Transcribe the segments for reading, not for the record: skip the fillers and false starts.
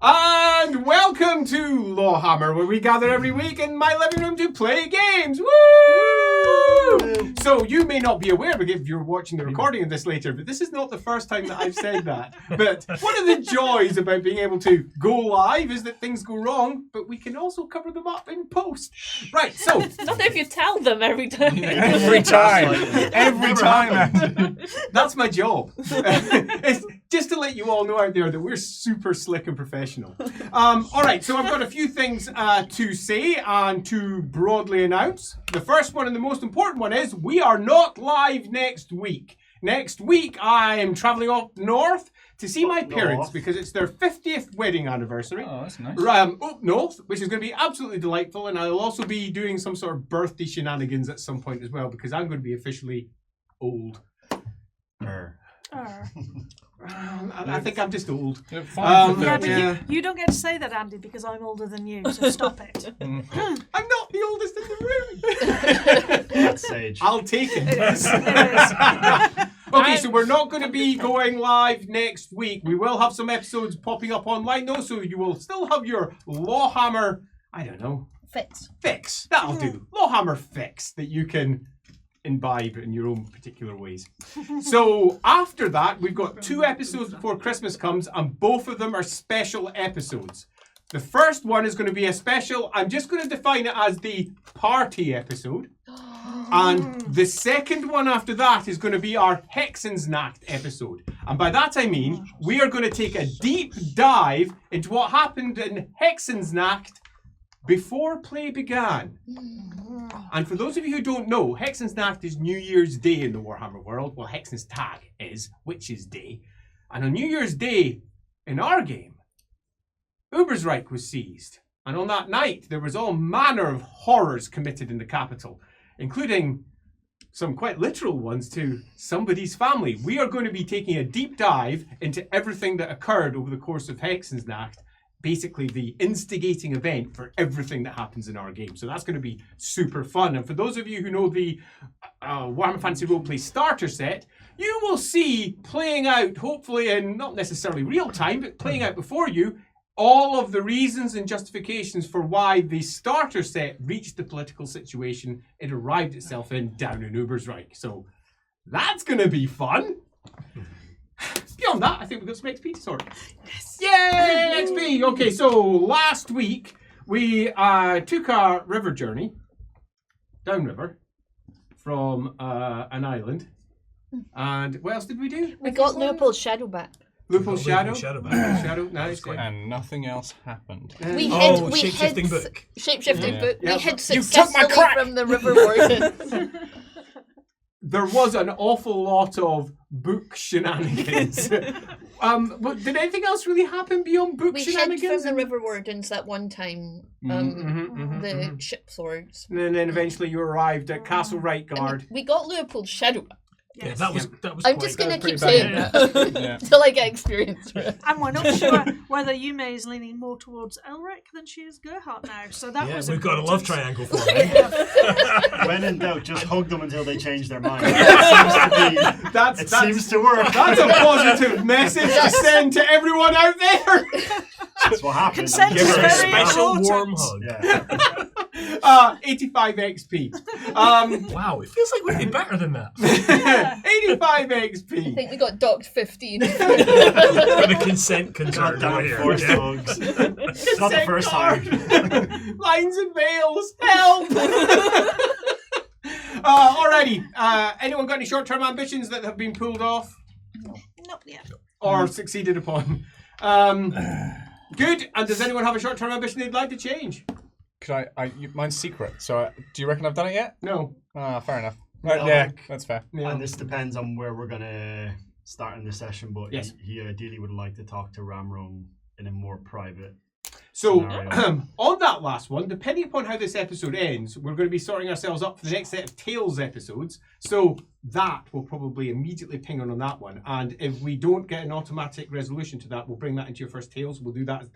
And welcome to LAWhammer, where we gather every week in my living room to play games. Woo! So you may not be aware, because if you're watching the recording of this later, but this is not the first time that I've said that. But one of the joys about being able to go live is that things go wrong, but we can also cover them up in post. Right, so... Not if you tell them every time. Every time. Every time. That's my job. It's just to let you all know out there that we're super slick and professional. All right, so I've got a few things to say and to broadly announce. The first one and the most important one is we are not live next week. Next week, I am traveling up north to see my parents because it's their 50th wedding anniversary. Oh, that's nice. Up north, which is going to be absolutely delightful, and I'll also be doing some sort of birthday shenanigans at some point as well because I'm going to be officially old. I think I'm just old. But you don't get to say that, Andy, because I'm older than you, so stop it. I'm not the oldest in the room. That's sage. I'll take it. It is. Okay, so we're not going to be going live next week. We will have some episodes popping up online though, so you will still have your LAWhammer, I don't know, fix. That'll do. LAWhammer fix that you can imbibe in your own particular ways. So after that, we've got 2 episodes before Christmas comes, and both of them are special episodes. The first one is going to be a special, I'm just going to define it as the party episode. And the second one after that is going to be our Hexensnacht episode. And by that I mean, we are going to take a deep dive into what happened in Hexensnacht before play began. And for those of you who don't know, Hexensnacht is New Year's Day in the Warhammer world. Well, Hexenstag is Witch's Day. And on New Year's Day, in our game, Ubersreich was seized. And on that night, there was all manner of horrors committed in the capital, including some quite literal ones to somebody's family. We are going to be taking a deep dive into everything that occurred over the course of Hexensnacht, basically the instigating event for everything that happens in our game. So that's going to be super fun. And for those of you who know the Warhammer Fantasy Roleplay starter set, you will see playing out, hopefully in not necessarily real time, but playing out before you, all of the reasons and justifications for why the starter set reached the political situation it arrived itself in down in Ubersreich. So that's going to be fun. Beyond that, I think we've got some XP to sort. Yes! Yay! XP! Okay, so last week we took our river journey downriver from an island. And what else did we do? We got Leopold's shadow back. Leopold's shadow? Shadow, nice. And nothing else happened. We hid shape-shifting book. Shape-shifting book. Yeah. We hid You took my successfully crack! from the river wardens. There was an awful lot of book shenanigans. But did anything else really happen beyond book We hid shenanigans? from the river wardens that one time. The ship swords. And then eventually you arrived at Castle Rightguard. We got Leopold's shadow back. Yeah, that was. I'm just going to pretty keep bad. saying that Yeah. until I get experience for it. And we're not sure whether Yume is leaning more towards Elric than she is Gerhardt now. So that was we've got a love triangle for Yeah. them. When in doubt, just hug them until they change their mind. It seems to work. That's a positive message to send to everyone out there. That's what happens. Consent Give is her a very special important. warm hug. Yeah. 85 XP. Wow, it feels like we did better than that. 85 I XP. think we got docked 15. For the consent concern over Goddamn here. force Yeah. dogs. It's not the first time. Lines and veils. Help. Alrighty. Anyone got any short-term ambitions that have been pulled off Not yet. or succeeded upon? Good. And does anyone have a short-term ambition they'd like to change? Could mine's secret, so do you reckon I've done it yet? No. Fair enough. No. Right, yeah, that's fair. Yeah. And this depends on where we're going to start in the session, but Yes. he ideally would like to talk to Ramrung in a more private So, scenario. on that last one, depending upon how this episode ends, we're going to be sorting ourselves up for the next set of Tales episodes. So that will probably immediately ping on that one. And if we don't get an automatic resolution to that, we'll bring that into your first Tales. We'll do that as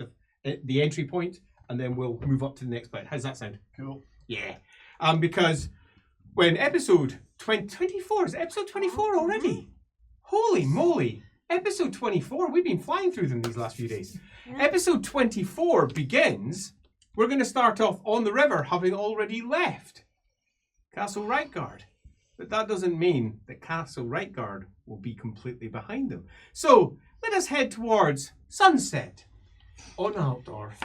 the entry point, and then we'll move up to the next bit. How's that sound? Cool. Yeah. Because when episode 24, is it episode 24 already? Holy moly. Episode 24, we've been flying through them these last few days. Episode 24 begins, we're going to start off on the river, having already left Castle Reitgard. But that doesn't mean that Castle Reitgard will be completely behind them. So, let us head towards sunset on Altdorf.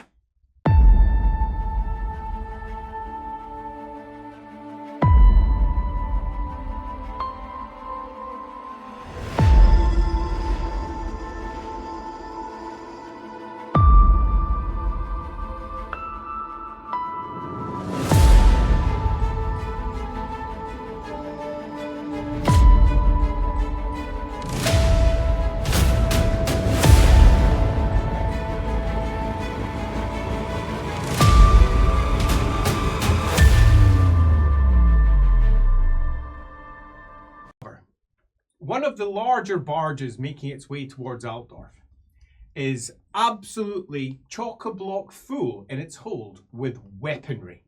One of the larger barges making its way towards Altdorf is absolutely chock-a-block full in its hold with weaponry.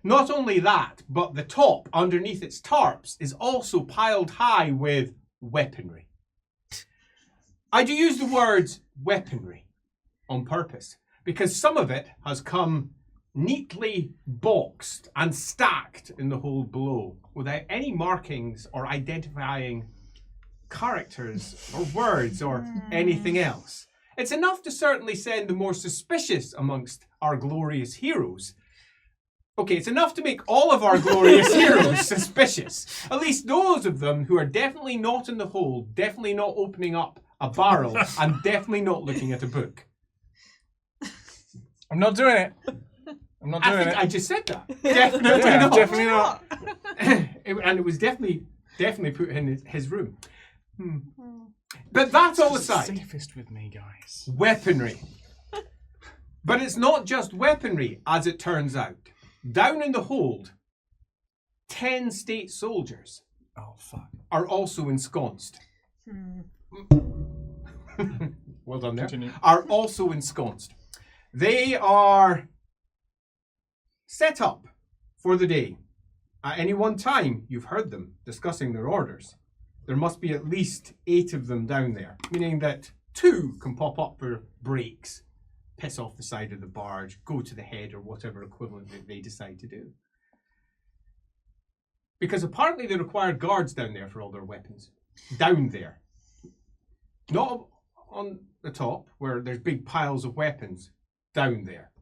Not only that, but the top underneath its tarps is also piled high with weaponry. I do use the words weaponry on purpose because some of it has come neatly boxed and stacked in the hold below without any markings or identifying characters or words or anything else. It's enough to certainly send the more suspicious amongst our glorious heroes. Okay, it's enough to make all of our glorious heroes suspicious. At least those of them who are definitely not in the hold, definitely not opening up a barrel, and definitely not looking at a book. I'm not doing it. I'm not doing it. I just said that. Definitely Yeah, not. definitely not. And it was definitely put in his room. But that's all aside. Safest with me, guys. Weaponry. But it's not just weaponry, as it turns out. Down in the hold, 10 state soldiers are also ensconced. Well done there. Continue. Are also ensconced. They are set up for the day. At any one time, you've heard them discussing their orders. There must be at least 8 of them down there, meaning that 2 can pop up for breaks, piss off the side of the barge, go to the head, or whatever equivalent that they decide to do. Because apparently they require guards down there for all their weapons. Down there. Not on the top, where there's big piles of weapons. Down there.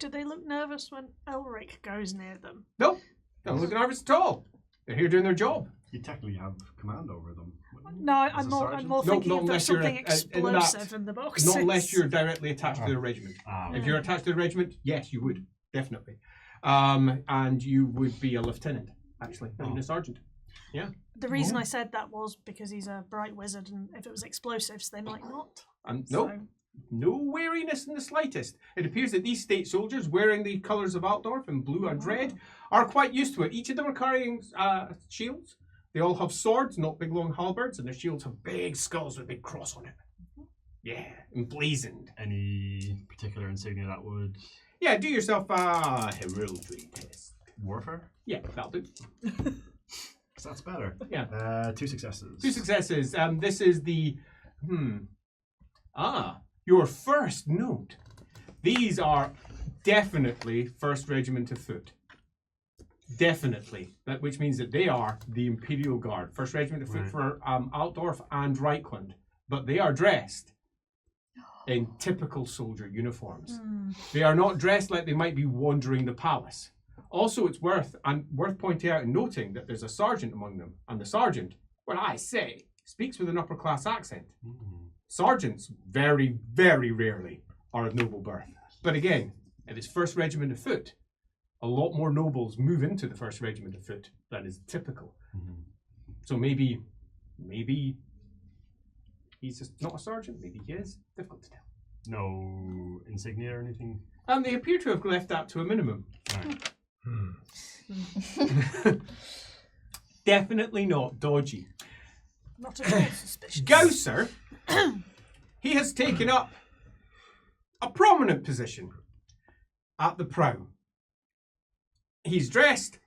Do they look nervous when Elric goes near them? No, don't look nervous at all. They're here doing their job. You technically have command over them. No, I'm more thinking not if there's unless you're something in explosive in the box. Not unless you're directly attached to the regiment. If you're attached to the regiment, yes, you would, definitely. And you would be a lieutenant, actually, not even a sergeant. Yeah. The reason I said that was because he's a bright wizard, and if it was explosives, they might not. And no wariness in the slightest. It appears that these state soldiers, wearing the colours of Altdorf in blue and red, are quite used to it. Each of them are carrying shields. They all have swords, not big long halberds, and their shields have big skulls with a big cross on it. Yeah, emblazoned. Any particular insignia that would... Yeah, do yourself a heraldry test. Warfare? Yeah, that'll do. Because that's better. Yeah. 2 successes. 2 successes. This is the... your first note. These are definitely 1st Regiment of Foot. Definitely. Which means that they are the Imperial Guard. 1st Regiment of Foot for Altdorf and Reichland. But they are dressed in typical soldier uniforms. They are not dressed like they might be wandering the palace. Also, it's worth pointing out and noting that there's a sergeant among them. And the sergeant, well, I say, speaks with an upper class accent. Sergeants very, very rarely are of noble birth. But again, if it's 1st Regiment of Foot, a lot more nobles move into the 1st Regiment of Foot than is typical. So maybe he's just not a sergeant, maybe he is. Difficult to tell. No insignia or anything? They appear to have left that to a minimum. Right. Definitely not dodgy. Not at all suspicious. Gausser, he has taken up a prominent position at the prow. He's dressed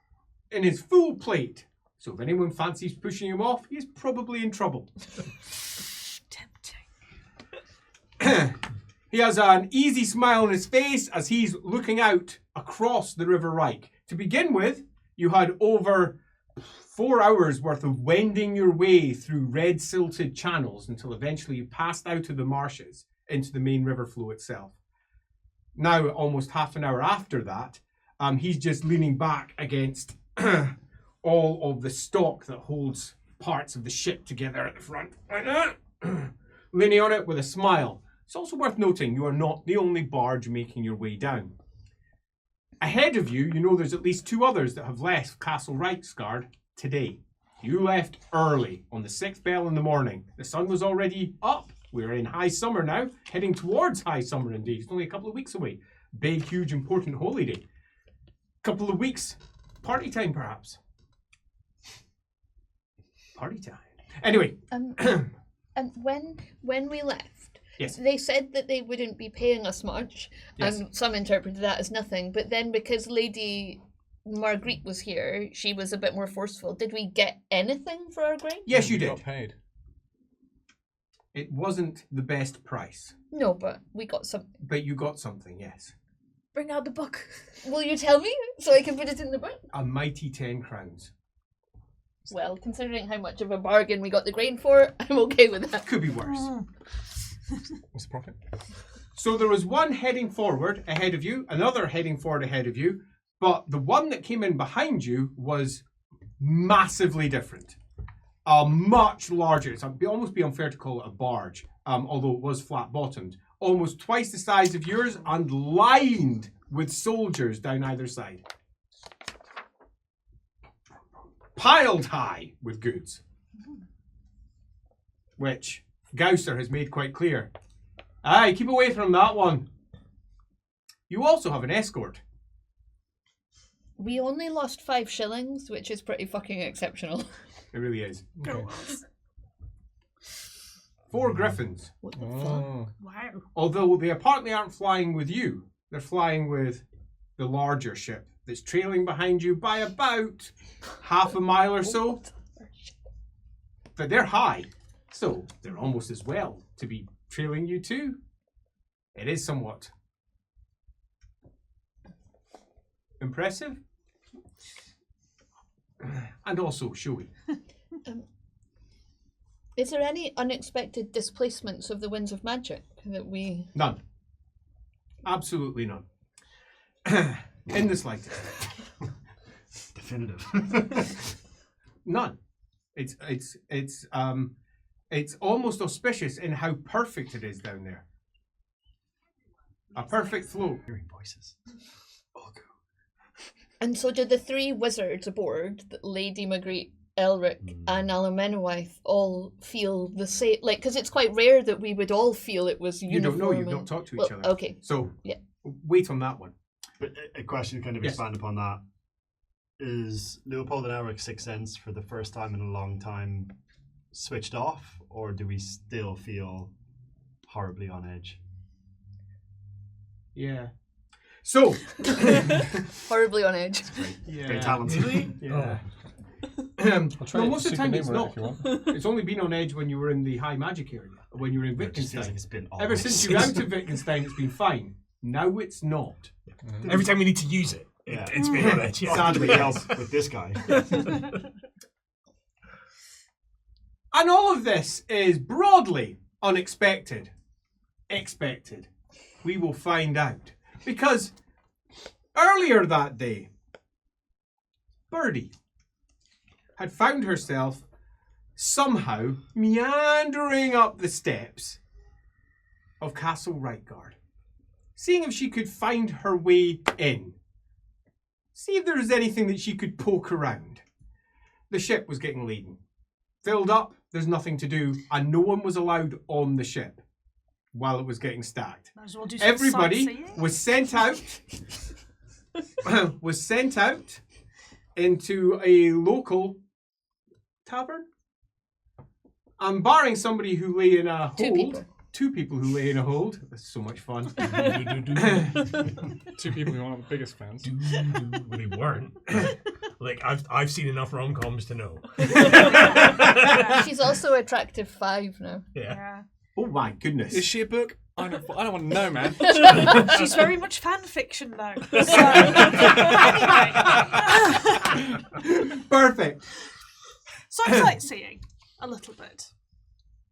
in his full plate, so if anyone fancies pushing him off, he's probably in trouble. He has an easy smile on his face as he's looking out across the River Reich. To begin with, you had over 4 hours worth of wending your way through red silted channels until eventually you passed out of the marshes into the main river flow itself. Now, almost half an hour after that, he's just leaning back against all of the stock that holds parts of the ship together at the front. Like that. Leaning on it with a smile. It's also worth noting you are not the only barge making your way down. Ahead of you, you know there's at least 2 others that have left Castle Reichsgard today. You left early on the 6th bell in the morning. The sun was already up. We're in high summer now, heading towards high summer indeed. It's only a couple of weeks away. Big, huge, important holiday. Couple of weeks. Party time, perhaps. Party time. Anyway. And when we left, yes, they said that they wouldn't be paying us much, yes, and some interpreted that as nothing. But then because Lady Marguerite was here, she was a bit more forceful. Did we get anything for our grain? Yes, you did. Got paid. It wasn't the best price. No, but we got something. But you got something, yes. Bring out the book. Will you tell me so I can put it in the book? A mighty 10 crowns. Well, considering how much of a bargain we got the grain for, I'm okay with that. Could be worse. What's the profit? So there was one heading forward ahead of you, another heading forward ahead of you, but the one that came in behind you was massively different. Much larger. It would almost be unfair to call it a barge, although it was flat-bottomed. Almost twice the size of yours and lined with soldiers down either side. Piled high with goods. Which Gausser has made quite clear. Aye, keep away from that one. You also have an escort. We only lost 5 shillings, which is pretty fucking exceptional. It really is. Okay. 4 griffins. What the Oh. Wow. Although they apparently aren't flying with you. They're flying with the larger ship that's trailing behind you by about half a mile or so. But they're high, so they're almost as well to be trailing you too. It is somewhat impressive. And also showy. Is there any unexpected displacements of the winds of magic that we... None. Absolutely none. In the slightest. Definitive. None. It's almost auspicious in how perfect it is down there. A perfect flow. Hearing voices. All go. And so did the 3 wizards aboard, Lady Marguerite, Elric, and Alamenwife, all feel the same? Like, because it's quite rare that we would all feel it was You don't know, uniform. you've not talked to each other. Okay. So, yeah. Wait on that one. But a question to kind of Yes. expand upon that. Is Leopold and Elric's sixth sense for the first time in a long time switched off, or do we still feel horribly on edge? Yeah. So. Horribly on edge. Yeah. Great talent. Really? Yeah. I'll try No, it most of the time it's not. if you want. It's only been on edge when you were in the high magic area, when you were in It just feels Wittgenstein. like it's been Ever always. since you're out of Wittgenstein, it's been fine. Now it's not. Every time we need to use it, Yeah. it's been on edge. Yeah. Sadly, help with this guy. And all of this is broadly unexpected. Expected. We will find out. Because earlier that day, Birdie had found herself somehow meandering up the steps of Castle Reichgard, seeing if she could find her way in. See if there was anything that she could poke around. The ship was getting laden. Filled up, there's nothing to do, and no one was allowed on the ship while it was getting stacked. Might as well do some Everybody sightseeing. was sent out into a local tavern. And barring somebody who lay in a hold, two people who lay in a hold. That's so much fun. 2 people who aren't the biggest fans. Well, they weren't. Like I've seen enough rom-coms to know. She's also attractive 5 now. Yeah. Yeah. Oh my goodness. Is she a book? I don't want to know, man. She's very much fan fiction, though. So, Perfect. so I'm sightseeing a little bit.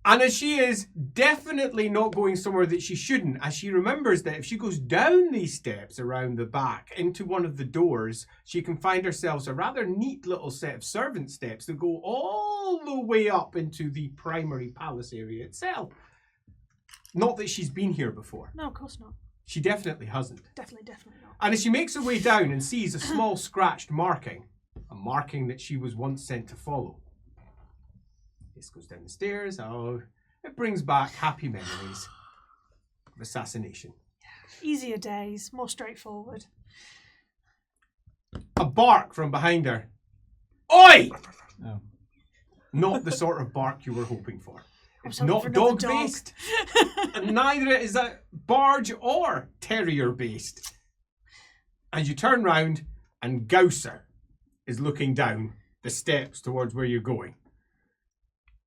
And as she is definitely not going somewhere that she shouldn't, as she remembers that if she goes down these steps around the back into one of the doors, she can find herself a rather neat little set of servant steps that go all the way up into the primary palace area itself. Not that she's been here before. No, of course not. She definitely hasn't. Definitely not. And as she makes her way down and sees a small scratched marking, a marking that she was once sent to follow. This goes down the stairs. Oh, it brings back happy memories of assassination. Easier days, more straightforward. A bark from behind her. Oi! Oh. Not the sort of bark you were hoping for. It's hoping not for another dog. dog-based. And neither is it barge or terrier-based. And you turn round and Gausser is looking down the steps towards where you're going.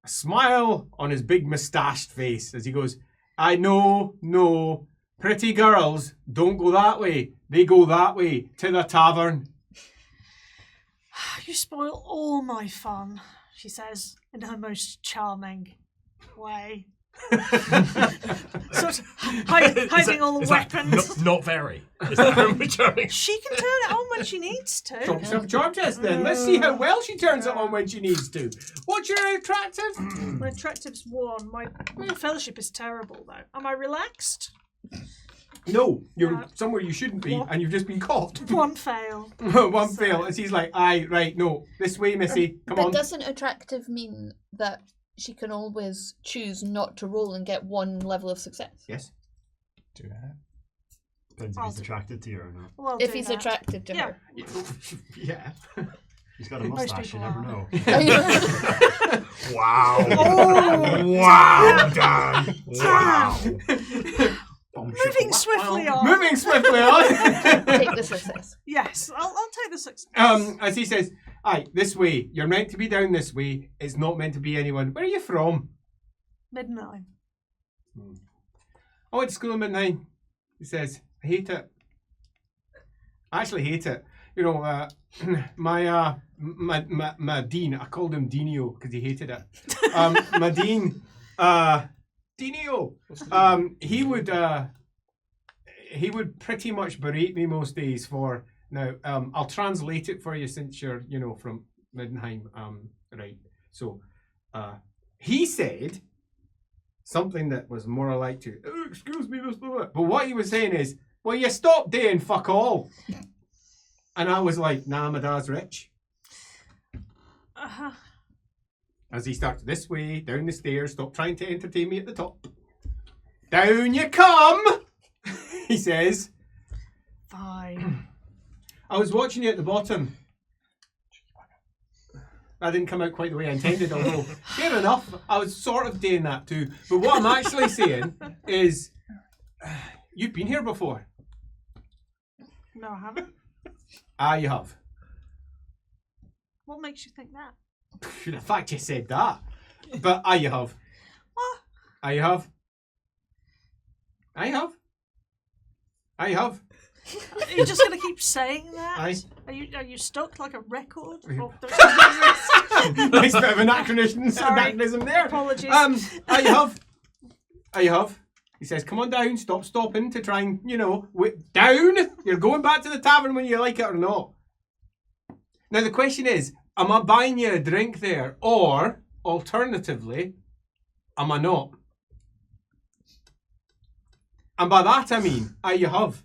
A smile on his big moustached face as he goes, I know, no, pretty girls don't go that way. They go that way, to the tavern. You spoil all my fun, she says in her most charming way. Sort of hiding all the Is that weapons. not very. Is that how much I She can turn it on when she needs to. Drop yourself a charm test then. Let's see how well she turns it on when she needs to. What's your attractive? My attractive's 1. My fellowship is terrible, though. Am I relaxed? No, you're No. somewhere you shouldn't be, What? and you've just been caught. 1 fail. One fail, as he's like, aye, right, no, this way, Missy, come But on. doesn't attractive mean that she can always choose not to roll and get 1 level of success? Yes. Do that. Depends if he's attracted to you or not. Well, I'll If do he's that. attractive to Yeah. her. Yeah. He's got a Most mustache, you people never are. know. Wow. Oh. Wow, Dan. Wow. Moving swiftly on. Moving swiftly on. Take the success. Yes, I'll take the success. As he says, aye, this way. You're meant to be down this way. It's not meant to be anyone. Where are you from? Middenheim. I went to school in Middenheim. He says, I hate it. I actually hate it. You know, my dean, I called him Dinio because he hated it. My dean, Dinio, he would pretty much berate me most days for, now, I'll translate it for you since you're, from Middenheim, right. So, he said something that was more like to, oh, excuse me, but what he was saying is, well, you stop doing fuck all. And I was like, nah, my dad's rich. Uh-huh. As he starts this way, down the stairs, stop trying to entertain me at the top. Down you come, he says. Fine. I was watching you at the bottom. That didn't come out quite the way I intended, although, fair enough, I was sort of doing that too. But what I'm actually saying is, you've been here before. No, I haven't. You have. What makes you think that? The fact you said that. But you have. What? You have. I have. Are you just going to keep saying that? Aye. Are you stuck like a record? Or Nice bit of anachronism Sorry. there. Apologies. You have. He says, come on down, stop stopping to try and, down. You're going back to the tavern when you like it or not. Now the question is, am I buying you a drink there? Or, alternatively, am I not? And by that I mean, you have.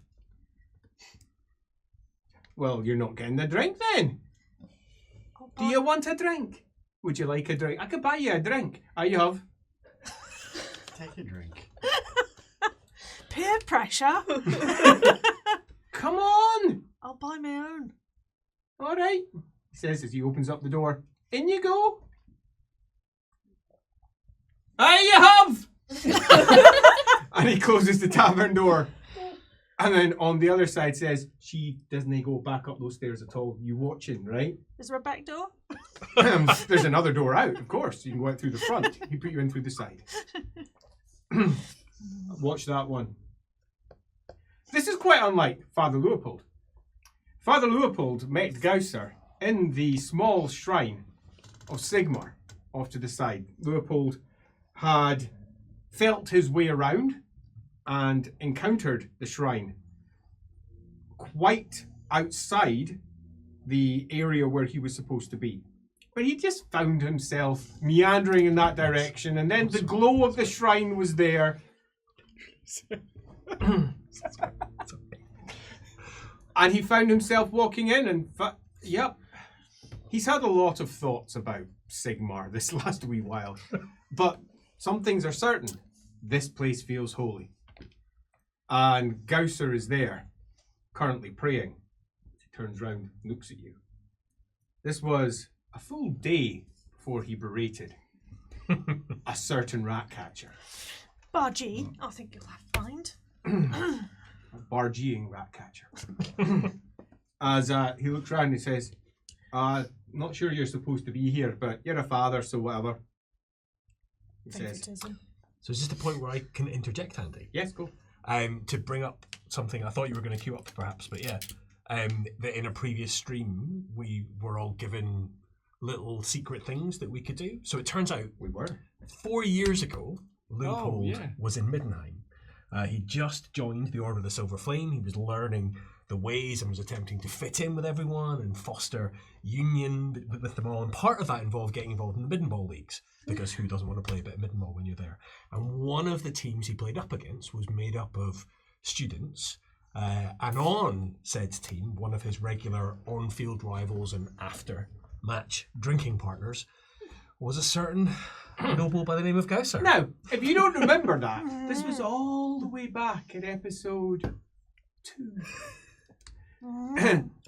Well, you're not getting the drink then. Do you want a drink? Would you like a drink? I could buy you a drink. You have. Take a drink. Peer pressure? Come on. I'll buy my own. All right, he says as he opens up the door. In you go. You have. And he closes the tavern door. And then on the other side says, she doesn't go back up those stairs at all. You watching, right? Is there a back door? There's another door out, of course. You can go out through the front. He put you in through the side. Watch that one. This is quite unlike Father Leopold. Father Leopold met Gausser in the small shrine of Sigmar off to the side. Leopold had felt his way around and encountered the shrine quite outside the area where he was supposed to be. But he just found himself meandering in that direction, and then the glow of the shrine was there. And he found himself walking in, and yep, he's had a lot of thoughts about Sigmar this last wee while. But some things are certain. This place feels holy. And Gausser is there, currently praying. He turns round and looks at you. This was a full day before he berated a certain rat catcher. Bargy, I think you'll have to find. A bargeeing rat catcher. As he looks around and he says, not sure you're supposed to be here, but you're a father, so whatever. He says, Favoritism. So is this the point where I can interject, Andy? yes, go. To bring up something I thought you were going to queue up perhaps, but yeah. That in a previous stream, we were all given little secret things that we could do. So it turns out We were. 4 years ago, Leopold yeah. was in Middenheim. He just joined the Order of the Silver Flame. He was learning the ways and was attempting to fit in with everyone and foster union with them all. And part of that involved getting involved in the Middenball leagues, because who doesn't want to play a bit of Middenball when you're there? And one of the teams he played up against was made up of students. And on said team, one of his regular on-field rivals and after-match drinking partners was a certain noble by the name of Gausser. Now, if you don't remember that, this was all the way back in episode 2.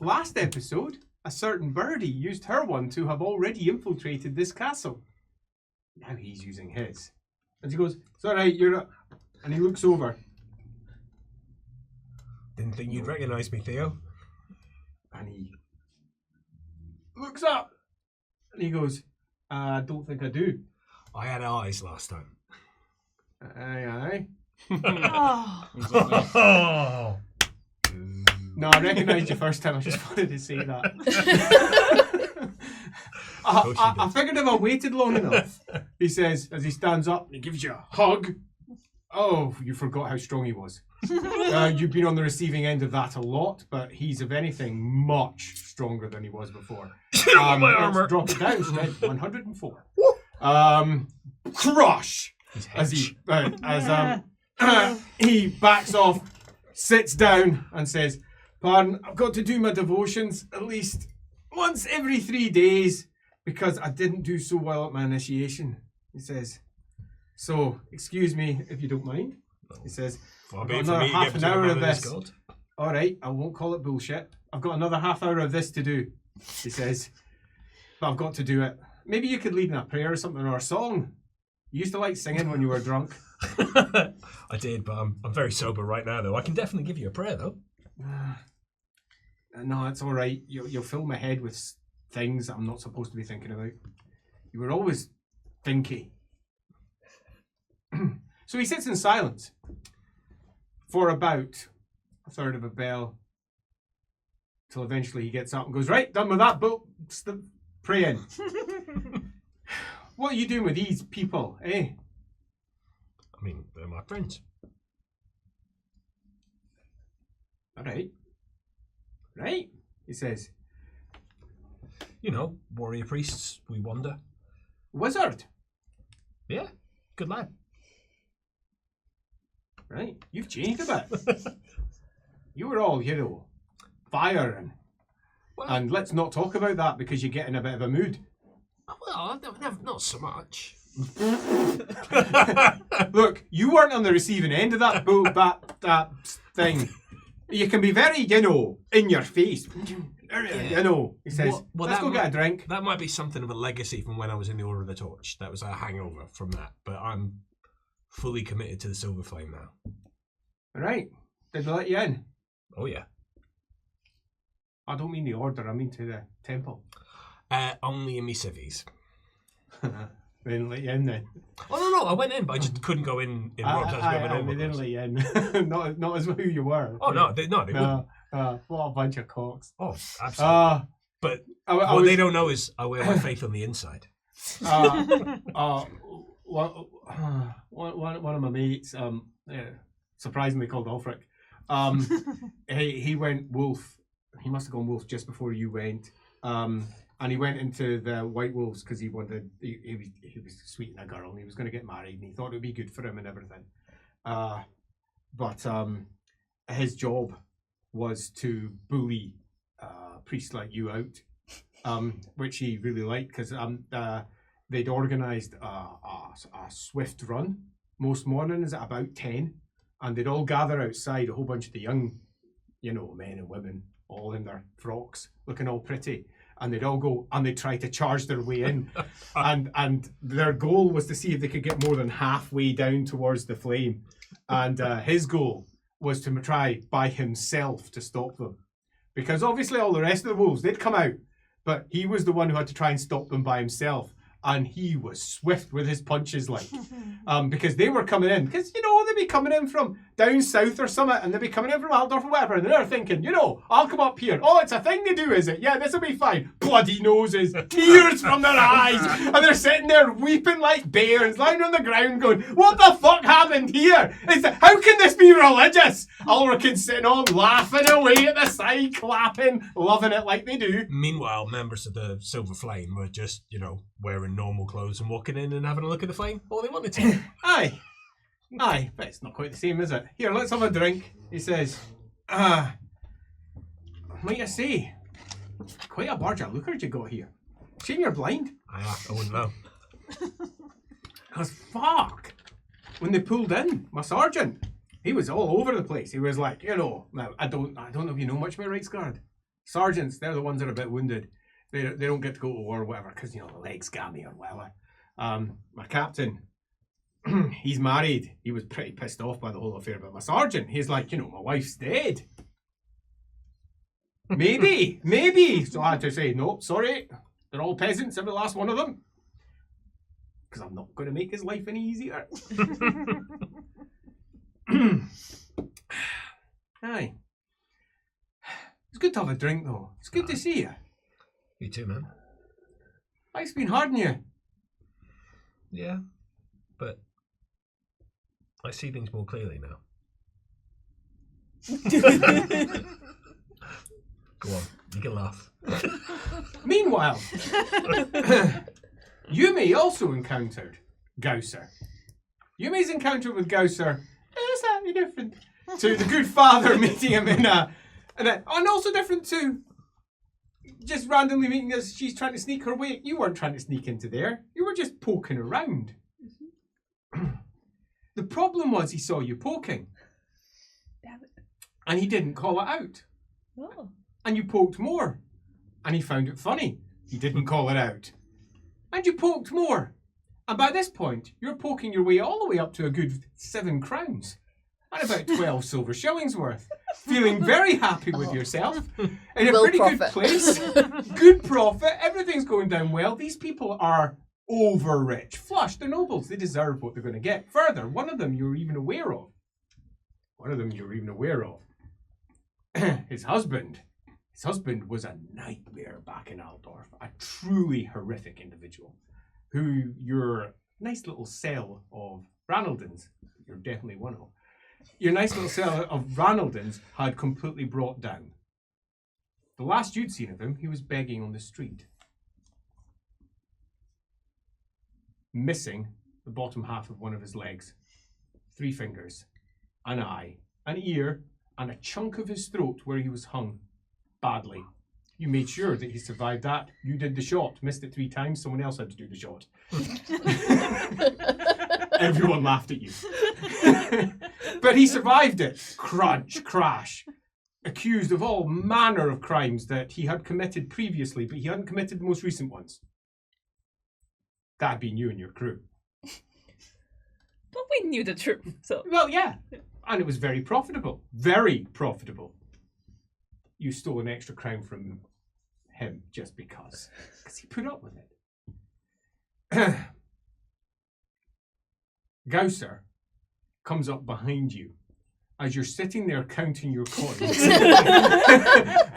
Last episode, a certain birdie used her one to have already infiltrated this castle. Now he's using his. And he goes, it's all right, you're... And he looks over. Didn't think you'd recognise me, Theo. And he looks up. And he goes, I don't think I do. I had eyes last time. Aye. Oh, Oh. No, I recognised you first time. I just wanted to say that. I figured if I waited long enough, he says, as he stands up and he gives you a hug. Oh, you forgot how strong he was. You've been on the receiving end of that a lot, but he's, if anything, much stronger than he was before. My armour. Let's drop it down instead. 104. Crush! As he backs off, sits down, and says, pardon, I've got to do my devotions at least once every 3 days because I didn't do so well at my initiation. He says, so, excuse me if you don't mind. He says, Far I've be got it for another me to half get an to hour the of man this. God. All right, I won't call it bullshit. I've got another half hour of this to do, he says. But I've got to do it. Maybe you could lead in a prayer or something, or a song. You used to like singing when you were drunk. I did, but I'm very sober right now, though. I can definitely give you a prayer, though. No, it's all right. You'll fill my head with things I'm not supposed to be thinking about. You were always thinky. So he sits in silence for about a third of a bell, till eventually he gets up and goes, right, done with that book, praying. What are you doing with these people, eh? I mean, they're my friends. All right. Right, he says. You know, warrior priests, we wander. Wizard. Yeah, good lad. Right, you've changed a bit. You were all, fire and let's not talk about that because you get in a bit of a mood. Well, not so much. Look, you weren't on the receiving end of that thing. You can be very, in your face. He says, let's go get a drink. That might be something of a legacy from when I was in the Order of the Torch. That was a hangover from that. But I'm fully committed to the Silver Flame now. All right. Did they let you in? Oh, yeah. I don't mean the order, I mean to the temple. Only in me civvies. They didn't let you in then. Oh no, I went in, but I just couldn't go in works. They didn't let you in. not as who you were. Oh no, they wouldn't. What a bunch of cocks. Oh, absolutely. But what they don't know is I wear my faith on the inside. One of my mates, surprisingly called Ulfric, he went wolf. He must have gone wolf just before you went. And he went into the White Wolves because he wanted. He was sweeting a girl and he was going to get married and he thought it would be good for him and everything. But his job was to bully priests like you out, which he really liked because they'd organised a swift run most mornings at about 10, and they'd all gather outside, a whole bunch of the young, men and women, all in their frocks, looking all pretty. And they'd all go and they'd try to charge their way in. and their goal was to see if they could get more than halfway down towards the flame. And his goal was to try by himself to stop them. Because obviously all the rest of the wolves, they'd come out. But he was the one who had to try and stop them by himself. And he was swift with his punches, because they were coming in. Because, they'd be coming in from down south or something, and they'd be coming in from Altdorf or whatever, and they're thinking, I'll come up here. Oh, it's a thing to do, is it? Yeah, this'll be fine. Bloody noses, tears from their eyes, and they're sitting there weeping like bears, lying on the ground going, what the fuck happened here? How can this be religious? Ulrich's sitting on, laughing away at the side, clapping, loving it like they do. Meanwhile, members of the Silver Flame were just, wearing normal clothes and walking in and having a look at the flame all they wanted to. Aye, but it's not quite the same, is it? Here, let's have a drink. He says, might I say, quite a barge of lucre you got here. Shame you're blind. I wouldn't know. Because fuck, when they pulled in, my sergeant, he was all over the place. He was like, now I don't know if you know much about Rights Guard. Sergeants, they're the ones that are a bit wounded. They don't get to go to war or whatever because, the legs gammy or whatever. My captain, he's married. He was pretty pissed off by the whole affair. But my sergeant, he's like, my wife's dead. Maybe. So I had to say, no, sorry. They're all peasants, every last one of them. Because I'm not going to make his life any easier. Aye. It's good to have a drink, though. It's good to see you. You too, man. Life's been hard on you. Yeah, but I see things more clearly now. Go on, you can laugh. Meanwhile, Yumi also encountered Gausser. Yumi's encounter with Gausser is slightly different to the good father meeting him and also different to just randomly meeting as she's trying to sneak her way. You weren't trying to sneak into there. You were just poking around. The problem was he saw you poking. Damn it. And he didn't call it out. Oh. And you poked more. And he found it funny. He didn't call it out. And you poked more. And by this point, you're poking your way all the way up to a good 7 crowns. And about 12 silver shillings worth. Feeling very happy with yourself. In a pretty good place. Good profit. Everything's going down well. These people are over rich. Flush. They're nobles. They deserve what they're going to get. Further, one of them you're even aware of. His husband was a nightmare back in Altdorf. A truly horrific individual. Who your nice little cell of Ranaldins, you're definitely one of, your nice little cell of Ranaldins had completely brought down. The last you'd seen of him, he was begging on the street. Missing the bottom half of one of his legs. 3 fingers, an eye, an ear, and a chunk of his throat where he was hung. Badly. You made sure that he survived that. You did the shot. Missed it 3 times. Someone else had to do the shot. Everyone laughed at you. But he survived it. Crunch, crash. Accused of all manner of crimes that he had committed previously, but he hadn't committed the most recent ones. That'd been you and your crew. But we knew the truth, so... Well, yeah. And it was very profitable. Very profitable. You stole an extra crown from him just because he put up with it. Gausser comes up behind you as you're sitting there counting your coins,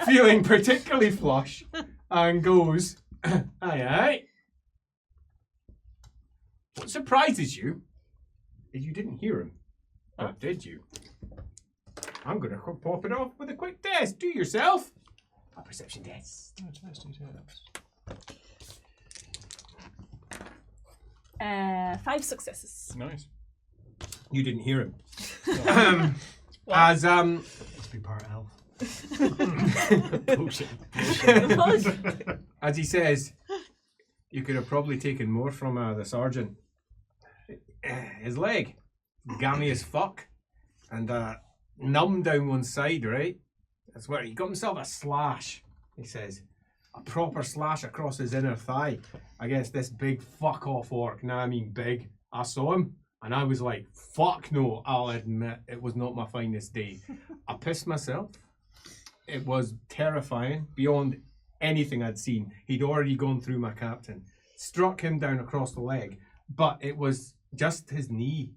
feeling particularly flush, and goes, aye, aye. What surprises you is you didn't hear him. Or did you? I'm going to pop it off with a quick test. Do yourself a perception test. 5 successes. Nice. You didn't hear him. Must be part elf. Bullshit. As he says, you could have probably taken more from the sergeant. His leg, gammy as fuck, and numb down one side, right? That's where he got himself a slash, he says. A proper slash across his inner thigh against this big fuck off orc. Now I mean big. I saw him and I was like, fuck no, I'll admit it was not my finest day. I pissed myself. It was terrifying beyond anything I'd seen. He'd already gone through my captain. Struck him down across the leg, but it was just his knee.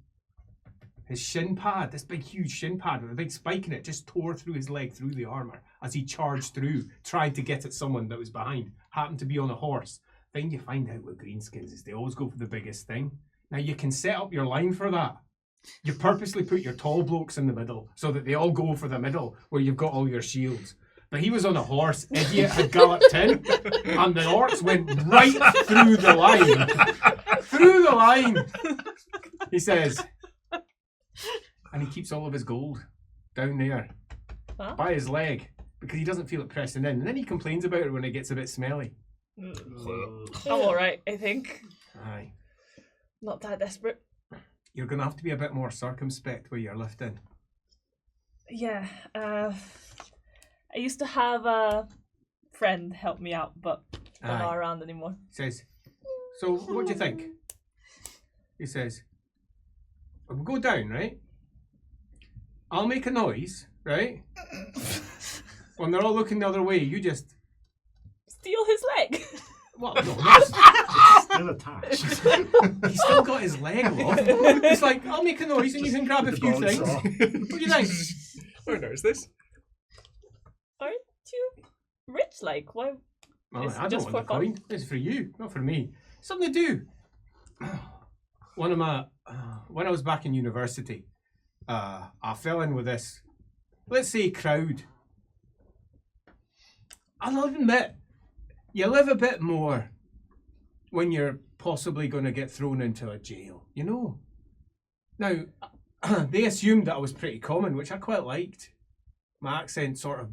His shin pad, this big huge shin pad with a big spike in it, just tore through his leg, through the armour, as he charged through, trying to get at someone that was behind. Happened to be on a horse. Thing you find out with greenskins is they always go for the biggest thing. Now you can set up your line for that. You purposely put your tall blokes in the middle so that they all go for the middle where you've got all your shields. But he was on a horse, idiot had galloped in, and the orcs went right through the line. Through the line! He says, and he keeps all of his gold down there by his leg because he doesn't feel it pressing in. And then he complains about it when it gets a bit smelly. I'm alright, I think. Aye. Not that desperate. You're going to have to be a bit more circumspect where you're lifting. Yeah, I used to have a friend help me out, but they're not around anymore. He says, so what do you think? He says, we'll go down, right? I'll make a noise, right? When they're all looking the other way, you just... Steal his leg. Well, no, that's... Still attached. He's still got his leg off. It's like, I'll make a noise and you can grab a few things. What do you think? Who knows this? Aren't you rich? Like, why? Well, It's I don't just want the for fun. coin. It's for you, not for me. Something to do. One of my... when I was back in university, I fell in with this, let's say, crowd. I'll admit, you live a bit more when you're possibly going to get thrown into a jail, you know? Now, they assumed that I was pretty common, which I quite liked. My accent sort of,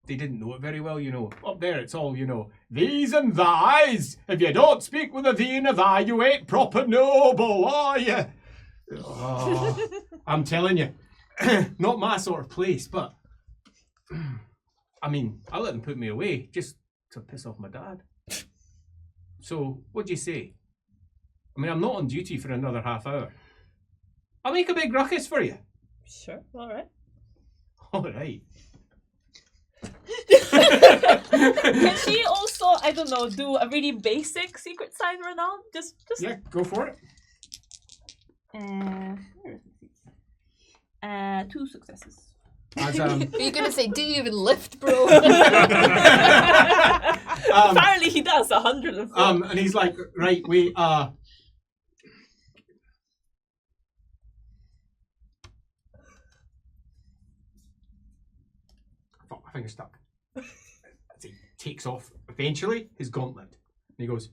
they didn't know it very well, you know. Up there, it's all, you know, these and thys. If you don't speak with a thee and a thy, you ain't proper noble, are you? Oh, I'm telling you, not my sort of place, but I mean, I let them put me away just to piss off my dad. So, what do you say? I mean, I'm not on duty for another half hour. I'll make a big ruckus for you. Sure, alright. All right. Can she also, I don't know, do a really basic secret sign renown? Just Yeah, go for it. where is it? 2 successes. As, Are you going to say, do you even lift, bro? Apparently he does, 104. and he's like, right, we, fuck, my finger's stuck. As he takes off, eventually, his gauntlet. And he goes,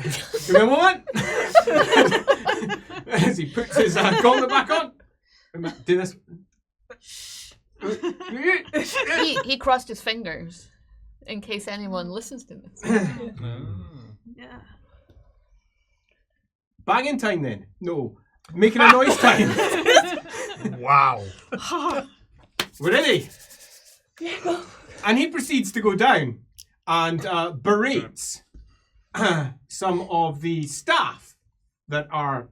give me a moment. As he puts his gauntlet back on. Do this. he crossed his fingers in case anyone listens to this. Yeah. Banging time then? No. Making a noise time. Wow. We're ready. Yeah, go. And he proceeds to go down and berates some of the staff that are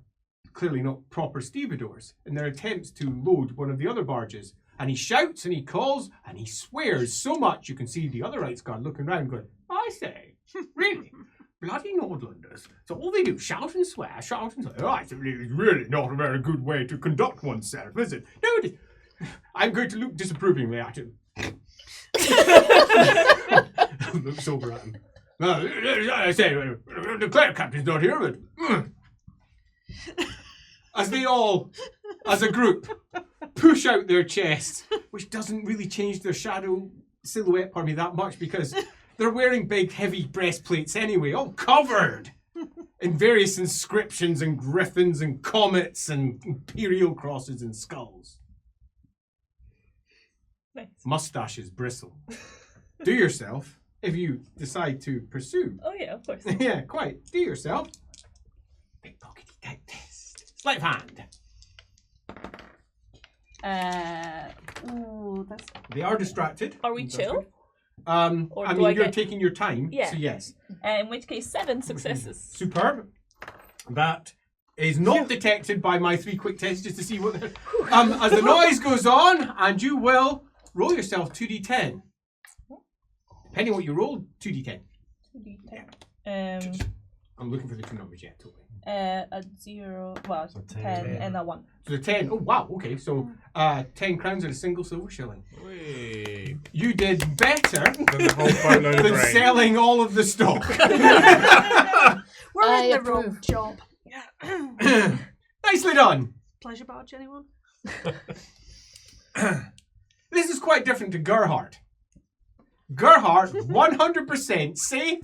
clearly not proper stevedores in their attempts to load one of the other barges. And he shouts and he calls and he swears so much you can see the other rights guard looking around going, I say, really? bloody Nordlanders. So all they do, shout and swear. Oh, it's really not a very good way to conduct oneself, is it? No, it is. I'm going to look disapprovingly at him. Looks over at him. I say, the cleric captain's not here, but... As they all, as a group, push out their chests, which doesn't really change their shadow silhouette for me that much because they're wearing big, heavy breastplates anyway, all covered in various inscriptions and griffins and comets and imperial crosses and skulls. Nice. Mustaches bristle. Do yourself, if you decide to pursue. Oh yeah, of course. Yeah, quite. Do yourself. Pickpockety type test. Sleight of hand. That's... They are distracted. Are we chill? Or I mean, you're taking your time, Yeah. so yes. In which case, 7 successes. Superb. That is not detected by my 3 quick tests just to see what... as the noise goes on, and you will roll yourself 2d10. Depending on what you roll, 2d10. 2d10. I'm looking for the 2 numbers yet, totally. A 0, well, So 10 10. and a 1. So the 10, oh wow, okay, so 10 crowns and a single silver shilling. Whee. You did better Then the whole boatload of than grain. selling all of the stock. We're I in the wrong approve. job. Nicely done. Pleasure barge, anyone? This is quite different to Gerhardt. Gerhardt, 100% safe,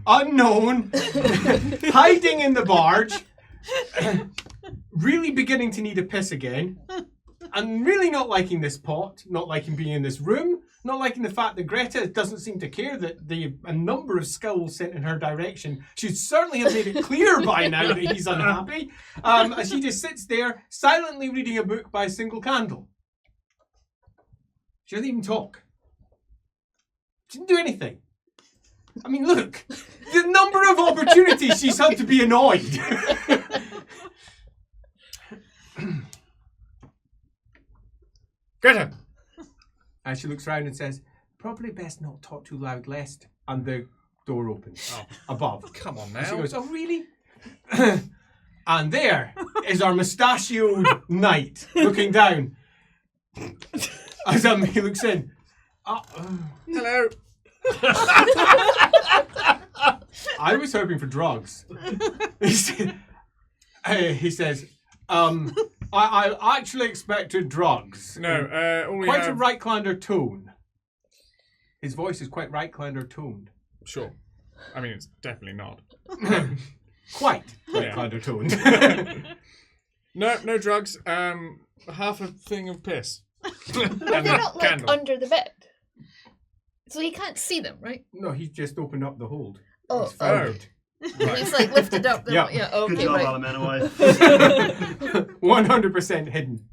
unknown, hiding in the barge, really beginning to need a piss again, and really not liking this pot, not liking being in this room, not liking the fact that Greta doesn't seem to care that a number of skulls sent in her direction should certainly have made it clear by now that he's unhappy, as she just sits there silently reading a book by a single candle. She doesn't even talk. She didn't do anything. I mean, look, the number of opportunities she's had to be annoyed. Greta! And she looks around and says, probably best not talk too loud lest. And the door opens above. Come on And she now. goes, oh, really? And there is our mustachioed knight looking down. As he looks in. Hello. I was hoping for drugs. He says, I actually expected drugs. No, all we Quite a have... Reiklander tone. His voice is quite Reiklander toned. Sure. I mean, it's definitely not. Quite Yeah. Reiklander toned. No drugs. Half a thing of piss. But they're not like under the bed. So he can't see them, right? No, he just opened up the hold. Oh, He's found it. He's like lifted up. Yeah. Yeah, Good okay, job, right. Alamanawai. 100% hidden.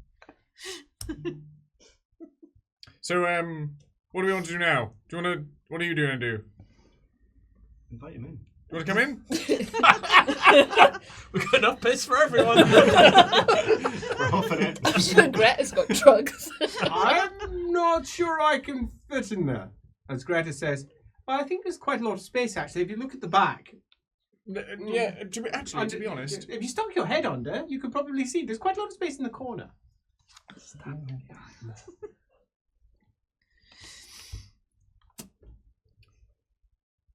So, what do we want to do now? What are you going to do? Invite him in. You want to come in? We've got enough piss for everyone. We're huffing it. Greta's got drugs. I'm not sure I can fit in there. As Greta says, well, I think there's quite a lot of space actually. If you look at the back. Yeah, to be honest. If you stuck your head under, you could probably see there's quite a lot of space in the corner.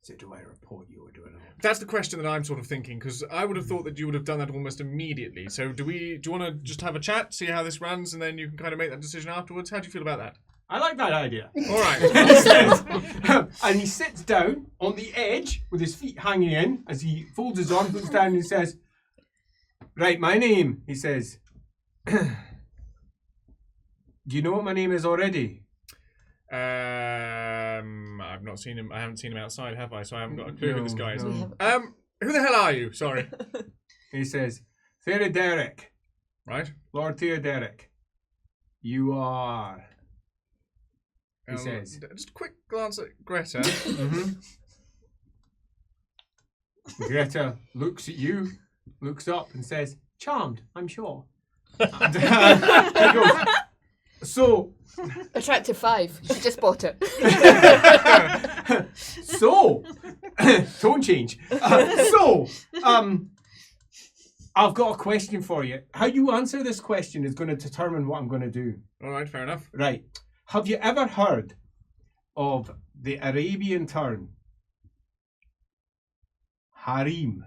So do I report you or do I not? That's the question that I'm sort of thinking, because I would have thought that you would have done that almost immediately. So do you want to just have a chat, see how this runs, and then you can kind of make that decision afterwards? How do you feel about that? I like that idea. All right. And he sits down on the edge with his feet hanging in as he folds his arms, looks down and he says, right, my name, he says. Do you know what my name is already? I've not seen him. I haven't seen him outside, have I? So I haven't got a clue who this guy is. No. Who the hell are you? Sorry. He says, Theodoric, Right. Lord Theodoric, you are... He says. Just a quick glance at Greta. Mm-hmm. Greta looks at you, looks up and says, charmed, I'm sure. And, he goes, so... Attractive 5. She just bought it. So, Tone change. I've got a question for you. How you answer this question is going to determine what I'm going to do. All right, fair enough. Right. Have you ever heard of the Arabian term harem?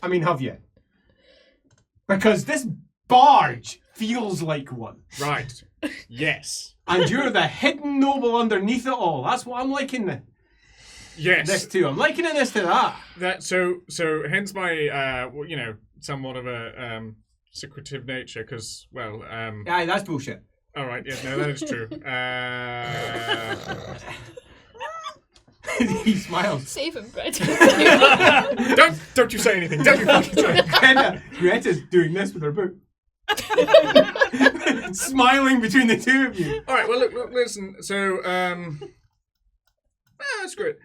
I mean, have you? Because this barge feels like one. Right. Yes. And you're the hidden noble underneath it all. That's what I'm liking this to. I'm likening this to that. So hence my somewhat of a secretive nature, because Aye, that's bullshit. all right, yes, no, that is true. He smiles. Save him, Brett. Don't you say anything. Don't you fucking say anything. Greta's doing this with her book. Smiling between the two of you. All right, well, look, listen. So, screw it.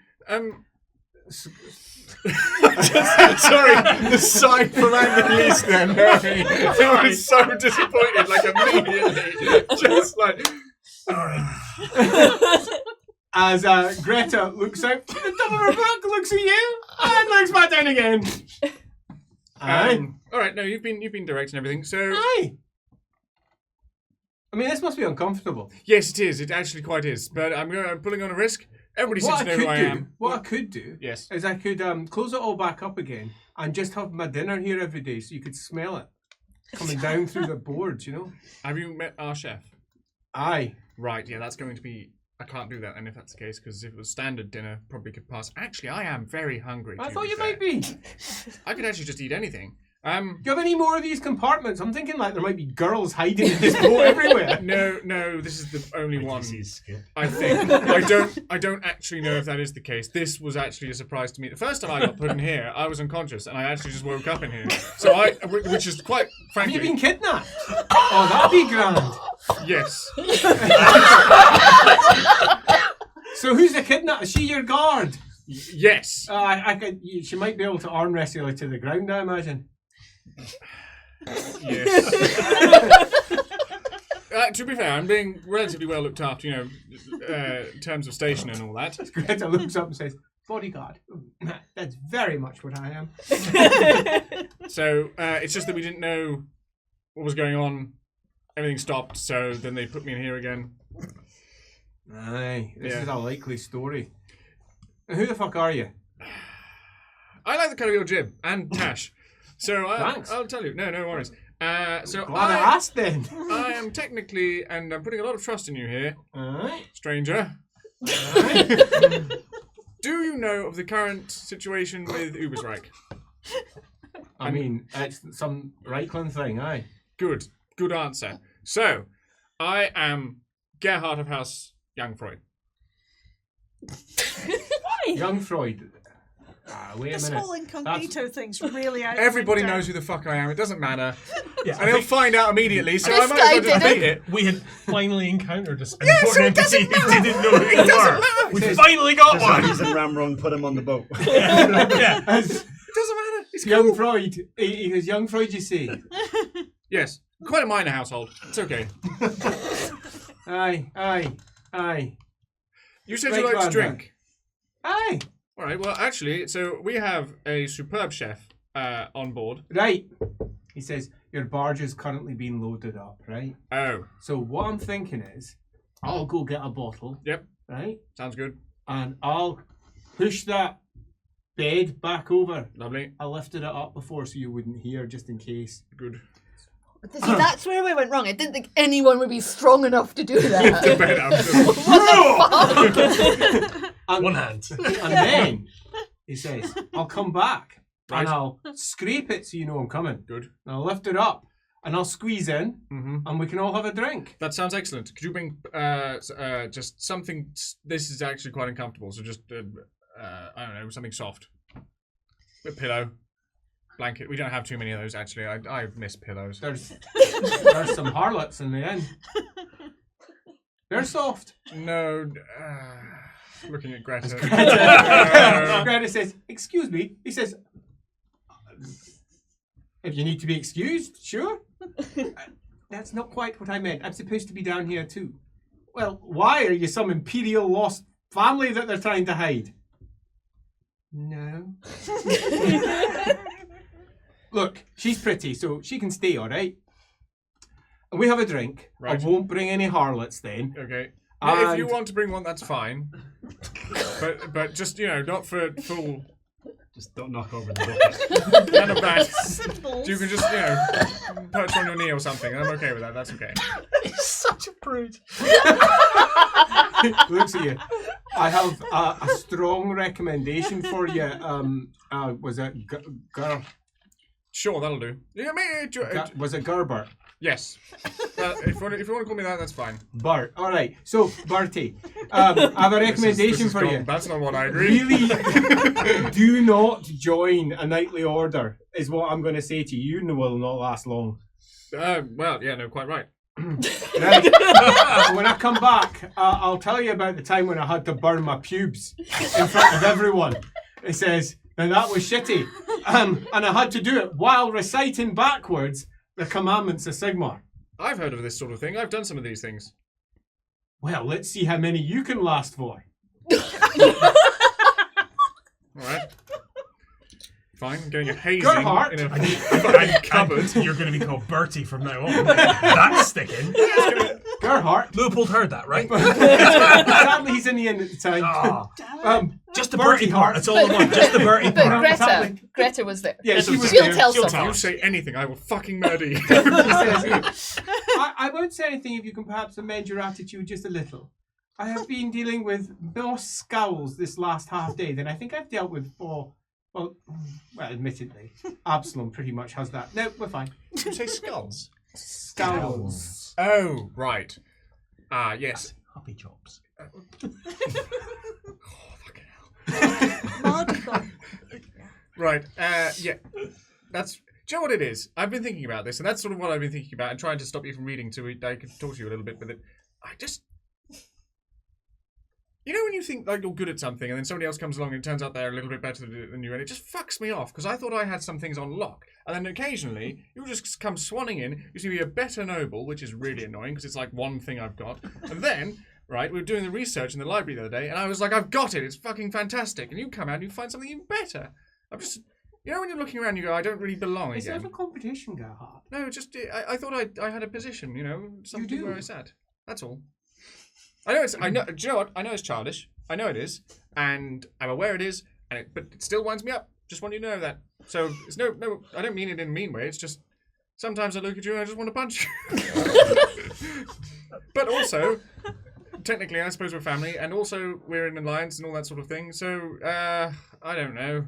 Sorry, the sign from Annalise then. I was so disappointed, like immediately. Just like, As Greta looks out from the top of her book, looks at you, and looks back down again. all right, no, you've been directing everything, so... Aye. I mean, this must be uncomfortable. Yes, it is. It actually quite is. But I'm pulling on a risk. Everybody seems to know who I am. What I could do is I could close it all back up again and just have my dinner here every day so you could smell it coming down through the boards, you know? Have you met our chef? Aye. Right, yeah, that's going to be... I can't do that, and if that's the case, because if it was standard dinner, probably could pass. Actually, I am very hungry. I thought you might be. I could actually just eat anything. Do you have any more of these compartments? I'm thinking like there might be girls hiding in this boat everywhere. No, this is the only one. I think. I don't actually know if that is the case. This was actually a surprise to me. The first time I got put in here, I was unconscious, and I actually just woke up in here. So which is quite frankly. Have you been kidnapped? Oh, that'd be grand. Yes. So who's the kidnapper? Is she your guard? Yes. She might be able to arm wrestle her to the ground, I imagine. Yes. To be fair, I'm being relatively well looked after, in terms of station and all that. Greta looks up and says, bodyguard. That's very much what I am. So, it's just that we didn't know what was going on. Everything stopped, so then they put me in here again. Aye, this is a likely story. Who the fuck are you? I like the colour of your jib and Tash. So Thanks. I'll tell you. No worries. So Glad I asked then. I am technically, and I'm putting a lot of trust in you here, Aye. stranger. Aye. Do you know of the current situation with Ubersreich? I mean, it's some Reichland thing, aye. Good answer. So, I am Gerhard of House Youngfreud. Young Freud. Wait a This minute. whole incognito thing's really out. Everybody knows who the fuck I am. It doesn't matter. Yeah, And they'll find out immediately, so This I might as well guy just didn't. beat it. We had finally encountered an so important it doesn't NPC who didn't know who It you doesn't were. matter. We finally got one. He's in Ramrun, put him on the boat. Yeah. As It doesn't matter. It's young cool. Freud. He goes, young Freud, you say? Yes. Quite a minor household. It's okay. Aye. You said you like to drink. Aye. All right. Well, actually, so we have a superb chef on board. Right. He says, your barge is currently being loaded up, right? Oh. So what I'm thinking is, I'll go get a bottle, Yep. right? Sounds good. And I'll push that bed back over. Lovely. I lifted it up before so you wouldn't hear, just in case. Good. See, that's where we went wrong. I didn't think anyone would be strong enough to do Lift the that. bed up. And, One hand. and then, he says, I'll come back Right. and I'll scrape it so you know I'm coming. Good. And I'll lift it up and I'll squeeze in Mm-hmm. and we can all have a drink. That sounds excellent. Could you bring just something? This is actually quite uncomfortable. So just I don't know, something soft. A pillow, blanket. We don't have too many of those actually. I miss pillows. There's some harlots in the inn. They're soft. No. Looking at Greta. Greta says, excuse me. He says, if you need to be excused, sure. That's not quite what I meant. I'm supposed to be down here too. Well, why? Are you some imperial lost family that they're trying to hide? No. Look, she's pretty, so she can stay, all right? And we have a drink. Right. I won't bring any harlots then. Okay. And If you want to bring one, that's fine. but just, not for full... Just don't knock over the bucket. None of that. You can just, perch on your knee or something. I'm okay with that. That's okay. He's such a prude. Looks at you. I have a strong recommendation for you. Was it Sure, that'll do. Yeah, was it Gerbert? yes. If you want to call me that, that's fine. Bert. All right. So, Bertie, I have a recommendation This is for you. That's not what I agree. Really, do not join a knightly order, is what I'm going to say to you. You will not last long. Well, yeah, no, quite right. Now, when I come back, I'll tell you about the time when I had to burn my pubes in front of everyone. It says, and that was shitty. And I had to do it while reciting backwards the commandments of Sigmar. I've heard of this sort of thing. I've done some of these things. Well, let's see how many you can last for. All right. Fine, I'm getting a hazing Gerhardt. in a cupboard. You're going to be called Bertie from now on. That's sticking. Gerhardt. Leopold heard that, right? Sadly, he's in the end at the time. Oh, just the Bertie Bertie part. That's all I want. Just the Bertie But part. Greta was there. Yeah, she was She'll there. tell If you someone. say anything, I will fucking murder you. He says, I won't say anything if you can perhaps amend your attitude just a little. I have been dealing with more scowls this last half day than I think I've dealt with for, well, admittedly. Absalom pretty much has that. No, we're fine. Did you say skulls? Scowls. Oh, right. Ah, yes. Happy chops. Right, yeah. That's... Do you know what it is? I've been thinking about this, and that's sort of what I've been thinking about, and trying to stop you from reading so I could talk to you a little bit with it. I just... You know when you think like you're good at something, and then somebody else comes along and it turns out they're a little bit better than you, and it just fucks me off, because I thought I had some things on lock. And then occasionally, you just come swanning in, you see me a better noble, which is really annoying, because it's like one thing I've got. And then... Right, we were doing the research in the library the other day, and I was like, I've got it, it's fucking fantastic. And you come out and you find something even better. I'm just, you know when you're looking around, you go, I don't really belong It's again. not a competition, Gerhard. No, just, I thought I had a position, something do. where I sat. That's all. Do you know what? I know it's childish. I know it is, and I'm aware it is, but it still winds me up. Just want you to know that. So, it's no, I don't mean it in a mean way, it's just, sometimes I look at you and I just want to punch you. But also... Technically, I suppose we're family, and also we're in an alliance and all that sort of thing, so, I don't know.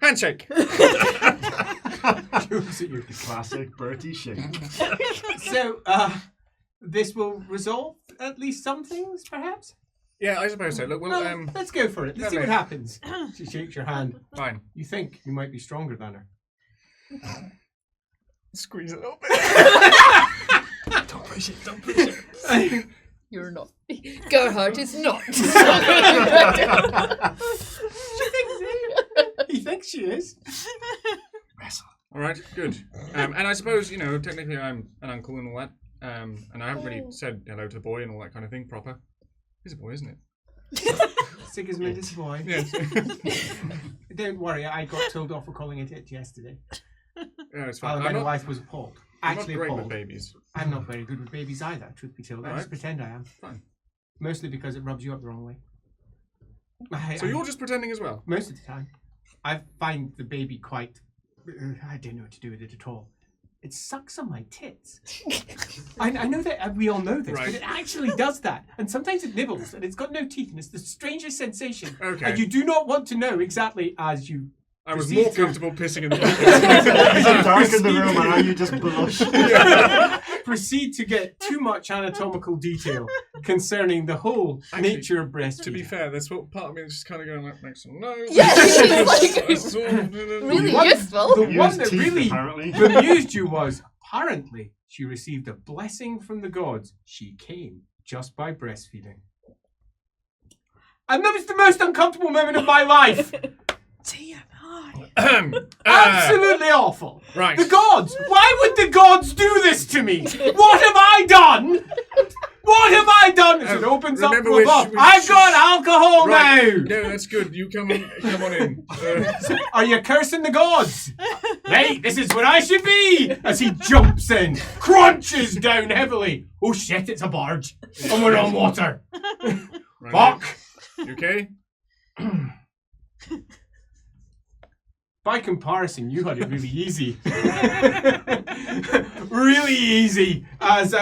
Handshake! Classic Bertie shake. So, this will resolve at least some things, perhaps? Yeah, I suppose so. Look, Well, let's go for it. Let's see what lovely. happens. She shakes your hand. Fine. You think you might be stronger than her. Squeeze a little bit. Don't push it. You're not. Gerhard is not. She thinks he thinks she is. All right, good. And I suppose, technically I'm an uncle and all that, and I haven't really said hello to the boy and all that kind of thing proper. He's a boy, isn't it? Sigismund is a boy. Yes. Don't worry, I got told off for calling it yesterday. No, it's fine. My I'm wife was appalled. not Actually great with appalled. babies. I'm not very good with babies either, truth be told. I Alright. just pretend I am. Fine. Mostly because it rubs you up the wrong way. So you're just pretending as well? Most of the time. I find the baby quite... I don't know what to do with it at all. It sucks on my tits. I know that we all know this, Right. but it actually does that. And sometimes it nibbles, and it's got no teeth, and it's the strangest sensation. Okay. And you do not want to know exactly as you... I was proceed more to- comfortable pissing in the bucket. Is it dark in the room and now you just blush? proceed to get too much anatomical detail concerning the whole Actually, nature of breastfeeding. To be fair, there's what part of me that's just kind of going like, makes some noise. Yeah, she's like, really really One- useful. The one Used that teeth, really apparently. bemused you was, apparently, she received a blessing from the gods. She came just by breastfeeding. And that was the most uncomfortable moment of my life. TMI. Absolutely awful. Right. The gods! Why would the gods do this to me? What have I done? What have I done? As it opens up remember from we above. should- I've got alcohol Right. now! No, that's good. You come on in. Are you cursing the gods? Right, this is where I should be! As he jumps in, crunches down heavily. Oh shit, it's a barge. And we're on water. Right. Fuck! You okay? By comparison, you had it really easy. Really easy. As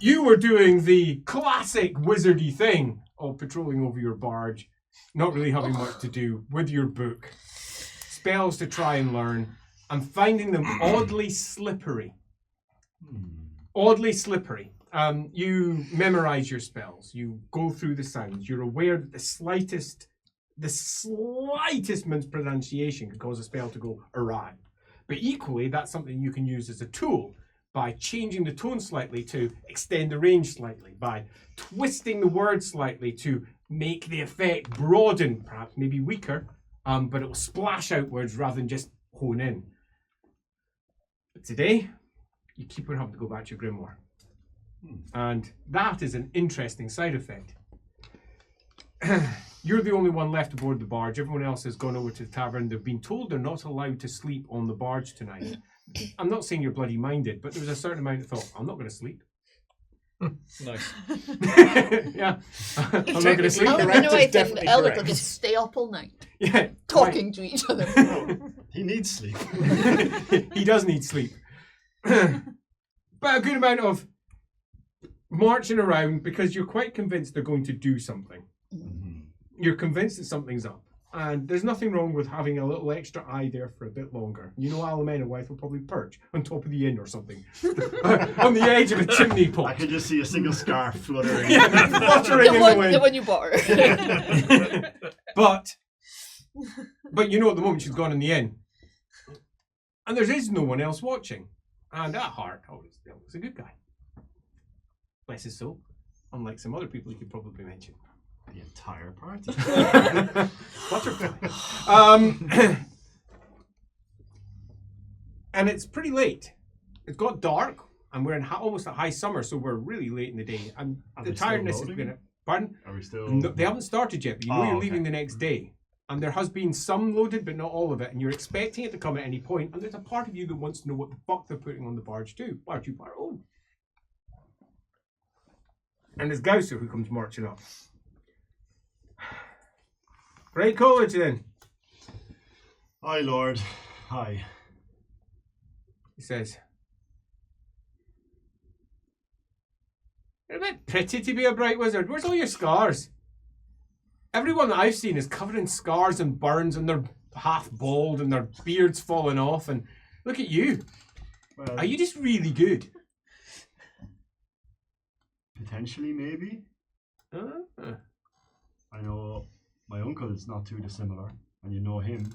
you were doing the classic wizardy thing of patrolling over your barge, not really having much to do with your book, spells to try and learn, and finding them oddly slippery. Oddly slippery. You memorize your spells. You go through the sounds. You're aware that the slightest mispronunciation could cause a spell to go awry. But equally, that's something you can use as a tool by changing the tone slightly to extend the range slightly, by twisting the word slightly to make the effect broaden, perhaps maybe weaker, but it will splash outwards rather than just hone in. But today, you keep on having to go back to your grimoire. And that is an interesting side effect. You're the only one left aboard the barge. Everyone else has gone over to the tavern. They've been told they're not allowed to sleep on the barge tonight. I'm not saying you're bloody minded, but there was a certain amount of thought, I'm not going to sleep. Nice. Yeah. I'm not going to sleep. Correct, Aluminium it's and definitely Elric will correct. just stay up all night, Yeah. talking to each other. He needs sleep. He does need sleep. But a good amount of marching around because you're quite convinced they're going to do something. You're convinced that something's up. And there's nothing wrong with having a little extra eye there for a bit longer. You know, Alamena wife will probably perch on top of the inn or something. On the edge of a chimney I pot. can just see a single scarf fluttering. Yeah, fluttering in the The wind. one you bought her. But you know at the moment she's gone in the inn. And there is no one else watching. And at heart, he's a good guy. Bless his soul. Unlike some other people you could probably mention. The entire party. Butterfly. And it's pretty late. It's got dark, and we're in almost a high summer, so we're really late in the day. And Are the we still tiredness is loading? going to... Pardon? Are we still? No, they haven't started yet, but you know Oh, you're okay. leaving the next day. And there has been some loaded, but not all of it. And you're expecting it to come at any point. And there's a part of you that wants to know what the fuck they're putting on the barge too. Barge you, bar oh. And there's Gausser who comes marching up. Great college then, Hi, Lord. Hi. he says. You're a bit pretty to be a bright wizard. Where's all your scars? Everyone that I've seen is covered in scars and burns, and they're half bald and their beards falling off. And look at you. Well, Are you just really good? potentially, maybe. I know my uncle is not too dissimilar, and you know him.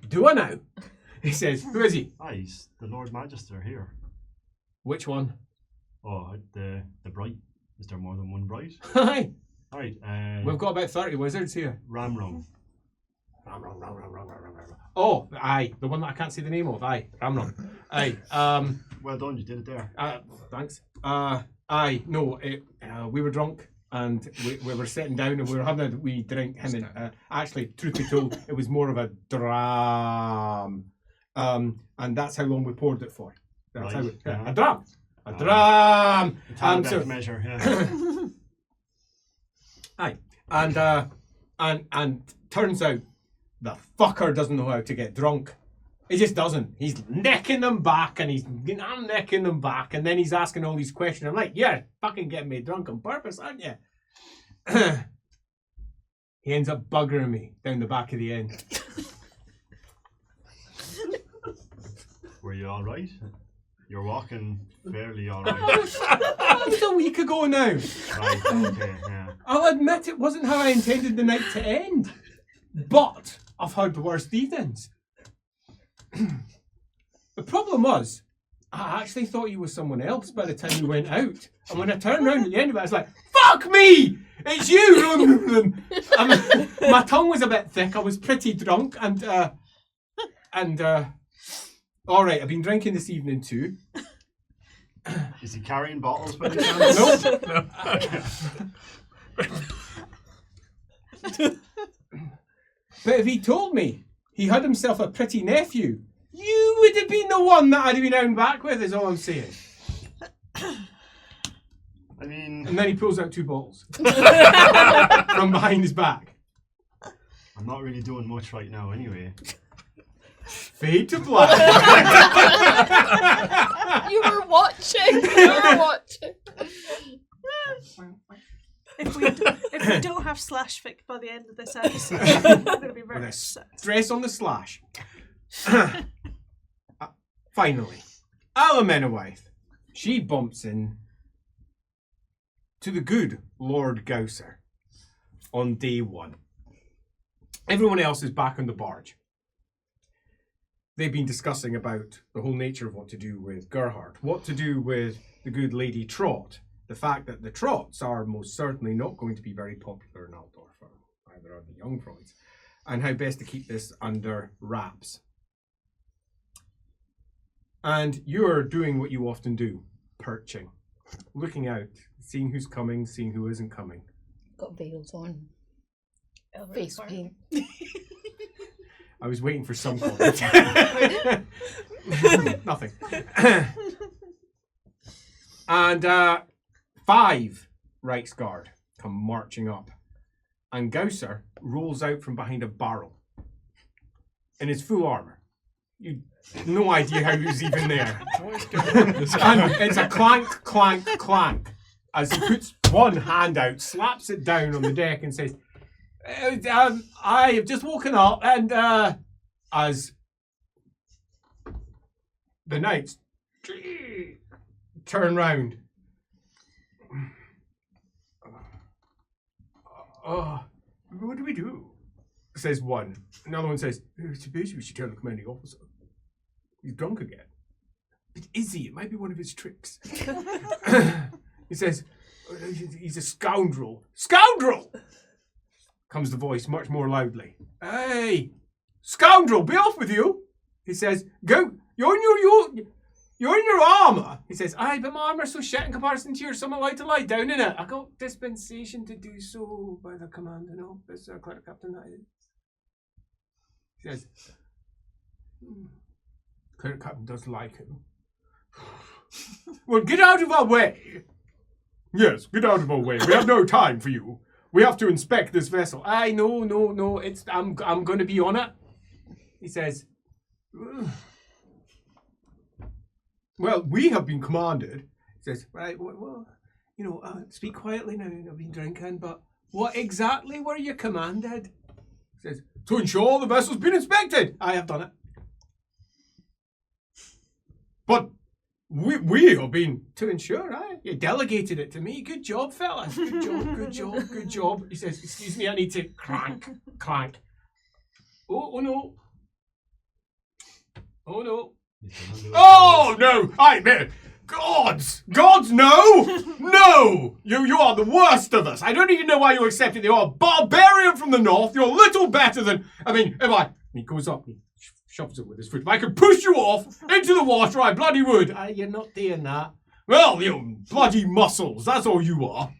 Do I now? He says, who is he? Ah, he's the Lord Magister here. Which one? Oh, the bright. Is there more than one bright? Hi. Right. We've got about 30 wizards here. Ramrum. Oh, aye. The one that I can't see the name of. Aye. Ramron. Aye. Well done, you did it there. Thanks. Aye. No, we were drunk and we were sitting down and we were having a wee drink. Him and actually, truth be told, it was more of a dram. And that's how long we poured it for. That's how Right, yeah. a dram. A dram. Time measure, yeah. Aye. And turns out the fucker doesn't know how to get drunk. He just doesn't. He's necking them back and I'm necking them back, and then he's asking all these questions. I'm like, yeah, fucking getting me drunk on purpose, aren't you? He ends up buggering me down the back of the inn. Were you all right? You're walking fairly all right. That was a week ago now. Right, okay, yeah. I'll admit it wasn't how I intended the night to end. But I've had worse evenings. The problem was, I actually thought you were someone else by the time we went out. And when I turned around at the end of it, I was like, fuck me! It's you! My tongue was a bit thick. I was pretty drunk and All right, I've been drinking this evening too. Is he carrying bottles by the chance? Nope. But if he told me he had himself a pretty nephew, you would have been the one that I'd have been out and back with, is all I'm saying. I mean... And then he pulls out 2 bottles from behind his back. I'm not really doing much right now anyway. Fade to black. You were watching. You were watching. If we don't have slash fic by the end of this episode, I'm going to be very With a upset. stress on the slash. Finally, LAWhammer, she bumps in to the good Lord Gausser on day 1. Everyone else is back on the barge. They've been discussing about the whole nature of what to do with Gerhard, what to do with the good Lady Trot, the fact that the Trots are most certainly not going to be very popular in Altdorf, or either are the young Freuds, and how best to keep this under wraps. And you're doing what you often do, perching, looking out, seeing who's coming, seeing who isn't coming. Got veils on. Face paint. I was waiting for some comment. Nothing. And 5 Reichsguard come marching up. And Gausser rolls out from behind a barrel in his full armour. You no idea how he was even there. And it's a clank, clank, clank as he puts one hand out, slaps it down on the deck and says, I have just woken up and as the knights turn round. What do we do? Says one. Another one says, I suppose we should tell the commanding officer. He's drunk again. But is he? It might be one of his tricks. He says, he's a scoundrel. Scoundrel! Comes the voice much more loudly. Hey, scoundrel, be off with you. He says, go, you're in your armour. He says, aye, but my armour's so shit in comparison to yours, so I'm allowed to lie down in it. I got dispensation to do so by the commanding officer, Clerk Captain Knight. He says, Clerk Captain does like him. Well, get out of our way. Yes, get out of our way. We have no time for you. We have to inspect this vessel. Aye, no. I'm going to be on it. He says, well, we have been commanded. He says, right, well, speak quietly now. I've been drinking, but what exactly were you commanded? He says, to ensure the vessel's been inspected. I have done it. But we have been to ensure, aye. You delegated it to me. Good job, fellas. Good job. He says, excuse me, I need to clank. Oh no. Oh no! I mean, gods, no! You are the worst of us. I don't even know why you accepted. You're a barbarian from the north. You're little better than. He goes up. He shoves it with his foot. If I could push you off into the water, I bloody would. You're not doing that. Well, you bloody muscles. That's all you are.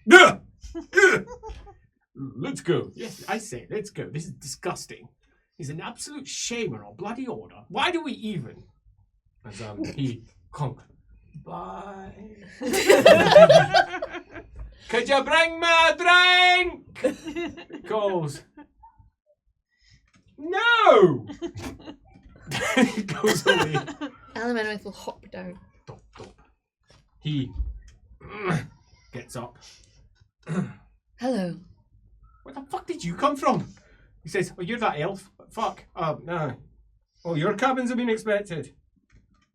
Let's go. Yes, I say, let's go. This is disgusting. He's an absolute shame on our bloody order. Why do we even? As he conk. Bye. Could you bring me a drink? He calls. No. He goes away. LAWhammer will hop down. Stop. He gets up. Hello. Where the fuck did you come from? He says, oh, you're that elf. Fuck. No. Oh, your cabins have been inspected.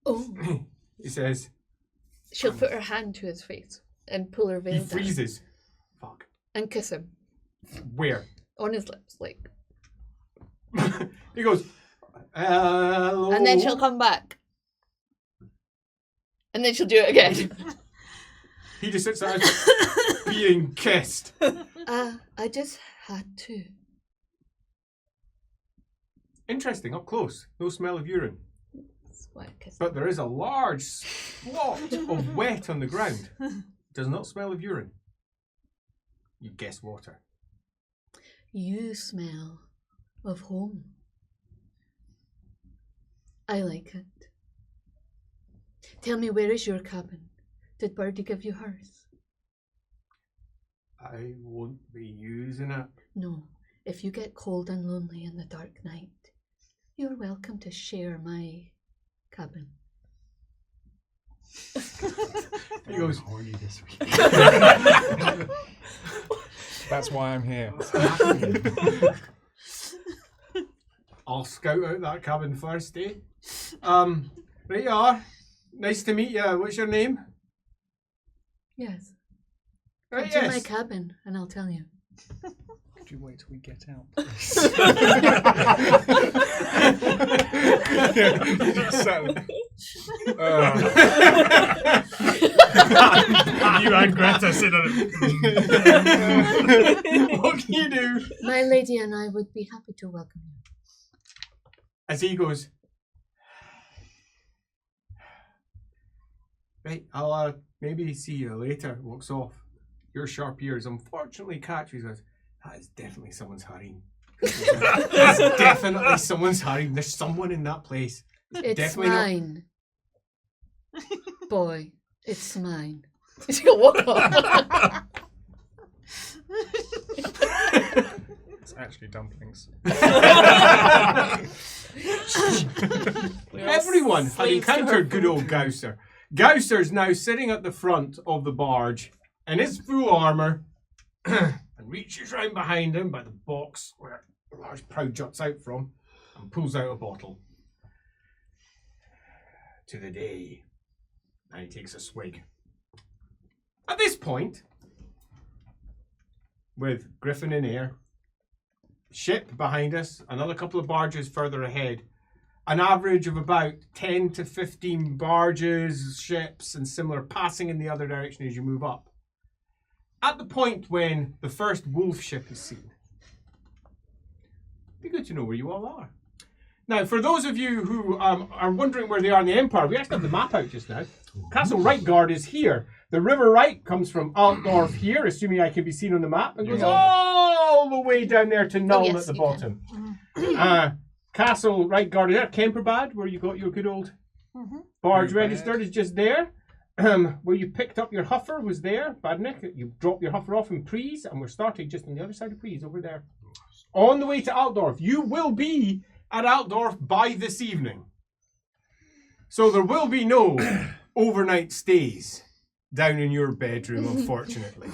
Oh. He says. She'll put her hand to his face and pull her veil He down. freezes. Fuck. And kiss him. Where? On his lips, like. He goes, hello. And then she'll come back. And then she'll do it again. He just sits there being kissed. I just had to. Interesting, up close. No smell of urine. But there is a large splot of wet on the ground. Does not smell of urine. You guess water. You smell of home. I like it. Tell me, where is your cabin? Did Birdie give you hers? I won't be using it. No. If you get cold and lonely in the dark night, you're welcome to share my cabin. He goes, horny this week. That's why I'm here. I'll scout out that cabin first, eh? Right you are. Nice to meet you. What's your name? Yes. Right, Come to my yes. cabin and I'll tell you. Could you wait till we get out? You and Greta sit on it. What can you do? My lady and I would be happy to welcome you. As he goes, right, I'll maybe see you later. Walks off. Your sharp ears unfortunately catch you. He says, that is definitely someone's harem. That's definitely someone's harem. There's someone in that place. It's definitely mine. Boy, it's mine. He's gonna walk off. It's actually dumplings. Everyone had slaves to her encountered good old Gausser. Gausser's now sitting at the front of the barge in his full armour and reaches round behind him by the box where a large prow juts out from and pulls out a bottle. To the day. And he takes a swig. At this point, with Griffin in air, ship behind us, another couple of barges further ahead, an average of about 10 to 15 barges, ships, and similar passing in the other direction as you move up. At the point when the first wolf ship is seen, it'd be good to know where you all are. Now, for those of you who are wondering where they are in the Empire, we actually have the map out just now. Castle Reitgard is here. The River Right comes from Altdorf here, assuming I can be seen on the map, and goes all the way down there to Nuln yes, at the you bottom. Castle Reitgard is there. Kemperbad, where you got your good old barge registered, is just there. Where you picked up your huffer was there, Badnik. You dropped your huffer off in Prees, and we're starting just on the other side of Prees, over there. On the way to Altdorf. You will be at Altdorf by this evening. So there will be no overnight stays down in your bedroom, unfortunately.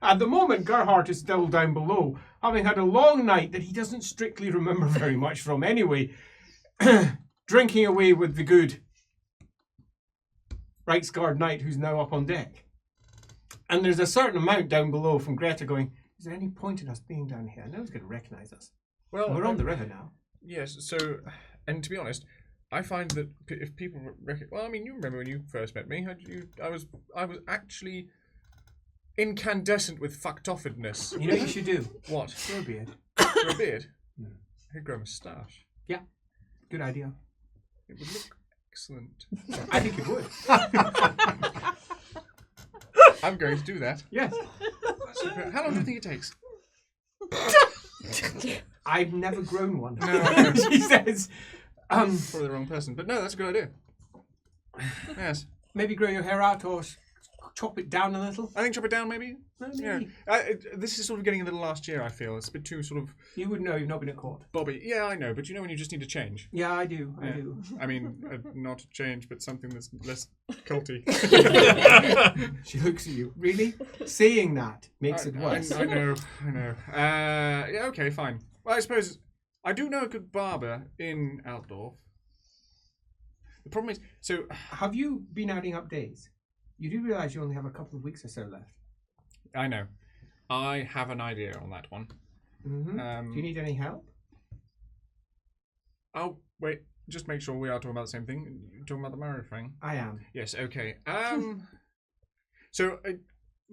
At the moment, Gerhardt is still down below, having had a long night that he doesn't strictly remember very much from anyway, drinking away with the good Reichsguard knight who's now up on deck. And there's a certain amount down below from Greta going, is there any point in us being down here? No one's going to recognise us. Well, We're on the river now. Yes, so, and to be honest, I find that if people well, I mean, you remember when you first met me, I was actually incandescent with fucked-offedness. You know what you should do? What? Grow a beard. Grow a beard? No. I could grow a moustache. Yeah, good idea. It would look excellent. I think it would. I'm going to do that. Yes. How long do you think it takes? I've never grown one. No, I know. She says. Probably the wrong person, but no, that's a good idea. Yes. Maybe grow your hair out or chop it down a little. I think chop it down, maybe. Maybe. Yeah. This is sort of getting a little last year, I feel. It's a bit too sort of You would know, you've not been at court. Bobby. Yeah, I know, but you know when you just need to change. Yeah, I do. I Yeah. do. I mean, not a change, but something that's less culty. She looks at you. Really? Saying that makes it worse. I know. Yeah, okay, fine. Well, I suppose I do know a good barber in Altdorf. The problem is, so Have you been adding up days? You do realise you only have a couple of weeks or so left. I know. I have an idea on that one. Mm-hmm. Do you need any help? Oh, wait. Just make sure we are talking about the same thing. You're talking about the marriage ring? I am. Yes, okay. So,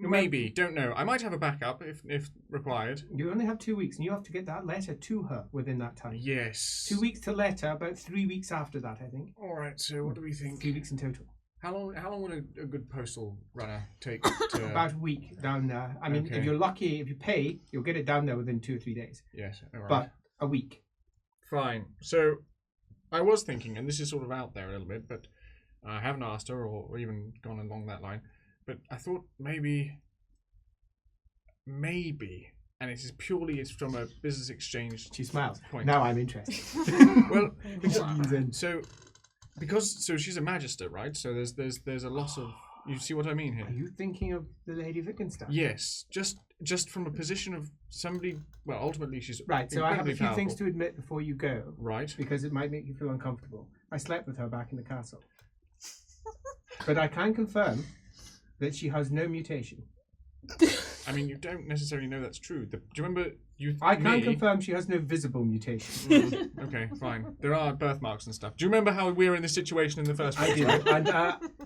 Maybe, don't know. I might have a backup if required. You only have 2 weeks, and you have to get that letter to her within that time. Yes. 2 weeks to letter, about 3 weeks after that, I think. All right. So what do we think? 3 weeks in total. How long would a good postal runner take to... About a week down there. I mean, if you're lucky, if you pay, you'll get it down there within 2 or 3 days. Yes, all right. But a week. Fine. So I was thinking, and this is sort of out there a little bit, but I haven't asked her or even gone along that line, but I thought maybe, and it's from a business exchange She smiles. point. Now I'm interested. Well, so she's a magister, right? So there's a lot of, you see what I mean here? Are you thinking of the Lady Wittgenstein? Yes, just from a position of somebody. Well, ultimately she's Right, so I have a few incredibly things powerful. to admit before you go, Right. because it might make you feel uncomfortable. I slept with her back in the castle. But I can confirm that she has no mutation. I mean, you don't necessarily know that's true. Do you remember I can confirm she has no visible mutation. Okay, fine. There are birthmarks and stuff. Do you remember how we were in this situation in the first place? I do, and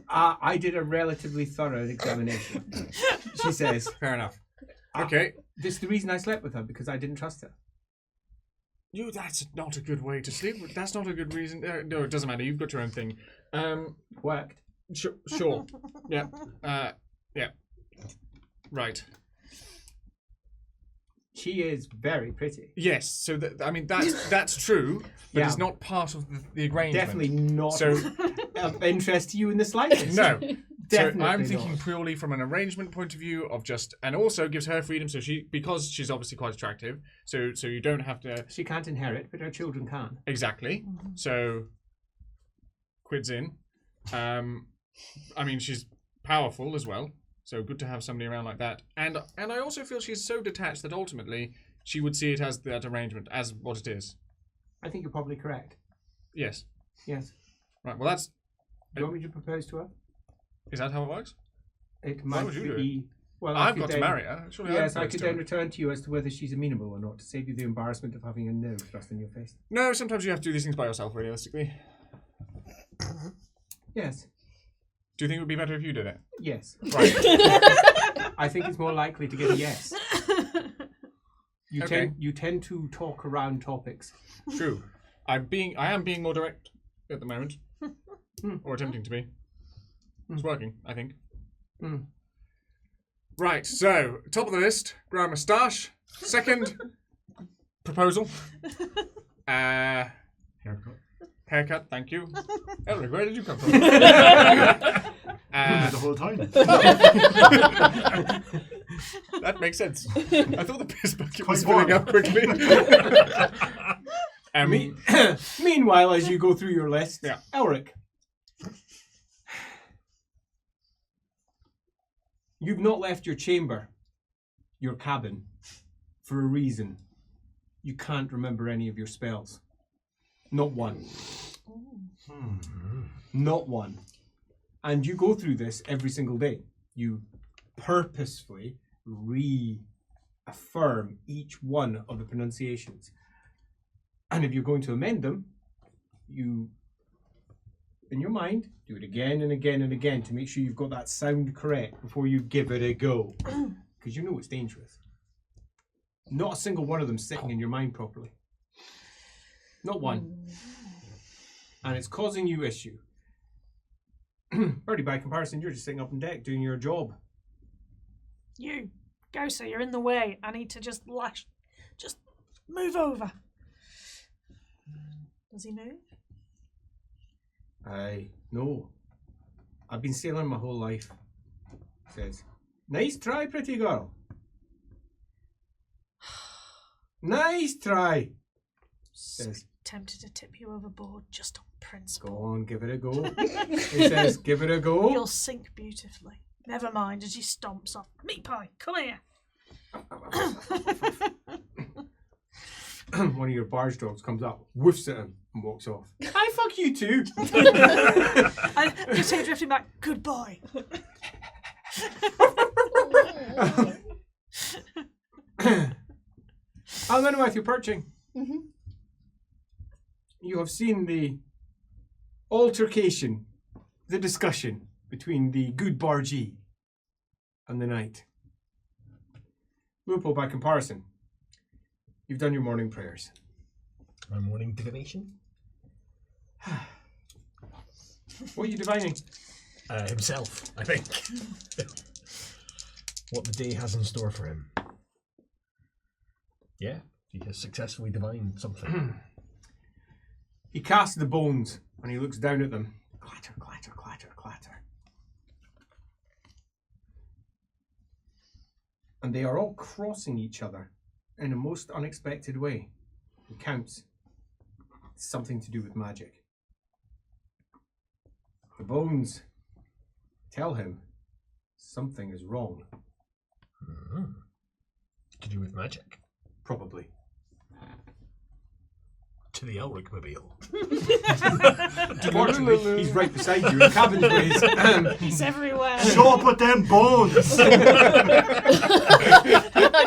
I did a relatively thorough examination. She says, Fair enough. Okay. This is the reason I slept with her, because I didn't trust her. That's not a good way to sleep. That's not a good reason. No, it doesn't matter. You've got your own thing. Worked. Sure. Yeah. Yeah. Right. She is very pretty. Yes. So that's true, but Yeah. it's not part of the arrangement. Definitely not So of interest to you in the slightest. no. Definitely So I'm not. thinking purely from an arrangement point of view of just, and also gives her freedom. So because she's obviously quite attractive. So you don't have to She can't inherit, but her children can. exactly. So quids in. I mean, she's powerful as well. So good to have somebody around like that. And I also feel she's so detached that ultimately she would see it as that arrangement, as what it is. I think you're probably correct. Yes. Yes. Right. Well, Do you want me to propose to her? is that how it works? It might would you be. Well, I've got to marry her. Surely Yes, I propose could to then her. return to you as to whether she's amenable or not, to save you the embarrassment of having a no thrust in your face. No, sometimes you have to do these things by yourself, realistically. Yes. Do you think it would be better if you did it? Yes. Right. I think it's more likely to get a yes. Okay. You tend to talk around topics. True. I am being more direct at the moment, or attempting to be. It's working, I think. Mm. Right. So top of the list, grow a moustache. Second proposal. Haircut. Thank you. Elric, where did you come from? The whole time. That makes sense. I thought the piss bucket was Quite filling up quickly. Meanwhile, as you go through your list, Yeah. Elric, you've not left your chamber, your cabin, for a reason. You can't remember any of your spells. Not one. Not one. And you go through this every single day. You purposefully reaffirm each one of the pronunciations. And if you're going to amend them, you, in your mind, do it again and again and again to make sure you've got that sound correct before you give it a go. Because you know it's dangerous. Not a single one of them sitting in your mind properly. Not one. And it's causing you issue. Birdie, by comparison, you're just sitting up on deck doing your job. You, Gausser, you're in the way. I need to just move over. Does he move? No. I've been sailing my whole life. Says, nice try, pretty girl. Nice try. Says, Tempted to tip you overboard just on principle. go on, give it a go. He says, give it a go. You'll sink beautifully. Never mind, as he stomps off. Meat pie, come here. One of your barge dogs comes up, whiffs at him, and walks off. I fuck you too. I just hear drifting back. Good boy. I'll know with you perching. Mm-hmm. You have seen the altercation, the discussion between the good bargee and the knight. Lupo, by comparison, you've done your morning prayers. My morning divination? What are you divining? Himself, I think. What the day has in store for him. Yeah, he has successfully divined something. He casts the bones and he looks down at them. Clatter, clatter, clatter, clatter. And they are all crossing each other in a most unexpected way. He counts. It's something to do with magic. The bones tell him something is wrong. To do with magic? Probably. To the Elric mobile. Fortunately, he's right beside you in cabin ways. He's everywhere. Show up with them bones! I'm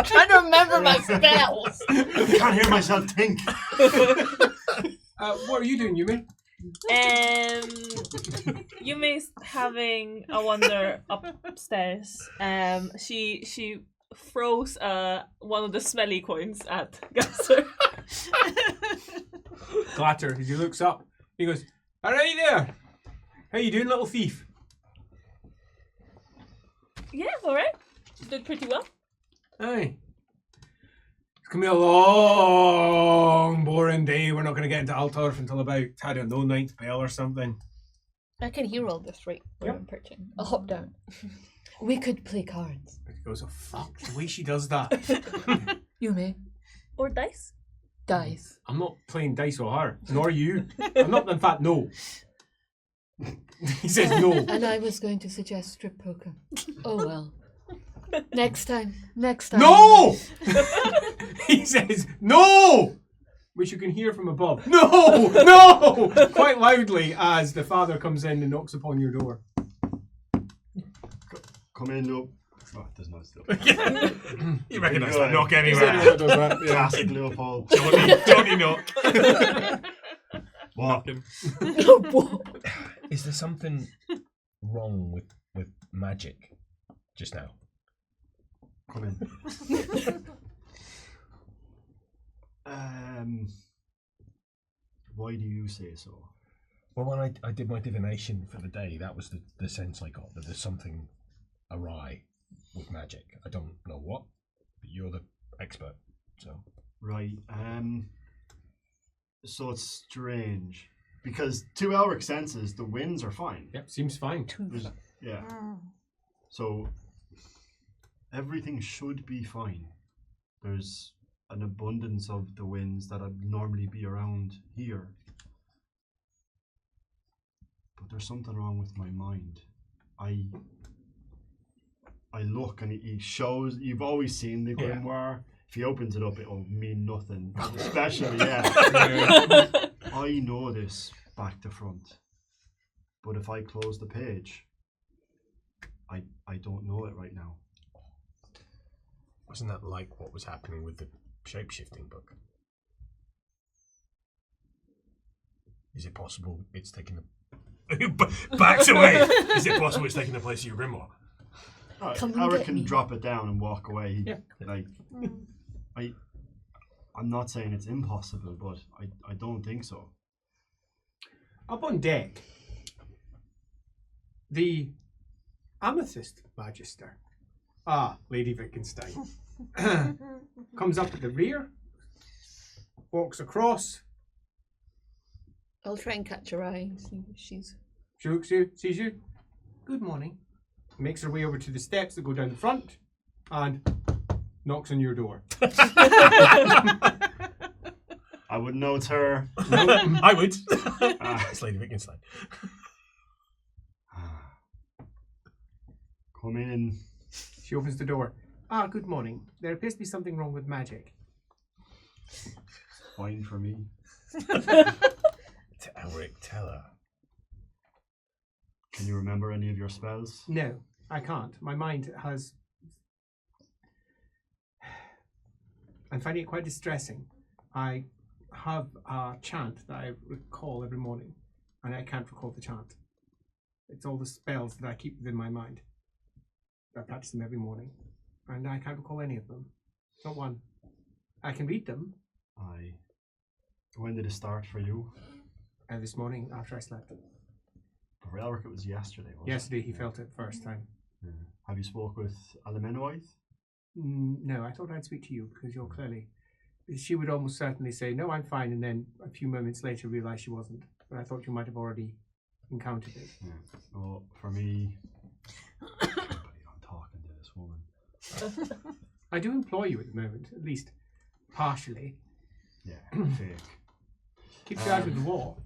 trying to remember my spells. I can't hear myself think. What are you doing, Yumi? Yumi's having a wander upstairs. She throws one of the smelly coins at Gausser. Clatter, as he looks up, he goes, "All right there. How you doing, little thief?" Yeah, alright. Did pretty well. Aye. It's going to be a long, boring day. We're not going to get into Altdorf until about, I don't know, 9th bell or something. I can hear all this right where I'm perching. I'll hop down. We could play cards. He goes, "Oh, fuck, the way she does that." You may. Or dice. Dice. I'm not playing dice with her, nor you. I'm not, in fact, no. He says no. And I was going to suggest strip poker. Oh well. Next time. No! He says no! Which you can hear from above. No! No! Quite loudly as the father comes in and knocks upon your door. Come in, no. Oh, there's no still. You recognise Go that ahead. knock anywhere. Classic Leopold. Johnny knock. What? Is there something wrong with magic just now? Come in. Why do you say so? Well, when I did my divination for the day, that was the sense I got, that there's something awry with magic. I don't know what, but you're the expert, so. Right. So it's strange. Because to Elric senses, the winds are fine. Yep, seems fine. Yeah. So everything should be fine. There's an abundance of the winds that would normally be around here. But there's something wrong with my mind. I look and he shows, you've always seen the grimoire. If he opens it up, it'll mean nothing. Especially, I know this back to front. But if I close the page, I don't know it right now. Wasn't that like what was happening with the shape-shifting book? Is it possible it's taking the... Backs away! Is it possible it's taking the place of your grimoire? Elric can drop it down and walk away. Yeah. Like, I'm not saying it's impossible, but I don't think so. Up on deck, the Amethyst Magister, Lady Wittgenstein, comes up at the rear, walks across. I'll try and catch her eye and see if she's... She looks you, sees you. Good morning. Makes her way over to the steps that go down the front and knocks on your door. I wouldn't know it's her. I would. It's Lady Wittgenstein. Come in. She opens the door. Good morning. There appears to be something wrong with magic. Fine for me. To Elric, tell her. Can you remember any of your spells? No, I can't. My mind has... I'm finding it quite distressing. I have a chant that I recall every morning, and I can't recall the chant. It's all the spells that I keep within my mind. I practice them every morning, and I can't recall any of them. Not one. I can read them. Aye. When did it start for you? This morning after I slept. For Elric, it was yesterday. Wasn't Yesterday it? he felt it first time. Yeah. Have you spoke with Alamenoith? No, I thought I'd speak to you because you're clearly... She would almost certainly say, no, I'm fine, and then a few moments later realise she wasn't. But I thought you might have already encountered it. Yeah. Well, for me... I'm talking to this woman. I do employ you at the moment, at least partially. Yeah, fake. Keeps you out of the war.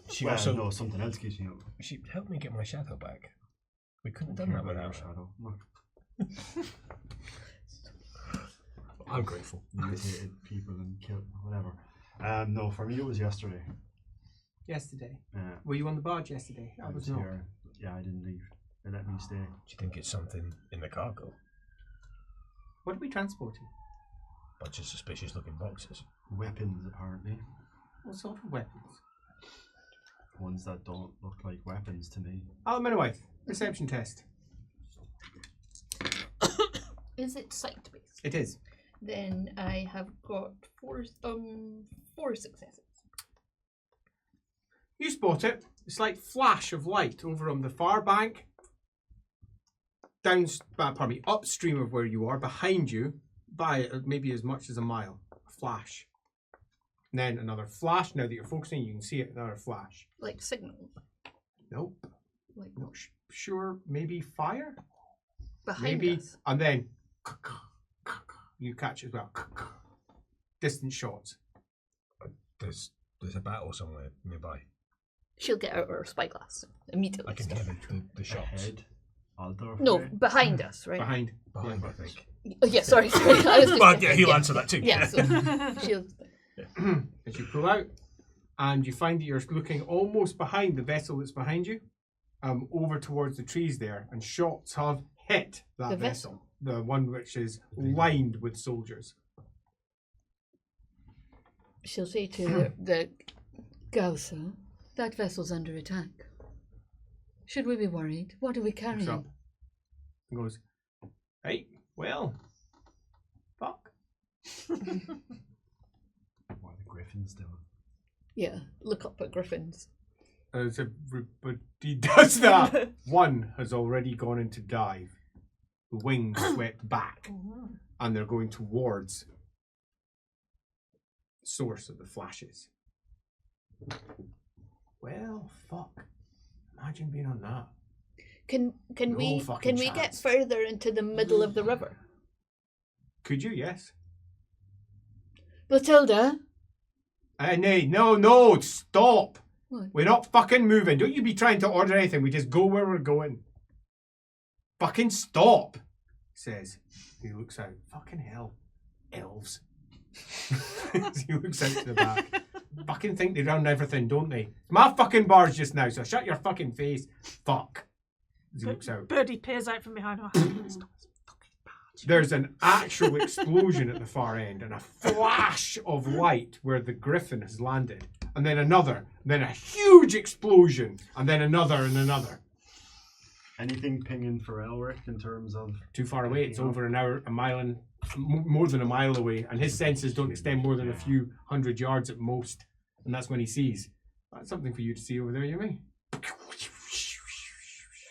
She Well, also no, something else keeps you out. she helped me get my shadow back. We couldn't have done that without her. Shadow. Look, I'm grateful. mutated people and killed, whatever. No, for me it was yesterday. Yesterday. Yeah. Were you on the barge yesterday? I was not. here. Yeah, I didn't leave. They let me stay. Do you think it's something in the cargo? What are we transporting? Bunch of suspicious looking boxes. Weapons, apparently. What sort of weapons? Ones that don't look like weapons to me. Alamenoith, perception test. Is it sight based? It is. Then I have got four successes. You spot it. A slight flash of light over on the far bank. Upstream of where you are, behind you, by maybe as much as a mile. A flash. And then another flash. Now that you're focusing, you can see it. Another flash. Like signals. Nope. Like Not sure. Maybe fire? behind Maybe. us. And then you catch it as well. Distant shots. There's a battle somewhere nearby. She'll get out her spyglass immediately. I can hear the shots. Ahead. Aldorf. No, way. behind us, right? Behind. Behind, I think. Oh, yeah, sorry. I was just Well, yeah, he'll answer that too. Yeah, so she'll. As you pull out, and you find that you're looking almost behind the vessel that's behind you, over towards the trees there, and shots have hit that The vessel, the one which is lined with soldiers. She'll say to the Gausser, that vessel's under attack. Should we be worried? What are we Looks up carrying? and goes, "Hey, well, fuck." What are the griffins doing? Yeah, look up at griffins. As everybody does that, one has already gone into dive. The wings swept back, and they're going towards the source of the flashes. Well, fuck. Imagine being on that. Can No we fucking get chance. further into the middle of the river? Could you? Yes. Matilda? Nay, no, stop. What? We're not fucking moving. Don't you be trying to order anything. We just go where we're going. Fucking stop, he says. He looks out. Fucking hell. Elves. He looks out to the back. Fucking think they run everything, don't they? It's my fucking barge just now, so shut your fucking face. Fuck. As he looks out. Birdie peers out from behind her. There's an actual explosion at the far end and a flash of light where the griffin has landed. And then another, then a huge explosion, and then another and another. Anything pinging for Elric in terms of... Too far away, it's over an hour, a mile and more than a mile away, and his senses don't extend more than a few hundred yards at most, and that's when he sees. That's something for you to see over there, Yumi.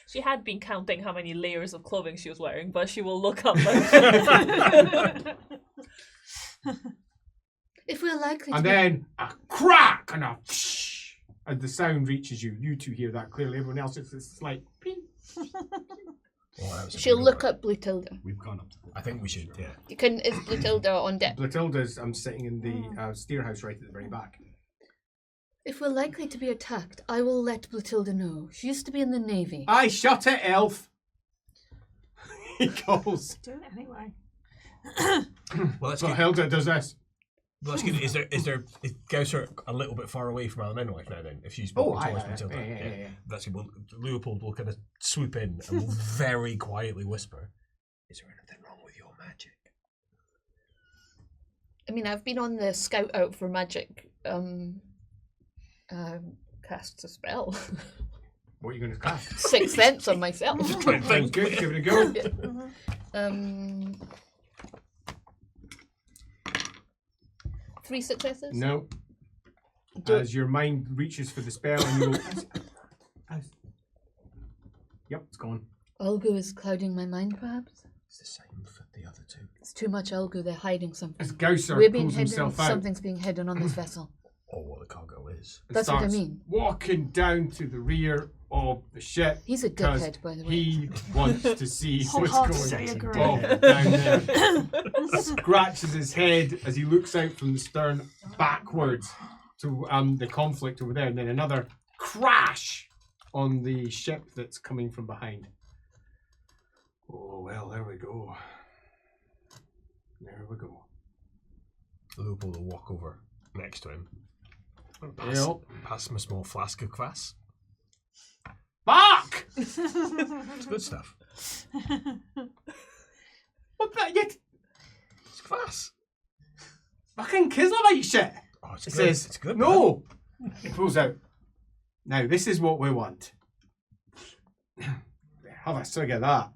She had been counting how many layers of clothing she was wearing, but she will look up. If we're likely to And then a crack and a as the sound reaches you. You two hear that clearly. Everyone else, it's like. Oh, that was a she'll good look one. at Blutilda. We've gone up to the... I think we should, yeah. Is Blutilda on deck? Blutilda's, I'm sitting in the steer house right at the very back. If we're likely to be attacked, I will let Blutilda know. She used to be in the Navy. Aye, shut it, elf! He calls. Do it anyway. Well, that's Well, good. Hilda does this. Well, that's good. Is Gausser a little bit far away from Alamenowife now then? If she's Oh, walking towards aye, Matilda. yeah. That's good. Well, Leopold will kind of swoop in and will very quietly whisper, "Is there anything wrong with your magic?" I mean, I've been on the scout out for magic. Casts a spell. What are you going to cast? 6 cents on myself. Sounds good, give it a go. 3 successes? No. Do- As your mind reaches for the spell and you go... Yep, it's gone. Ulgu is clouding my mind, perhaps? It's the same for the other two. It's too much Ulgu, they're hiding something. As Gausser We're being pulls hidden, himself out. something's being hidden on this vessel. Or what the cargo is. and That's what I starts mean. Walking down to the rear of the ship. He's a because dickhead, by the way. He wants to see what's Hard to going say, agree. on down there. Scratches his head as he looks out from the stern backwards to the conflict over there, and then another crash on the ship that's coming from behind. Oh well, there we go. There we go. Leopold will walk over next to him. Pass him a small flask of kvass. Fuck! It's good stuff. What the? Yet? It's kvass. Fucking Kislavite shit! Oh, it's It good. says, It's good. no! He pulls out. Now, this is what we want. Have a swig of that.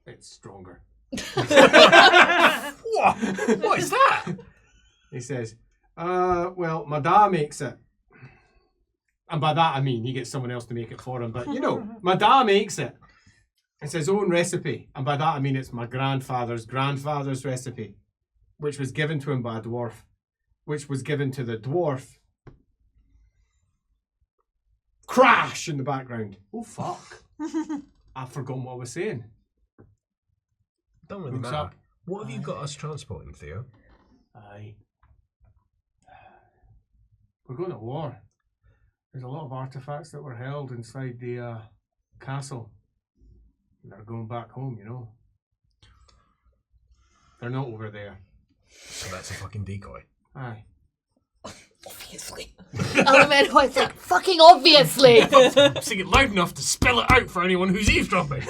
It's stronger. What? What is that? He says, well, my dad makes it. And by that I mean he gets someone else to make it for him. But, you know, my dad makes it. It's his own recipe. And by that I mean it's my grandfather's recipe, which was given to him by a dwarf, which was given to the dwarf. Crash in the background. Oh, fuck. I've forgotten what I was saying. Don't really Looks matter. up. What have you got us transporting, Theo? Aye. We're going to war. There's a lot of artifacts that were held inside the castle. And they're going back home, you know. They're not over there. So that's a fucking decoy. Aye. Obviously. Elemental's like, fucking obviously! Sing it loud enough to spell it out for anyone who's eavesdropping.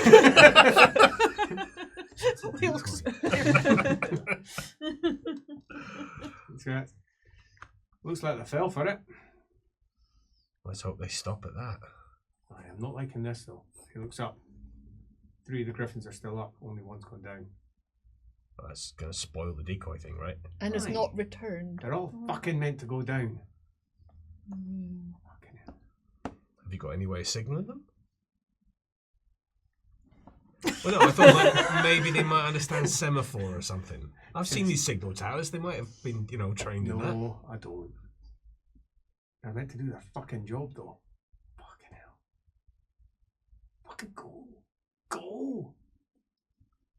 That's right. Looks like they fell for it. Let's hope they stop at that. I am not liking this though. He looks up. 3 of the griffins are still up. Only one's gone down. That's going to spoil the decoy thing, right? And is Aye. not returned. They're all fucking meant to go down. Fucking hell. Have you got any way of signalling them? Well, no, I thought like, maybe they might understand semaphore or something. I've seen these signal towers. They might have been, you know, trained in that. No, I don't. They're meant to do their fucking job though. Fucking hell. Fucking go. Go.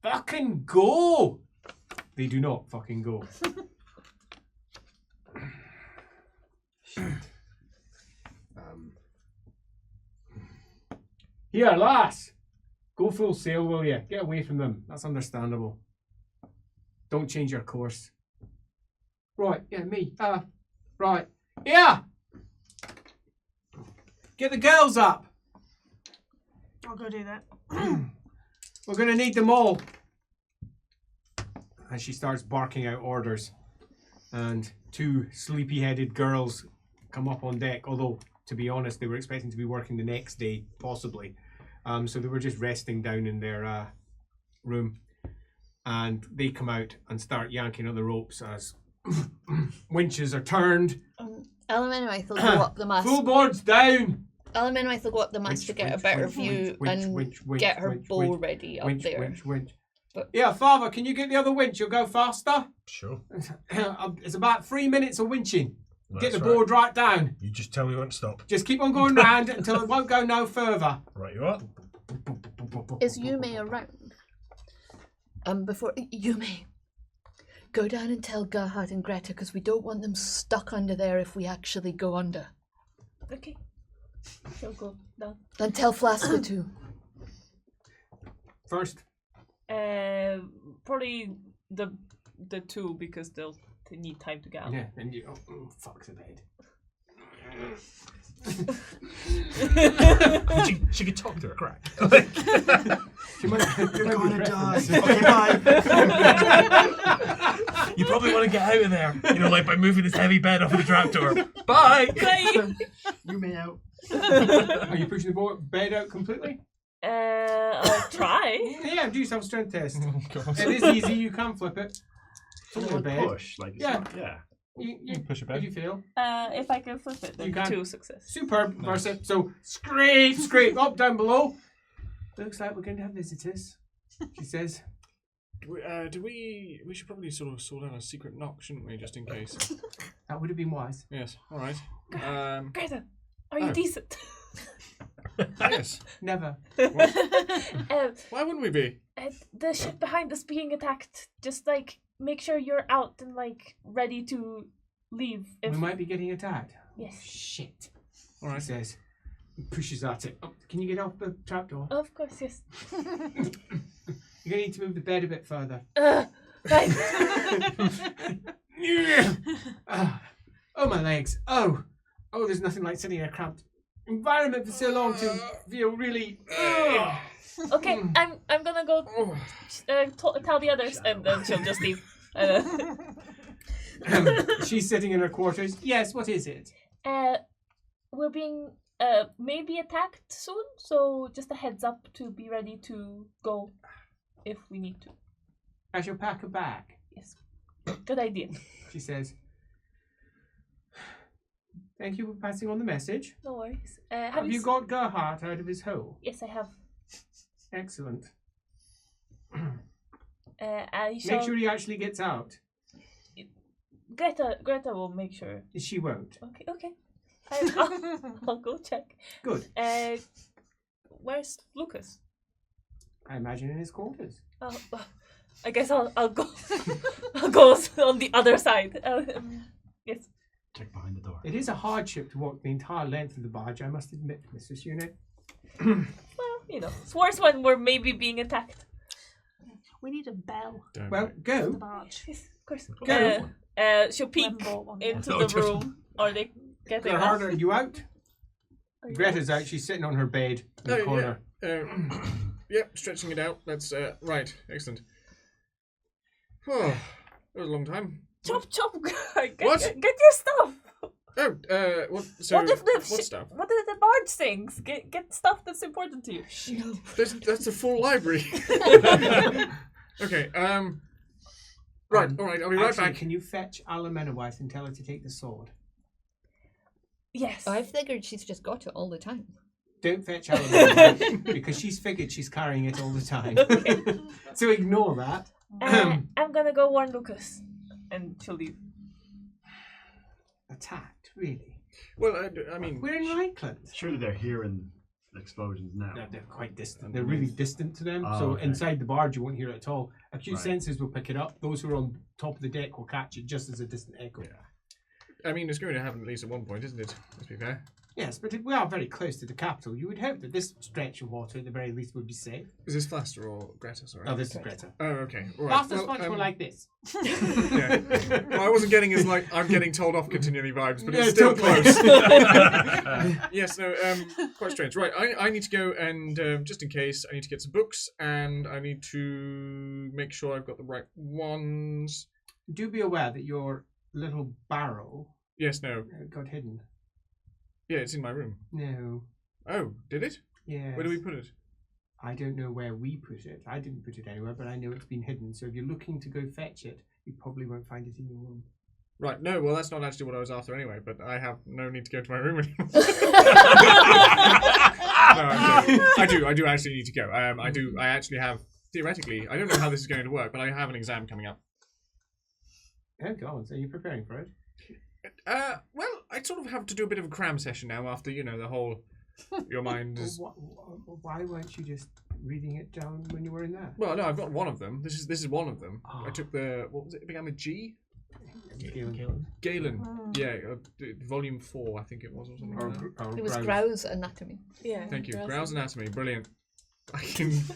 Fucking go. They do not fucking go. Shit. Here, lass. Go full sail, will you? Get away from them. That's understandable. Don't change your course. Right, yeah, me. Right. Yeah! Get the girls up. I'll go do that. We're going to need them all. And she starts barking out orders. And 2 sleepy-headed girls come up on deck. Although, to be honest, they were expecting to be working the next day, possibly. So they were just resting down in their room. And they come out and start yanking on the ropes as winches are turned. Elemental will go up the mast. Full boards down! Elemental will go up the mast to get a better view and get her bow ready up there. Winch. But- Yeah, Father, can you get the other winch? You'll go faster. Sure. It's about 3 minutes of winching. Get That's the board right down. You just tell me when to stop. Just keep on going round until it won't go no further. Right, you are. Is Yume around? Before Yume, go down and tell Gerhard and Greta because we don't want them stuck under there if we actually go under. Okay. She'll go down. And tell Flaska too. First. Probably the 2 because they need time to get out. Yeah, and you fuck the bed. she could talk to her crack. You're gonna die. Okay, bye. You probably want to get out of there. You know, like by moving this heavy bed off of the trapdoor. Bye. Bye. You may out. Are you pushing the bed out completely? I'll try. Yeah, do yourself a strength test. Oh, God. It is easy, you can flip it. It's only a Like bed. push, like it's Yeah. not, yeah. You push a Did bed. you fail? If I can flip it, then You can. 2 success. Superb, Versa. So scrape up, down below. Looks like we're going to have visitors. She says. We should probably sort of sort out a secret knock, shouldn't we, just in case? That would have been wise. Yes. All right. Greta, are you decent? Yes. Never. Why wouldn't we be? The ship behind us being attacked. Just like make sure you're out and like ready to leave. If We might be getting attacked. yes, Shit. All right. He says. Pushes at it. Oh, can you get off the trapdoor? of course, yes. You're going to need to move the bed a bit further. Right. Oh, my legs. Oh, there's nothing like sitting in a cramped environment for so long to feel really. Okay, I'm gonna go tell the others, and then she'll just leave. She's sitting in her quarters. Yes, what is it? We're being maybe attacked soon, so just a heads up to be ready to go if we need to. I shall pack a bag. Yes, good idea. She says. Thank you for passing on the message. No worries. Have you got Gerhardt out of his hole? Yes, I have. Excellent. I shall... Make sure he actually gets out. Greta will make sure. She won't. Okay. I'll go check. Good. Where's Lucas? I imagine in his quarters. Oh, I guess I'll go. I'll go on the other side. Yes. Check behind the door. It is a hardship to walk the entire length of the barge, I must admit, Mrs. Unit. Well, it's worse when we're maybe being attacked. We need a bell Well, for the go. barge. Yes, of course. Go. She'll peek Wemble one. into No, the just- room, or they get in. Gerhardt, are you out? Are you Greta's out. She's sitting on her bed in the corner. Yep, stretching it out. That's right. Excellent. Oh, that was a long time. Chop. Get What? Get your stuff. Oh, what? So, What if the what stuff? What if the barge sings? Get stuff that's important to you. That's a full library. Okay. Right. All right. I'll be right Actually, back. can you fetch Alamenowife and tell her to take the sword? Yes. I figured she's just got it all the time. Don't fetch Alamenowife because she's figured she's carrying it all the time. So ignore that. I'm gonna go warn Lucas, and she'll leave. Attacked, really? Well, I mean, We're in Reichland. Surely they're hearing explosions now. No, they're quite distant. They're really distant to them. Oh, So okay. inside the barge, you won't hear it at all. Acute Right. senses will pick it up. Those who are on top of the deck will catch it just as a distant echo. Yeah. I mean, it's going to happen at least at one point, isn't it? Let's be fair. Yes, but if we are very close to the capital. You would hope that this stretch of water, at the very least, would be safe. Is this Faster or Greta? Sorry. Oh, this is Greta. Oh, okay. All right. Faster's Well, much more like this. Yeah. Well, I wasn't getting as like I'm getting told off continually vibes, but Yeah, it's still totally. close. Yes, no, quite strange. Right, I need to go and just in case, I need to get some books and I need to make sure I've got the right ones. Do be aware that your little barrel Yes, no. got hidden. Yeah, it's in my room. No. Oh, did it? Yes. Where do we put it? I don't know where we put it. I didn't put it anywhere, but I know it's been hidden. So if you're looking to go fetch it, you probably won't find it in your room. Right, no, well, that's not actually what I was after anyway, but I have no need to go to my room anymore. No, I'm joking. I do actually need to go. I actually have, theoretically, I don't know how this is going to work, but I have an exam coming up. Oh, God. So you're preparing for it? Well, I sort of have to do a bit of a cram session now after, the whole, your mind is... Why weren't you just reading it down when you were in there? Well, no, I've got one of them. This is one of them. Oh. I took the, what was it, it began with G? Galen. Galen. Yeah, volume 4, I think it was, or something like that. It was Grow's anatomy. Yeah. Thank you. Grow's anatomy, brilliant.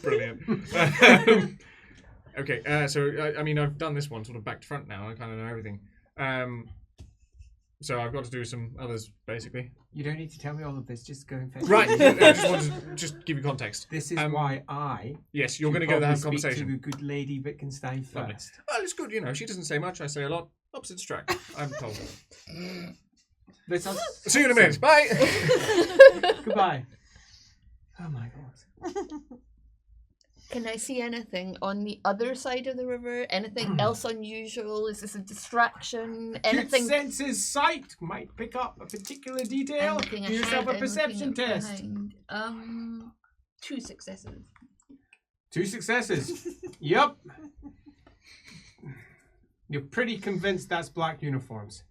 Brilliant. Okay, so I mean, I've done this one sort of back to front now. I kind of know everything. So I've got to do some others, basically. You don't need to tell me all of this. Just go and fetch Right. it. I just wanted to give you context. This is Um, why I. Yes, you're should going to go there and have a probably speak conversation. to the good lady Wittgenstein Lovely. first. Well, it's good, she doesn't say much. I say a lot. Opposites attract. I'm told. Let us. See you in a minute. Bye. Goodbye. Oh my God. Can I see anything on the other side of the river? Anything else unusual? Is this a distraction? Anything? Good senses sight might pick up a particular detail. Anything Do yourself a ahead, perception anything test. behind? 2 successes. 2 successes. Yep. You're pretty convinced that's black uniforms.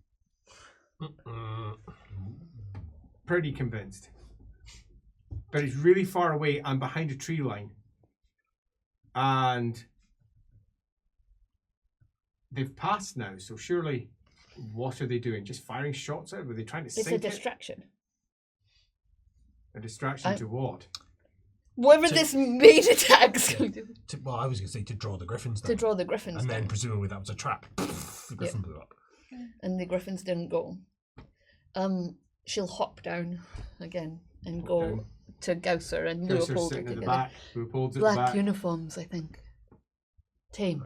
Pretty convinced. But it's really far away and behind a tree line. And they've passed now, so surely what are they doing? Just firing shots out? Were they trying to It's sink a it? distraction. A distraction to what? Whatever this main attack's going to do. Well, I was going to say to draw the griffins down. To draw the griffins And down. then presumably that was a trap. The griffin blew up. And the griffins didn't go. She'll hop down again and go down. to Gausser and Gausser's Leopold sitting at the together. back. Leopold's at the Black back. uniforms, I think. Tame.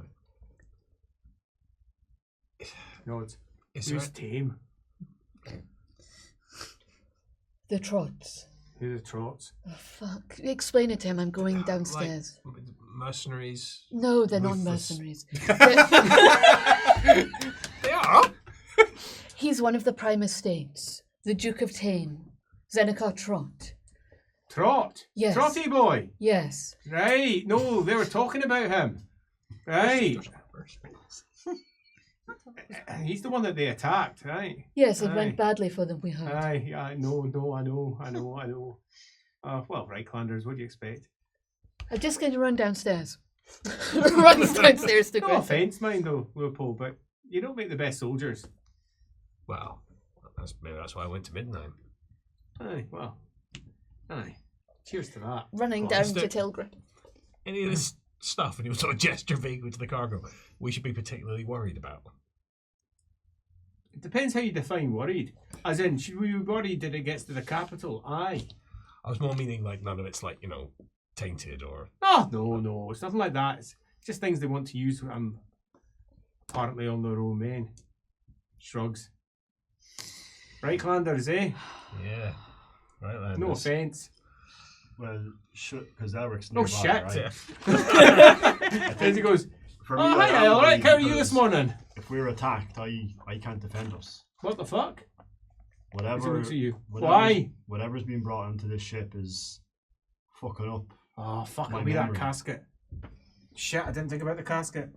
Nods. Is Who's there, tame? The trots. Who's the trots? Oh, fuck. Explain it to him. I'm going downstairs. like, mercenaries? No, they're not Ruthless. mercenaries. They are? He's one of the prime estates. The Duke of Tame. Zeneca Trot. Trot? Yes. Trotty boy? Yes. Right. No, they were talking about him. Right. He's the one that they attacked, right? Yes, it Aye. went badly for them, we heard. Aye, no, I know. Well, Reichlanders, what do you expect? I'm just going to run downstairs. Runs downstairs to No Griffin. offence, mind though, Leopold, but you don't make the best soldiers. Well, maybe that's why I went to Middenheim. Aye. Cheers to that. Running Well, down is to there- tell Griffin. Any of this stuff, and he was sort of gesture vaguely to the cargo, we should be particularly worried about. It depends how you define worried. As in, should we be worried that it gets to the capital? Aye. I was more meaning like none of it's like, tainted or... Oh, no, it's nothing like that. It's just things they want to use apparently on their own men. Shrugs. Reichlanders, eh? Yeah. Right then. No offence. Well, because Elric's Oh, nearby, shit. right? And he goes, For oh, me, I hi, am Elric, worried how are you because this morning? If we're attacked, I can't defend us. What the fuck? He Whatever. looks at you. whatever's- Why? Whatever's been brought into this ship is fucking up. Oh, fuck, My it'll be that memory. casket. Shit, I didn't think about the casket.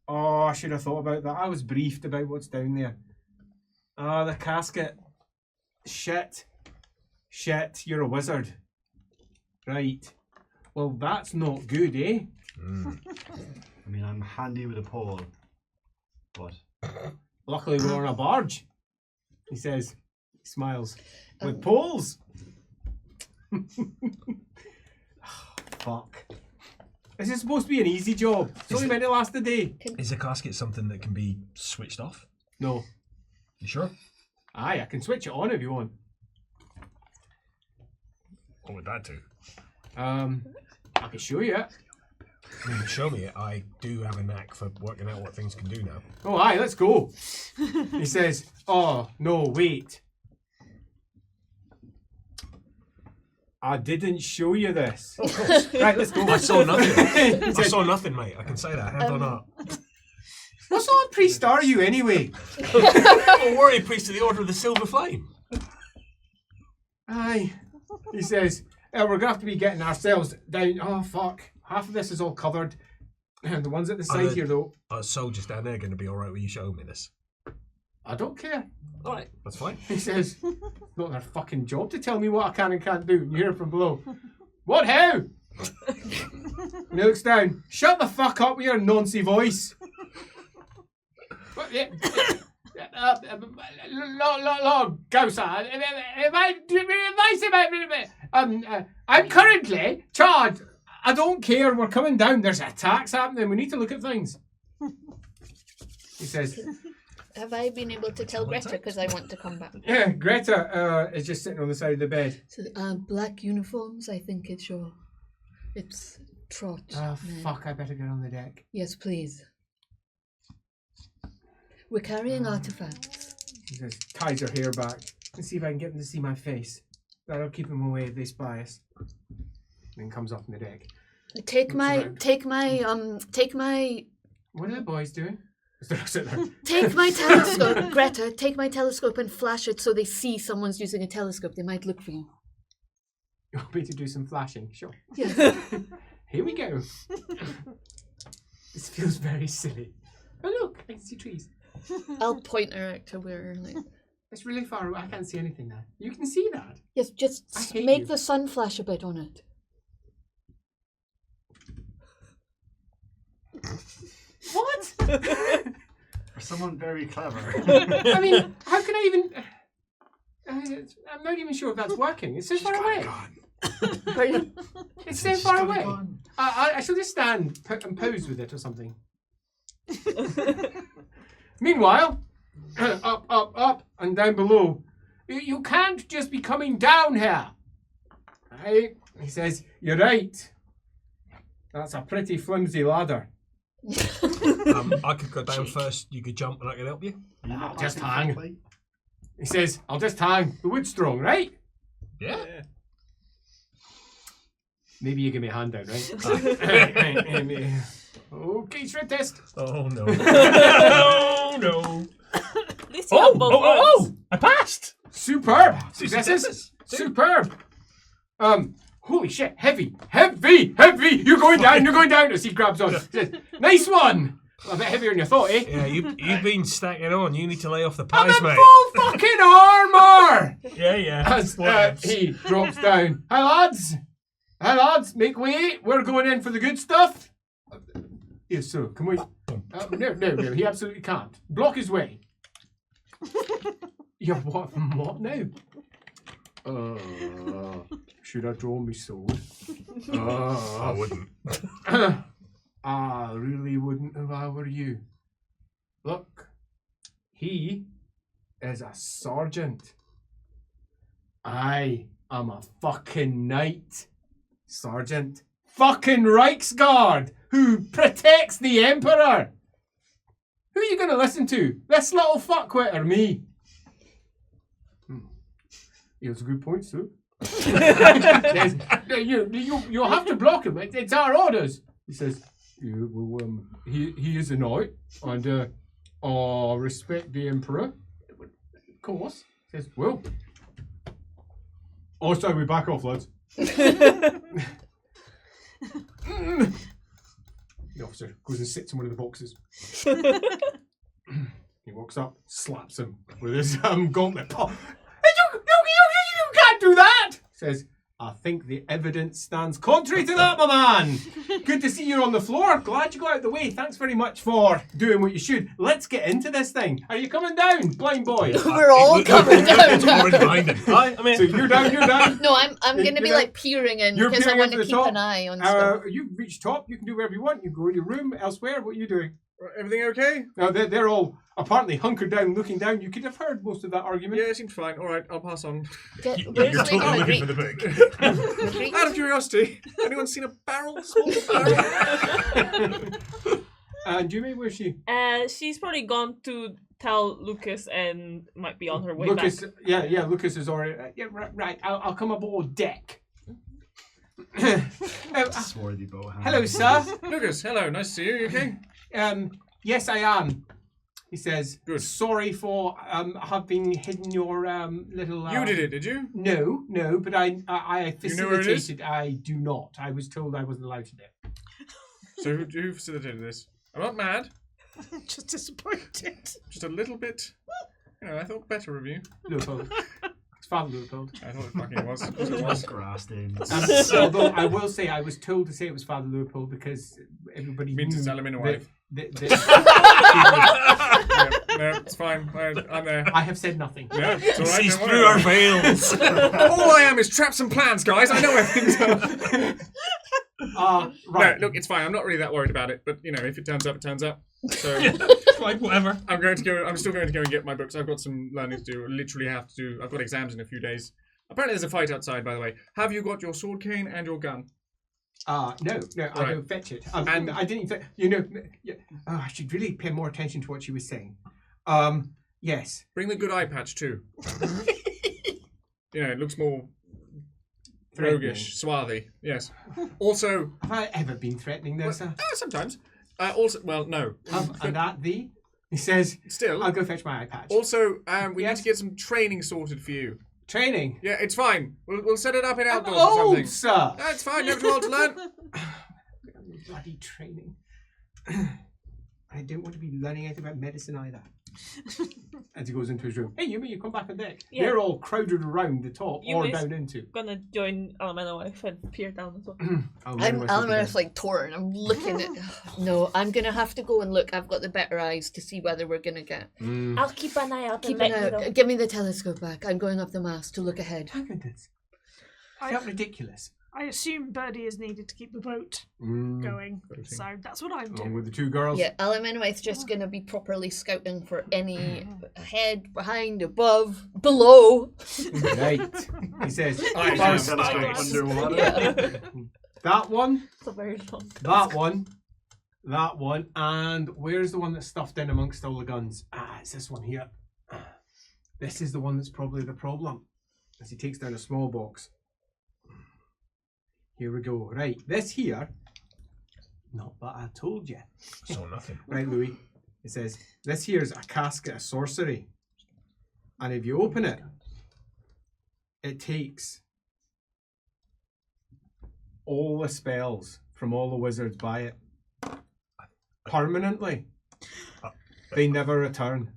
Oh, I should have thought about that. I was briefed about what's down there. Oh, the casket. Shit, you're a wizard. Right. Well, that's not good, eh? I mean, I'm handy with a pole, but Luckily, we're on a barge. He says, he smiles. With poles. Fuck. This is supposed to be an easy job. It's only meant to last a day. Is a casket something that can be switched off? No. You sure? Aye, I can switch it on if you want. What would that do? I can show you it. I mean, show me it. I do have a knack for working out what things can do now. Oh, aye, let's go. He says, oh, no, wait. I didn't show you this. Of course. Right, let's go. I saw nothing. He I said, saw nothing, mate. I can say that. Hand on heart. what sort of priest are you anyway? I'm a warrior priest of the Order of the Silver Flame. Aye. He says, we're going to have to be getting ourselves down. Oh, fuck. Half of this is all covered. And the ones at the side here, though, Are soldiers down there going to be alright with you showing me this? I don't care. Alright, that's fine. He says, it's not their fucking job to tell me what I can and can't do. And you hear from below, what, how? And he looks down, shut the fuck up with your noncy voice. What, yeah, Lord Gausser, I'm currently charged. I don't care, we're coming down. There's attacks happening. We need to look at things. He says, Have I been able to tell Greta because I want to come back? yeah, Greta is just sitting on the side of the bed. So, black uniforms, I think it's your... It's trot. Oh, men. fuck, I better get on the deck. Yes, please. We're carrying artifacts. He says, ties her hair back. Let's see if I can get them to see my face. That'll keep them away if they spy us. Then comes up on the deck. Take my. What are the boys doing? Take my telescope, Greta. Take my telescope and flash it so they see someone's using a telescope. They might look for you. You want me to do some flashing? Sure. Yes. Here we go. This feels very silly. Oh look, I can see trees. I'll point her out to where. Like... It's really far away. I can't see anything now. You can see that. Yes, just I hate make you. the sun flash a bit on it. What? For someone very clever. I mean, how can I even? I'm not even sure if that's working. It's so far away. It's so far away. I shall just stand and pose with it or something. Meanwhile, up, and down below. You can't just be coming down here. Right? He says, you're right. That's a pretty flimsy ladder. I could go down first. You could jump, and I could help you. I'll just hang. He says, I'll just hang. The wood's strong, right? Yeah. Maybe you give me a hand down, right? Okay, shred test. Oh no. Oh no. At least you have both words. I passed. Superb. Successes. Superb. Holy shit. Heavy. You're going down. As he grabs on. Says, nice one. A bit heavier than you thought, eh? Yeah, you've been stacking on. You need to lay off the I'm pies, in mate. full fucking armour. Yeah. As he drops down. Hi lads, make way. We're going in for the good stuff. Yes, sir. Can we? No. He absolutely can't. Block his way. You're what now? Should I draw my sword? I wouldn't. I really wouldn't if I were you. Look, he is a sergeant. I am a fucking knight. Sergeant. Fucking Reichsguard, who protects the Emperor. Who are you going to listen to? This little fuckwit or me? He has a good point, sir. Yes, you'll have to block him. It's our orders. He says, yeah, well, he is a knight, and respect the Emperor. Of course. He says, well, I'll say we back off, lads. The officer goes and sits in one of the boxes. He walks up, slaps him with his gauntlet. You can't do that! Says, I think the evidence stands contrary to that, my man. Good to see you on the floor. Glad you got out the way. Thanks very much for doing what you should. Let's get into this thing. Are you coming down, blind boy? We're all coming down. I mean, So you're down. No, I'm going to be like peering in You're because I peering want into to the keep top. an eye on stuff. You've reached top. You can do whatever you want. You can go in your room, elsewhere. What are you doing? Everything okay? Now, they're all apparently hunkered down, looking down. You could have heard most of that argument. Yeah, it seems fine. All right, I'll pass on. Where's you're the totally looking for the book. Out of curiosity, anyone seen a barrel? Small barrel? And Jimmy, where's she? She's probably gone to tell Lucas and might be on her way Lucas, back. yeah, Lucas is already. Right. I'll come aboard deck. Swarthy bow hand. Hello, sir. Lucas, hello. Nice to see you. You okay? Yes, I am. He says, Good. Sorry for having hidden your little. You did it, did you? No, but I You know where it is? facilitated. I do not. I was told I wasn't allowed to do. So who facilitated this? I'm not mad. Just disappointed. Just a little bit. I thought better of you. Leopold. It's Father Leopold. I thought it fucking was. Of course it was. Grass stains. Although I will say I was told to say it was Father Leopold because everybody Means knew it's Alamina that- wife. No, it's fine. I'm there. I have said nothing. No, it's all right. Sees don't through worry. our veils. All I am is traps and plans, guys. I know everything's up. Right. No, look, it's fine. I'm not really that worried about it. But if it turns up, it turns up. So Like whatever. I'm still going to go and get my books. I've got some learning to do. Literally have to do. I've got exams in a few days. Apparently, there's a fight outside. By the way, have you got your sword cane and your gun? No, I'll Right. go fetch it. And I didn't. I should really pay more attention to what she was saying. Yes. Bring the good eye patch too. It looks more roguish, swarthy. Yes. Also, Have I ever been threatening there, sir? sometimes. Also, well, no. And that thee? He says, Still. I'll go fetch my eye patch. Also, we need Yes? to get some training sorted for you. Training. Yeah, it's fine. We'll set it up in I'm outdoors or something. old, sir. No, it's fine. Never too old to learn. Bloody training. I don't want to be learning anything about medicine either. As he goes into his room. Hey, you come back on deck. Yeah. They're all crowded around the top You or is- down into. Gonna join Alamena wife and peer down as well. I'm like torn. I'm looking at. No, I'm gonna have to go and look. I've got the better eyes to see whether we're gonna get. I'll keep an eye out Keep and an let you eye know. out. Give me the telescope back. I'm going up the mast to look ahead. Look at this. I, Is that ridiculous? I assume Birdie is needed to keep the boat going, so that's what I'm Along doing. with the two girls. Yeah, Alamanwith's just gonna be properly scouting for any ahead, behind, above, below. Right. He says, I first, know. Telescope underwater. Yeah. that one, It's a very long. that one, and where's the one that's stuffed in amongst all the guns? It's this one here. This is the one that's probably the problem. As he takes down a small box. Here we go. Right, this here. Not that I told you. So nothing. Right, Louis. It says, this here is a casket of sorcery. And if you open it, it takes all the spells from all the wizards by it. Permanently. They never return.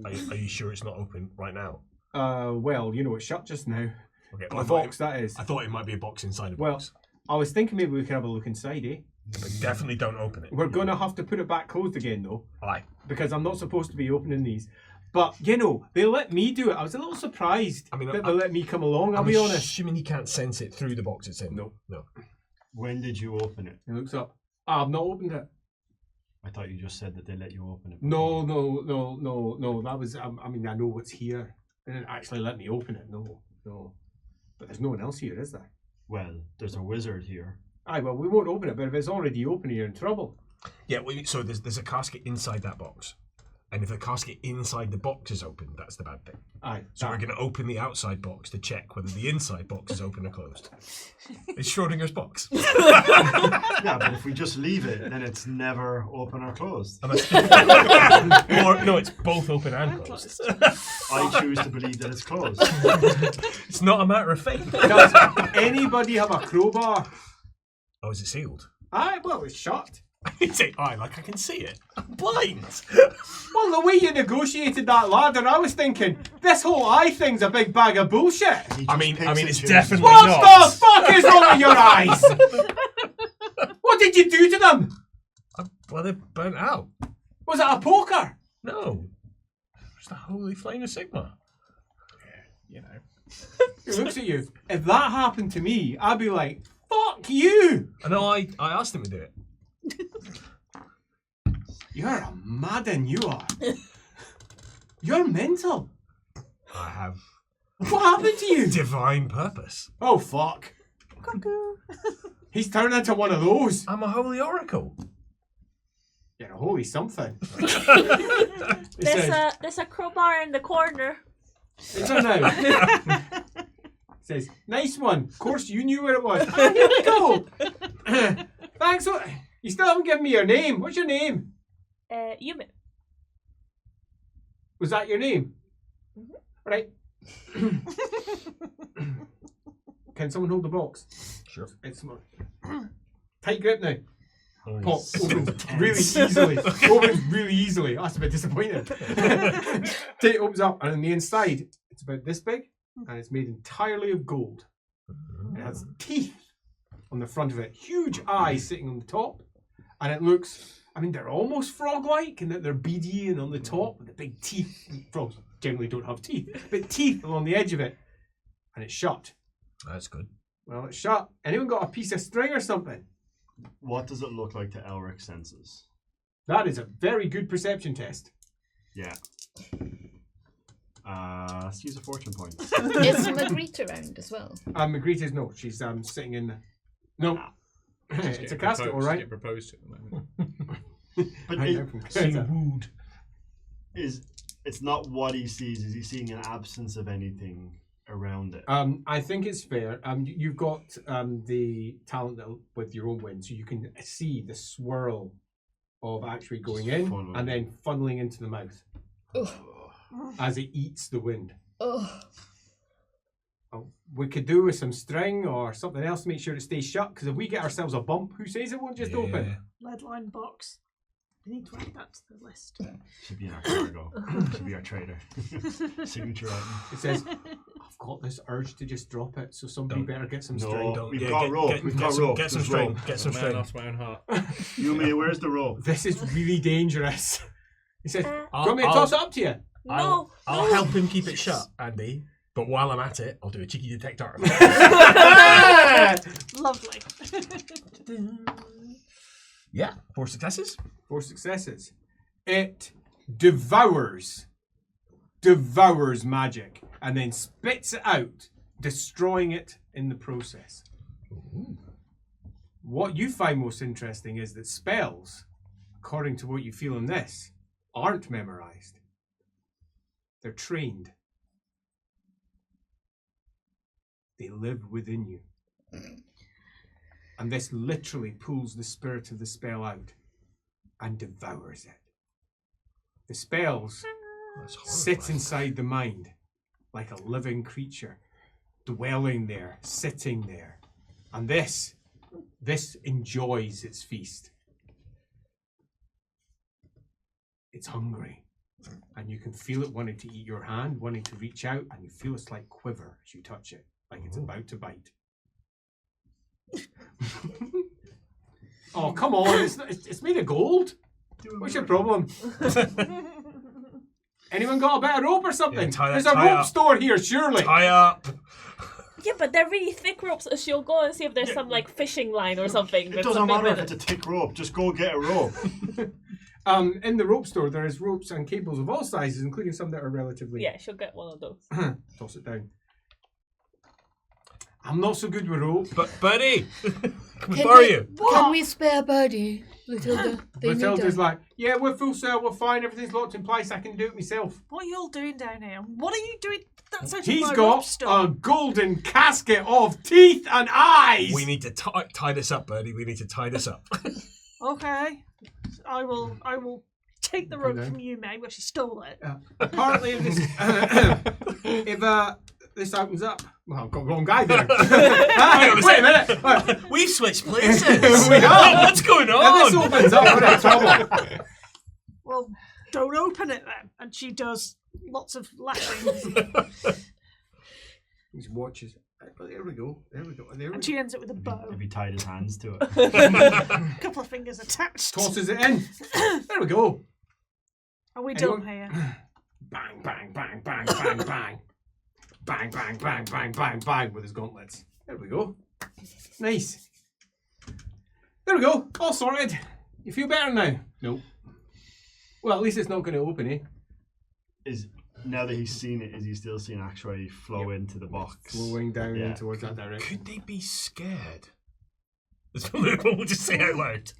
Are you sure it's not open right now? Well, it's shut just now. Okay, The box, that is. I thought it might be a box inside a Well, box. I was thinking maybe we could have a look inside, eh? But definitely don't open it. We're going to have to put it back closed again, though. Aye. Because I'm not supposed to be opening these. But, they let me do it. I was a little surprised that they let me come along, I'll be honest. Assuming you can't sense it through the box it's in. No. When did you open it? He looks up. I've not opened it. I thought you just said that they let you open it. No. That was, I know what's here. They didn't actually let me open it. No. But there's no one else here, is there? Well, there's a wizard here. Aye, well, we won't open it, but if it's already open, you're in trouble. Yeah, so there's a casket inside that box. And if the casket inside the box is open, that's the bad thing. Aye. So we're going to open the outside box to check whether the inside box is open or closed. It's Schrodinger's box. Yeah, but if we just leave it, then it's never open or closed. Or, no, it's both open and closed. I choose to believe that it's closed. It's not a matter of faith. Does anybody have a crowbar? Oh, is it sealed? Aye, well, it's shut. You'd say, aye, like I can see it. I'm blind. Well, the way you negotiated that ladder, I was thinking, this whole eye thing's a big bag of bullshit. He I just mean, picks and it's chooses. definitely What not. the fuck is wrong with your eyes? What did you do to them? Well, they're burnt out. Was it a poker? No. It's the holy flame of Sigma. You know. He looks at you. If that happened to me, I'd be like, fuck you. I know, I asked him to do it. You're a madden, you are. You're mental. I have What happened to you? divine purpose. Oh, fuck. He's turned into one of those. I'm a holy oracle. You're a holy something. There's a crowbar in the corner. It's a now. Says, nice one. Of course, you knew where it was. Ah, here we go. Thanks. You still haven't given me your name. What's your name? Yumin. Was that your name? Mhm. Right. Can someone hold the box? Sure. It's tight grip now. Oh, Pop he's so opens tense. really easily. Opens really easily. That's a bit disappointing. It opens up, and on the inside, it's about this big, and it's made entirely of gold. It has teeth on the front of it, huge eyes sitting on the top, and it looks. They're almost frog-like in that they're beady and on the top with the big teeth. Frogs generally don't have teeth, but teeth along the edge of it, and it's shut. That's good. Well, it's shut. Anyone got a piece of string or something? What does it look like to Elric's senses? That is a very good perception test. Yeah. Let's use a fortune point. Is Magritte around as well? Magritte's no. She's sitting in. No. It's a casket, all right. Getting proposed to at the moment. But I know from Greta. it's not what he sees. Is he seeing an absence of anything around it? I think it's fair. You've got the talent with your own wind, so you can see the swirl of actually going in and then funneling into the mouth as it eats the wind. We could do with some string or something else to make sure it stays shut, because if we get ourselves a bump, who says it won't just open? Lead line box. We need to add that to the list. Should be our cargo. Should be our trader. Signature item. It says, I've got this urge to just drop it, so somebody better get some string. We've got rope. We've got rope. Get some string. Get some string. Off my own heart. Yumi, where's the rope? This is really dangerous. He says, do you want me to toss it up to you? No. I'll help him keep it shut, Andy. But while I'm at it, I'll do a cheeky detect artifact. Lovely. Yeah, 4 successes. 4 successes. It devours magic and then spits it out, destroying it in the process. Ooh. What you find most interesting is that spells, according to what you feel in this, aren't memorized. They're trained. They live within you. And this literally pulls the spirit of the spell out and devours it. The spells sit inside the mind like a living creature, dwelling there, sitting there. And this enjoys its feast. It's hungry. And you can feel it wanting to eat your hand, wanting to reach out, and you feel a slight quiver as you touch it, like it's about to bite. Oh, come on, it's made of gold. What's your problem? Anyone got a bit of rope or something? Yeah, There's a rope store here, surely. Tie up. Yeah, but they're really thick ropes. So she'll go and see if there's some like fishing line or something. It doesn't matter if it's a thick rope. Just go get a rope. In the rope store, there is ropes and cables of all sizes, including some that are relatively... Yeah, she'll get one of those. Toss it down. I'm not so good with rope. But Buddy, can we borrow you? Can we spare Birdie, Matilda? Matilda's like, yeah, we're full sail, we're fine, everything's locked in place, I can do it myself. What are you all doing down here? What are you doing? That's out He's of my got rope store. a golden casket of teeth and eyes. We need to tie this up, Birdie. We need to tie this up. Okay, I will take the rope from you, mate. Well, she stole it. Apparently, if this opens up, well, I've got the wrong guy there. Wait a minute. We've switched places. We have. What's going If on? this opens up, we're in trouble. Well, don't open it then. And she does lots of lashings. He watches. There we go. And she ends it with a bow. If he tied his hands to it. A couple of fingers attached. Tosses it in. There we go. Are we done here? Bang, bang, bang, bang, bang, bang. Bang, bang, bang, bang, bang, bang with his gauntlets. There we go. Nice. There we go. All sorted. You feel better now? Nope. Well, at least it's not going to open, eh? Now that he's seen it, is he still seeing actually flow into the box? Flowing down in towards that direction. Could they be scared? That's what we'll just say out loud.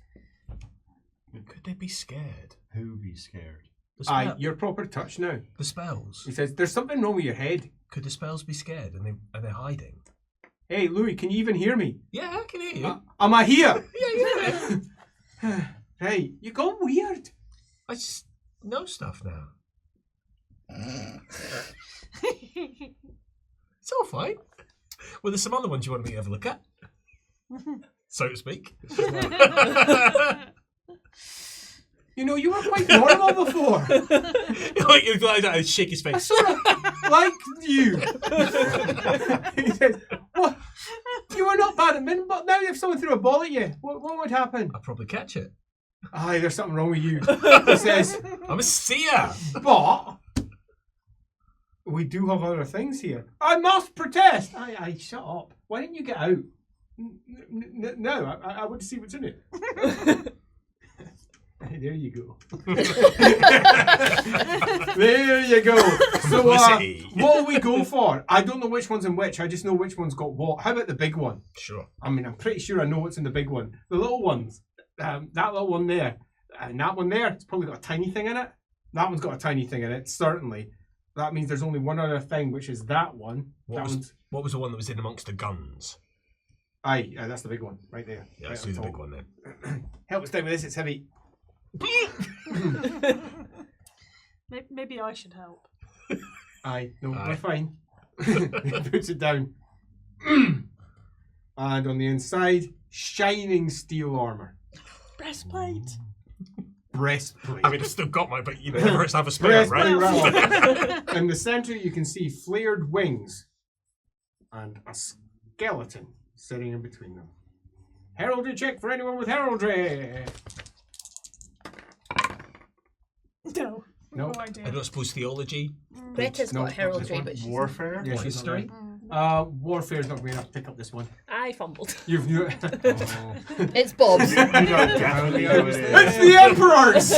Could they be scared? Who be scared? Aye, you're proper touch now. The spells. He says, there's something wrong with your head. Could the spells be scared and they're hiding? Hey, Louis, can you even hear me? Yeah, I can hear you. Am I here? Yeah. Hey, you gone weird. I just know stuff now. It's all fine. Well, there's some other ones you want me to have a look at, so to speak. You know, you were quite normal before. I shake his I face. sort of liked you. He says, "What? You were not bad at men, but now if someone threw a ball at you, what would happen?" I'll probably catch it. Aye, there's something wrong with you. He says, I'm a seer. but we do have other things here. I must protest. Aye, shut up. Why didn't you get out? No, I want to see what's in it. There you go. There you go. So, what will we go for? I don't know which one's in which. I just know which one's got what. How about the big one? Sure. I mean, I'm pretty sure I know what's in the big one. The little ones, that little one there, and that one there, it's probably got a tiny thing in it. That one's got a tiny thing in it, certainly. That means there's only one other thing, which is that one. What was the one that was in amongst the guns? Aye, that's the big one, right there. Yeah, right let's on do the top. big one then. Help us down with this, it's heavy. Maybe I should help. Aye, no, Aye. we're fine. He puts it down. And on the inside, shining steel armor. Breastplate. Breastplate. I mean, I've still got my, but you never have a spare, Breastplate, right? right. In the centre, you can see flared wings and a skeleton sitting in between them. Heraldry check for anyone with heraldry. No. No. No idea. I don't suppose theology. Greta's No, got this heraldry, one. but she's Warfare? Yeah, What, she's not history? right. Warfare's not going to pick up this one. I fumbled. You've it's Bob's. You know definitely who it It's is. the Emperor's.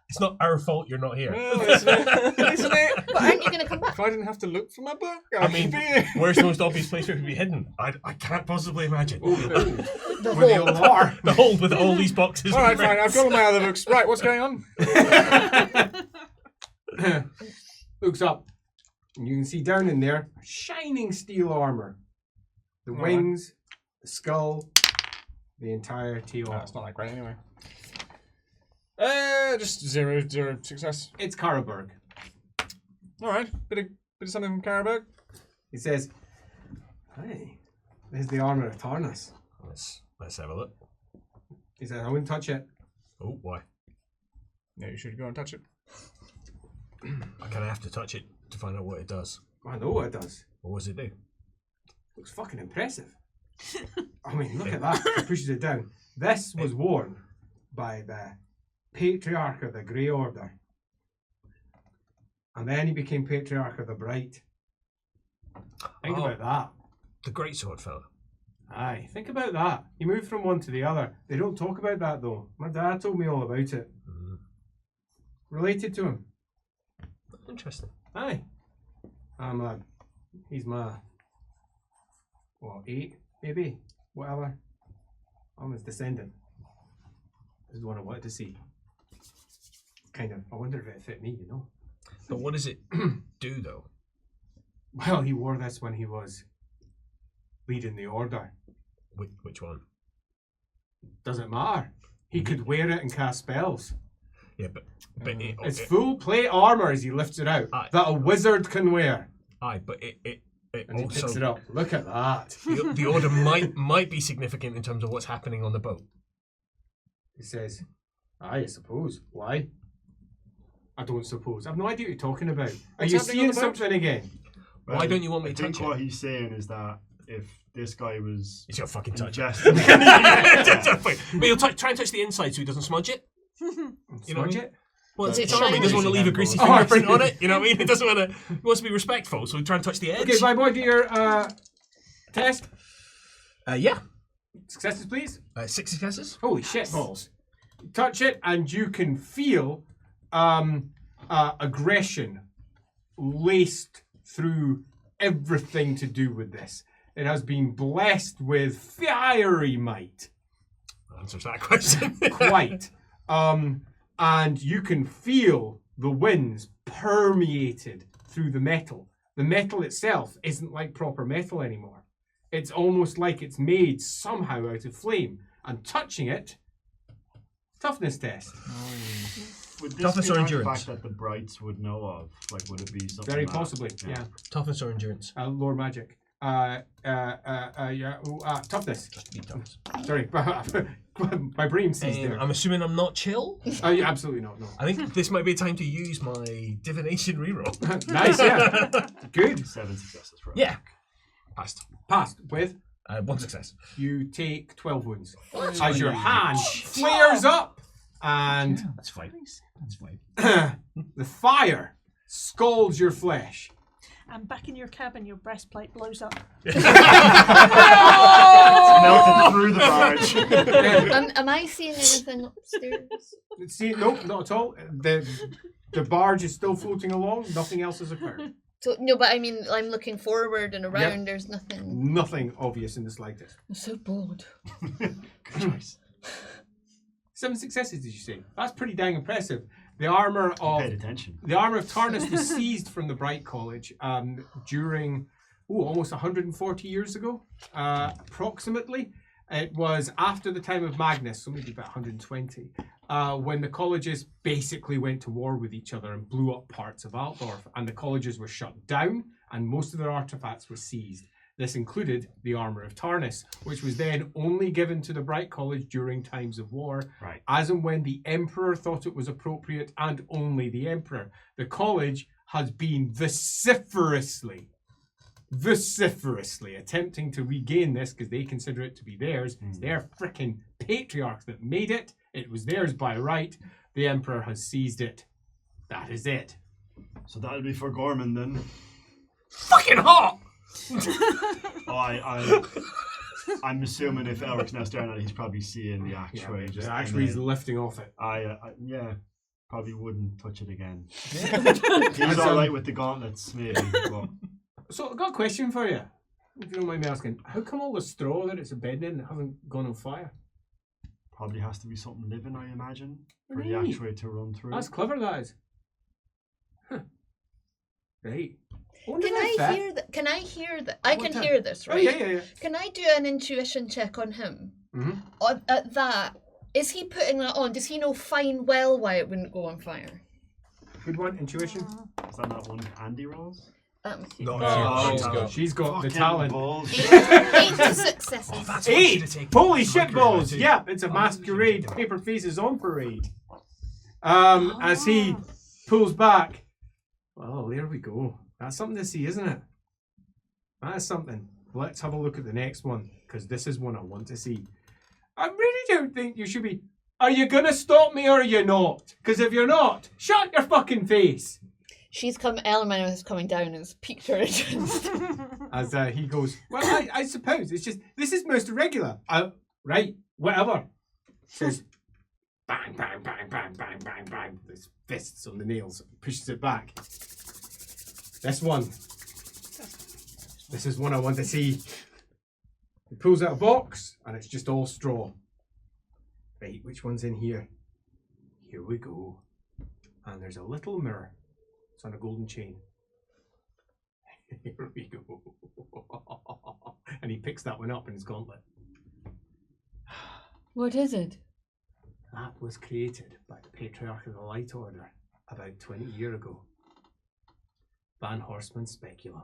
It's not our fault you're not here. Well, isn't it? But aren't you going to come back? If I didn't have to look for my book, I mean, could be here. where's the most obvious place where it could be hidden? I can't possibly imagine. The Where they hole. all are. The hole with all these boxes. All right, fine. I've got all my other books. Right, what's going on? Looks up, and you can see down in there shining steel armor. The All right. wings, the skull, the entire tail. No, it's not that great anyway. Just zero success. It's Karaberg. All right, bit of something from Carabog. He says, "Hey, there's the armor of Tarnus." Let's have a look. He says, "I wouldn't touch it." Oh, why? Yeah, you should go and touch it. I kind of have to touch it to find out what it does. I know what it does. What does it do? Looks fucking impressive. I mean, look at that. He pushes it down. This was worn by the Patriarch of the Grey Order. And then he became Patriarch of the Bright. Think Oh. about that. The greatsword fella. Aye, think about that. He moved from one to the other. They don't talk about that though. My dad told me all about it. Related to him. Interesting. Aye. He's my, what, 8, maybe? Whatever. I'm his descendant. This is the one I wanted to see. Kind of. I wonder if it fit me, you know? But what does it do, though? Well, he wore this when he was leading the order. Which one? Doesn't matter. He could wear it and cast spells. Yeah, but It's full plate armor as he lifts it out Aye. that a wizard can wear. Aye, but it And he also picks it up. Look at that. the order might be significant in terms of what's happening on the boat. He says, I suppose. Why? I don't suppose. I've no idea what you're talking about. Are What's you happening on seeing the boat? something again? Why don't you want me I to think touch what it? he's saying is that if this guy was He's gonna fucking touch it. ingesting But he'll try and touch the inside so he doesn't smudge it. You know what I Smudge mean? it? Well, Is it it's army. He shiny? doesn't want to leave a greasy Oh, I fingerprint see. on it. You know what I mean? He doesn't want to. He wants to be respectful, so he try and touch the edge. Okay, my boy, do your test. Yeah. Successes, please. 6 successes. Holy shit balls. You touch it and you can feel aggression laced through everything to do with this. It has been blessed with fiery might. Answers that question. Quite. And you can feel the winds permeated through the metal. The metal itself isn't like proper metal anymore. It's almost like it's made somehow out of flame. And touching it, toughness test. Would this Toughness be or an endurance? artifact that the Brights would know of? Like, would it be something Very that- possibly, yeah. Toughness or endurance? Lore magic. Toughness. Sorry, my brain sees there. I'm assuming I'm not chill. Yeah, absolutely not. No. I think this might be a time to use my divination reroll. Nice, yeah. Good. 7 successes for it. Yeah. Passed. Passed with. 1 success. You take 12 wounds as your hand flares up and That's fine. That's fine. the fire scalds your flesh. And back in your cabin, your breastplate blows up. Melted through the barge. Am I seeing anything upstairs? See, nope, not at all. The barge is still floating along. Nothing else has occurred. So no, but I mean, I'm looking forward and around. Yep. There's nothing. Nothing obvious in the slightest. I'm so bored. Good choice. 7 successes, did you say? That's pretty dang impressive. The armor of Paid attention. the armor of Tarnus was seized from the Bright College during almost 140 years ago, approximately. It was after the time of Magnus, so maybe about 120, when the colleges basically went to war with each other and blew up parts of Altdorf, and the colleges were shut down, and most of their artifacts were seized. This included the armor of Tarnus, which was then only given to the Bright College during times of war, Right. as and when the Emperor thought it was appropriate, and only the Emperor. The college has been vociferously attempting to regain this because they consider it to be theirs. It's their frickin' patriarchs that made it. It was theirs by right. The Emperor has seized it. That is it. So that'll be for Gorman then. Fucking hot! I'm assuming if Elric's now staring at it, he's probably seeing the actuary. He's lifting off it. Yeah, probably wouldn't touch it again. He's alright with the gauntlets, maybe. But So I've got a question for you, if you don't mind me asking. How come all the straw that it's embedded in hasn't gone on fire? probably has to be something living, I imagine, for the Right. actuary to run through. That's clever, that is. Huh. Right. Can I hear that? I can hear this, Oh, right? yeah. Can I do an intuition check on him? Mm-hmm. At that, is he putting that on? Does he know fine well why it wouldn't go on fire? Good one, intuition. Is that not one Andy rolls? No, She's got the Fucking talent. balls. 8 successes. that's Eight! Holy shit balls! too. Yeah, it's a masquerade. Paper Faces on parade. As he pulls back. Well, there we go. That's something to see, isn't it? That is something. Let's have a look at the next one, because this is one I want to see. I really don't think you should be... Are you going to stop me or are you not? Because if you're not, shut your fucking face. Elemental is coming down and has piqued her interest. As he goes, well, I suppose it's just, this is most irregular. Right, whatever. Says, bang, bang, bang, bang, bang, bang, bang. There's fists on the nails. Pushes it back. This one. This is one I want to see. He pulls out a box and it's just all straw. Right, which one's in here? Here we go. And there's a little mirror. It's on a golden chain. Here we go. And he picks that one up in his gauntlet. What is it? That was created by the Patriarch of the Light Order about 20 years ago. Van Horstman Speculum.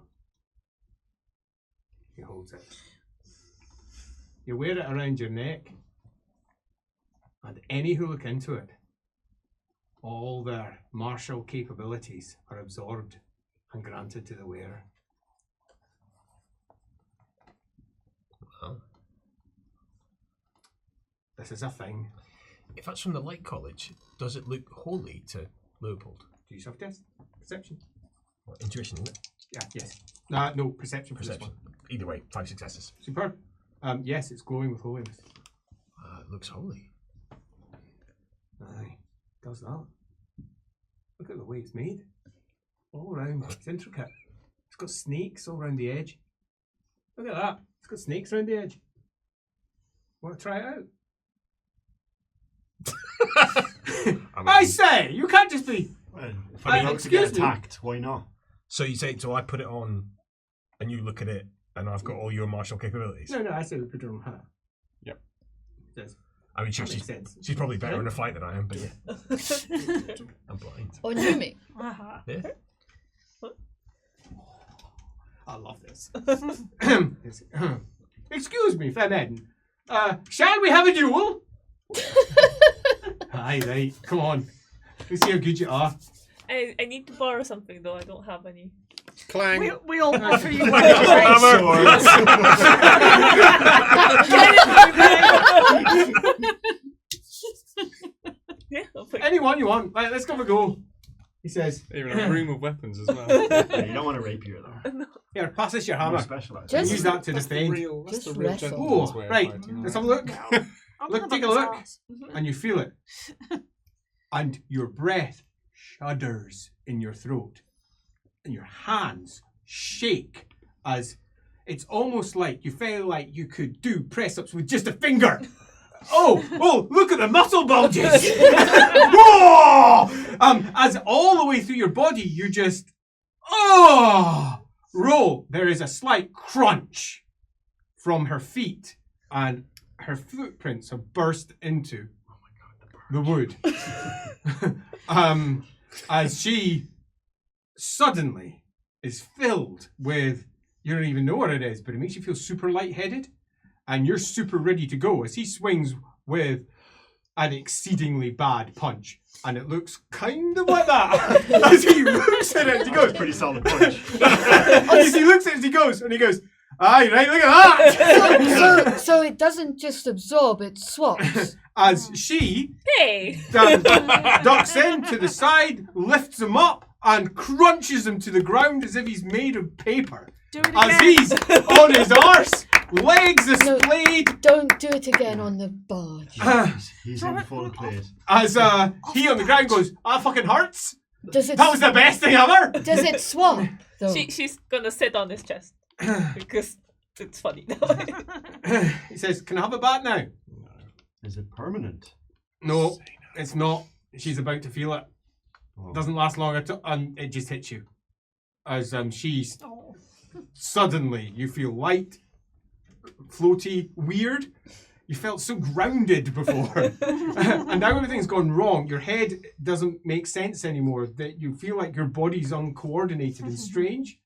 He holds it. You wear it around your neck, and any who look into it, all their martial capabilities are absorbed and granted to the wearer. Wow. This is a thing. If that's from the Light College, does it look holy to Leopold? Do you have test? Perception? What, intuition, isn't it? Yeah, yes. No, perception for this Perception. one. Either way, 5 successes. Superb. Yes, it's glowing with holiness. It looks holy. Aye, does that. Look at the way it's made. All around, it's intricate. It's got snakes all around the edge. Look at that. It's got snakes around the edge. Want to try it out? I say, you can't just be... Well, if I'm about to get excuse me. attacked, why not? So you say, so I put it on, and you look at it, and I've got all your martial capabilities? No, I say we put it on her. Yep. Yes. I mean, That makes sense. she's probably better in a fight than I am, but yeah. I'm blind. On Yumi. Uh-huh. Yeah. I love this. Excuse me, Fair Maiden. Shall we have a duel? Aye, right. Come on. Let's see how good you are. I need to borrow something though. I don't have any. Clang. We all offer you Yeah, I'll put Anyone you want. Right, let's give a go. He says, Even a room of weapons as well. Yeah, you don't want a rapier though. here, pass us your More hammer. specialised. Just- Use that to That's the defend. real, that's Just the real wrestle. gentleman's Oh, way of right. fighting. Let's have a look. Look, take a look. Mm-hmm. And you feel it. And your breath shudders in your throat. And your hands shake as it's almost like you feel like you could do press-ups with just a finger. Oh, look at the muscle bulges! Whoa! As all the way through your body, you just, roll. There is a slight crunch from her feet, and her footprints have burst into the wood. As she suddenly is filled with, you don't even know what it is, but it makes you feel super lightheaded, and you're super ready to go as he swings with an exceedingly bad punch. And it looks kind of like that. As he looks at it, he goes, Pretty solid punch. as he looks at it, he goes, aye, right, look at that! So it doesn't just absorb, it swaps. As she Hey! ducks in to the side, lifts him up, and crunches him to the ground as if he's made of paper. Do it As again. he's on his arse, legs displayed, Don't do it again on the barge. He's in full plate. as he on the ground goes, that fucking hurts. Does it? That was the best thing ever. Does it swap? Though? She's gonna sit on his chest because it's funny. He says, can I have it back now? Is it permanent? No, it's not. She's about to feel it. Oh. Doesn't last long at all, and it just hits you. As she's suddenly, you feel light, floaty, weird. You felt so grounded before. And now everything's gone wrong. Your head doesn't make sense anymore. That you feel like your body's uncoordinated and strange.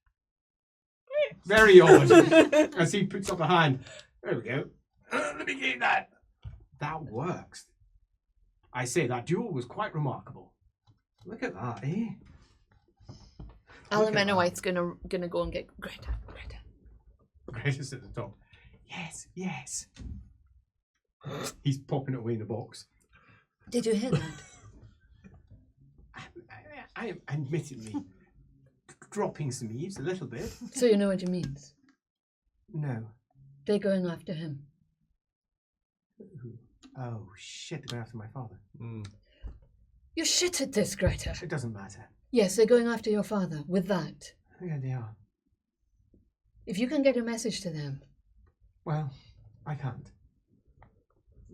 Very odd. As he puts up a hand. There we go. Let me get that. That works. I say, that duel was quite remarkable. Look at that, eh? Aluminowite's gonna go and get Greta. Greta's at the top. Yes. He's popping it away in the box. Did you hear that? I am admittedly dropping some eaves a little bit. So you know what it means. No. They're going after him. Oh shit, they're going after my father. You're shit at this, Greta. It doesn't matter. Yes, they're going after your father with that. Yeah, they are. If you can get a message to them. Well, I can't.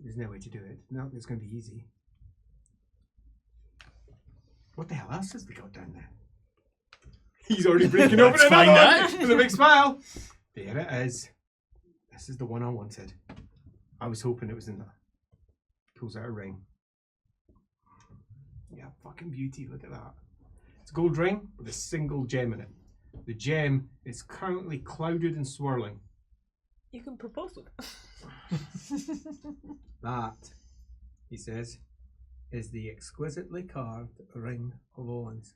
There's no way to do it. No, it's going to be easy. What the hell else has they got down there? He's already breaking open Let's find another out. one with a big smile. There it is. This is the one I wanted. I was hoping it was in there. Pulls out a ring. Yeah, fucking beauty. Look at that. It's a gold ring with a single gem in it. The gem is currently clouded and swirling. You can propose with That, he says, is the exquisitely carved ring of Owens.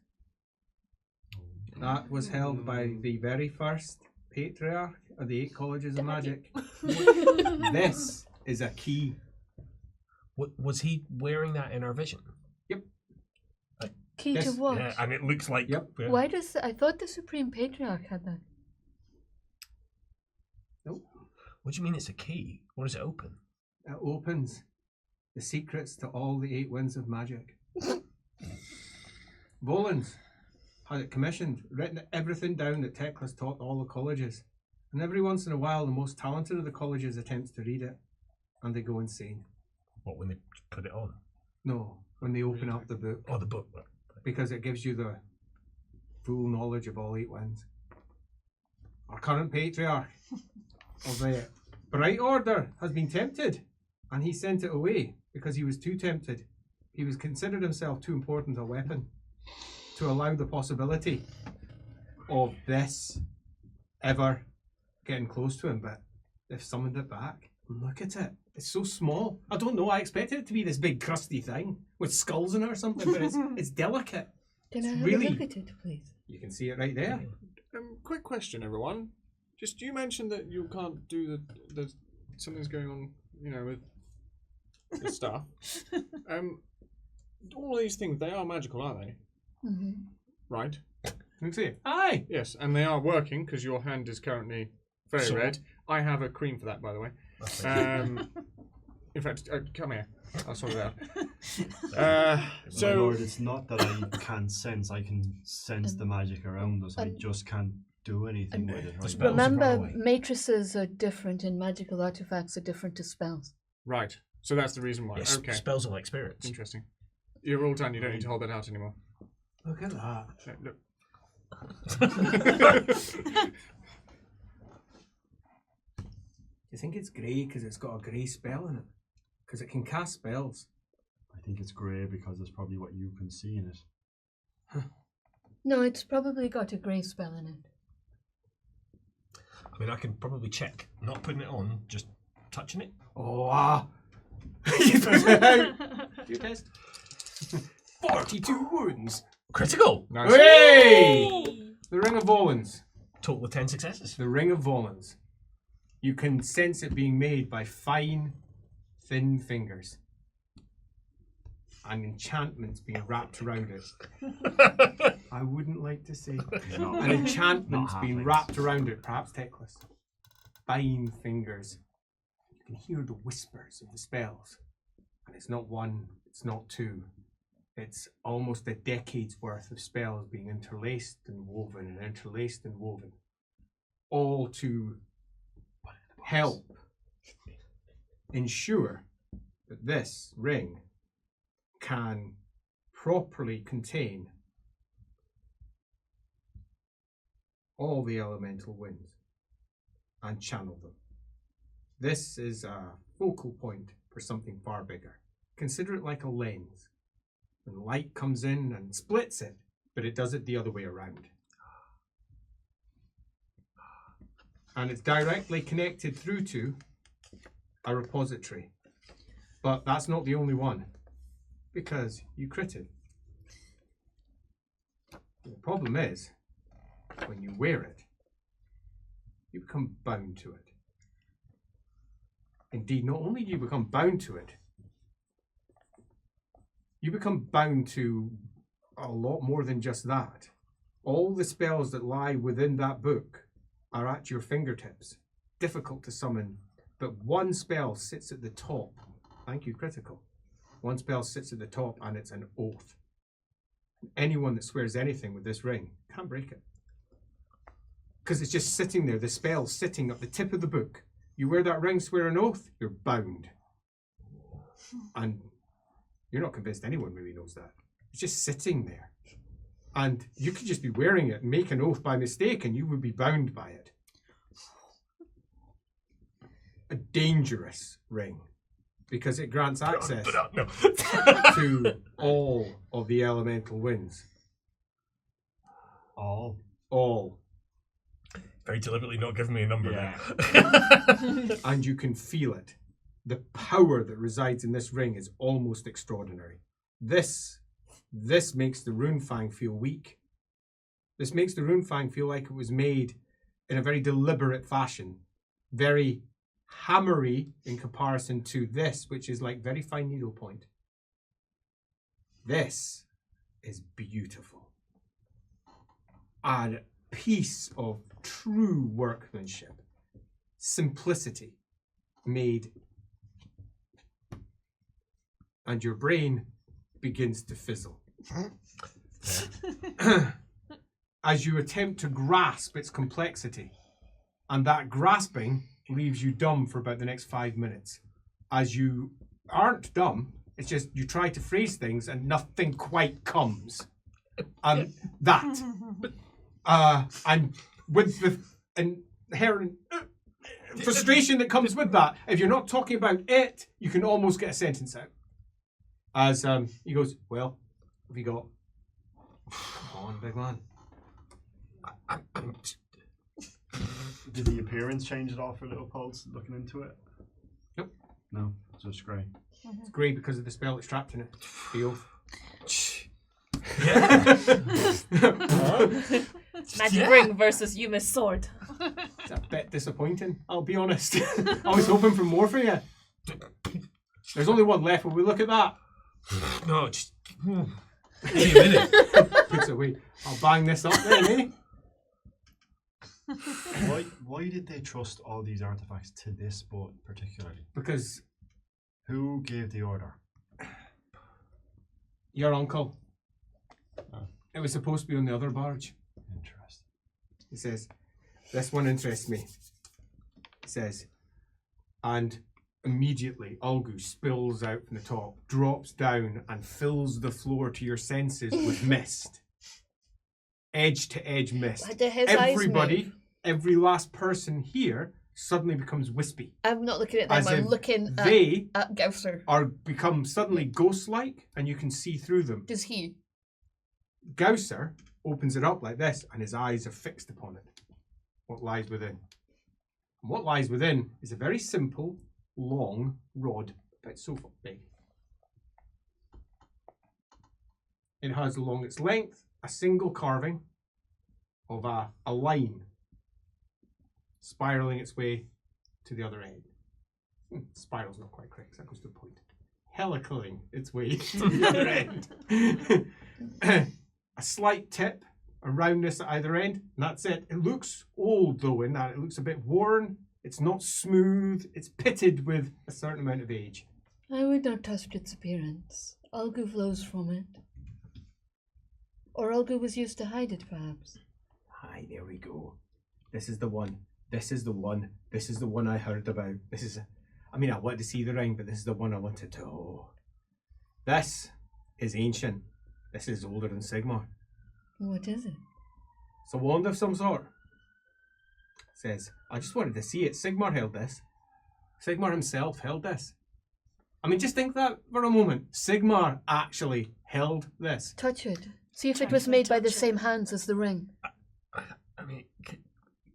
That was held by the very first patriarch of the 8 colleges of magic. This is a key. Was he wearing that in our vision? Key to Yes. what? Yeah, and it looks like. Yep. Yeah. Why does I thought the Supreme Patriarch had that? Nope. What do you mean it's a key? What does it open? It opens the secrets to all the 8 winds of magic. Volans had it commissioned, written everything down that Teclis taught all the colleges. And every once in a while, the most talented of the colleges attempts to read it, and they go insane. What, when they put it on? No, when they open up the book, Oh, the book. because it gives you the full knowledge of all 8 winds. Our current patriarch of the Bright Order has been tempted, and he sent it away because he was too tempted. He was considered himself too important a weapon to allow the possibility of this ever getting close to him, but they've summoned it back. Look at it. It's so small. I don't know. I expected it to be this big crusty thing with skulls in it or something, but it's delicate. Can I It's have really- a look at it, please? You can see it right there. Quick question, everyone. Just you mentioned that you can't do the something's going on, with the stuff. All these things, they are magical, aren't they? Mm-hmm. Right. You can see it. Aye. Yes, and they are working because your hand is currently very So- red. I have a cream for that, by the way. In fact, come here. I'll sort it out. My lord, it's not that I can't sense. I can sense the magic around us. I just can't do anything with it. Right? spells are far Remember, away. matrices are different and magical artifacts are different to spells. Right. So that's the reason why. Yes, Okay. spells are like spirits. Interesting. You're all done. You don't need to hold that out anymore. Look at that. Look. Do you think it's grey because it's got a grey spell in it? Because it can cast spells. I think it's grey because it's probably what you can see in it. No, it's probably got a grey spell in it. I mean, I can probably check. Not putting it on, just touching it. Oh, you put it out. Do your test. 42 wounds. Critical! Nice. Hey! The Ring of Volans. Total of 10 successes. The Ring of Volans. You can sense it being made by fine, thin fingers. And enchantments being wrapped around it. I wouldn't like to say. And enchantments being wrapped around it, perhaps Teclis. Fine fingers. You can hear the whispers of the spells. And it's not one, it's not two. It's almost a decade's worth of spells being interlaced and woven and interlaced and woven. All to help ensure that this ring can properly contain all the elemental winds and channel them. This is a focal point for something far bigger. Consider it like a lens. When light comes in and splits it, but it does it the other way around. And it's directly connected through to a repository. But that's not the only one, because you critted. The problem is, when you wear it, you become bound to it. Indeed, not only do you become bound to it, you become bound to a lot more than just that. All the spells that lie within that book are at your fingertips. Difficult to summon, but one spell sits at the top. Thank you, critical. One spell sits at the top and it's an oath. Anyone that swears anything with this ring can't break it. Because it's just sitting there, the spell's sitting at the tip of the book. You wear that ring, swear an oath, you're bound. And you're not convinced anyone really knows that. It's just sitting there. And you could just be wearing it and make an oath by mistake and you would be bound by it. A dangerous ring. Because it grants access to all of the elemental winds. All. Very deliberately not giving me a number there. And you can feel it. The power that resides in this ring is almost extraordinary. This makes the Runefang feel weak. This makes the Runefang feel like it was made in a very deliberate fashion. Very hammery in comparison to this, which is like very fine needlepoint. This is beautiful. And a piece of true workmanship. Simplicity made. And your brain begins to fizzle. As you attempt to grasp its complexity. And that grasping leaves you dumb for about the next 5 minutes. As you aren't dumb, it's just you try to phrase things and nothing quite comes. And that. And with the inherent frustration that comes with that, if you're not talking about it, you can almost get a sentence out. As he goes, well, what have you got? Come on, big man. Did the appearance change at all for Little Pulse looking into it? Nope. No, so it's grey. It's grey because of the spell that's trapped in it. The oath. Magic ring versus Yumi's sword. It's a bit disappointing, I'll be honest. I was hoping for more for you. There's only one left. Will we look at that? No, just give me a minute. Puts it away. I'll bang this up then, eh? Why did they trust all these artifacts to this boat particularly? Because who gave the order? Your uncle. Oh. It was supposed to be on the other barge. Interesting. He says, this one interests me. He says, and Immediately, Ulgu spills out from the top, drops down, and fills the floor to your senses with mist. Edge to edge mist. Do his eyes Everybody, move? every last person here suddenly becomes wispy. I'm not looking at them, As I'm if looking they at Gausser. are become suddenly ghost-like, and you can see through them. Does he? Gausser opens it up like this, and his eyes are fixed upon it. What lies within? And what lies within is a very simple, long rod, about so big. It has along its length a single carving of a line spiraling its way to the other end. Spiral's not quite correct, that goes to the point. Helicaling its way to the other end. A slight tip, a roundness at either end, and that's it. It looks old though in that. It looks a bit worn. It's not smooth. It's pitted with a certain amount of age. I would not touch its appearance. Ulgu flows from it. Or Ulgu was used to hide it, perhaps. Aye, there we go. This is the one. This is the one. This is the one I heard about. This is... I mean, I wanted to see the ring, but this is the one I wanted to... Oh. This is ancient. This is older than Sigmar. What is it? It's a wand of some sort. It says, I just wanted to see it. Sigmar held this. Sigmar himself held this. I mean, just think that for a moment. Sigmar actually held this. Touch it. See if it was made by the same hands as the ring. I mean,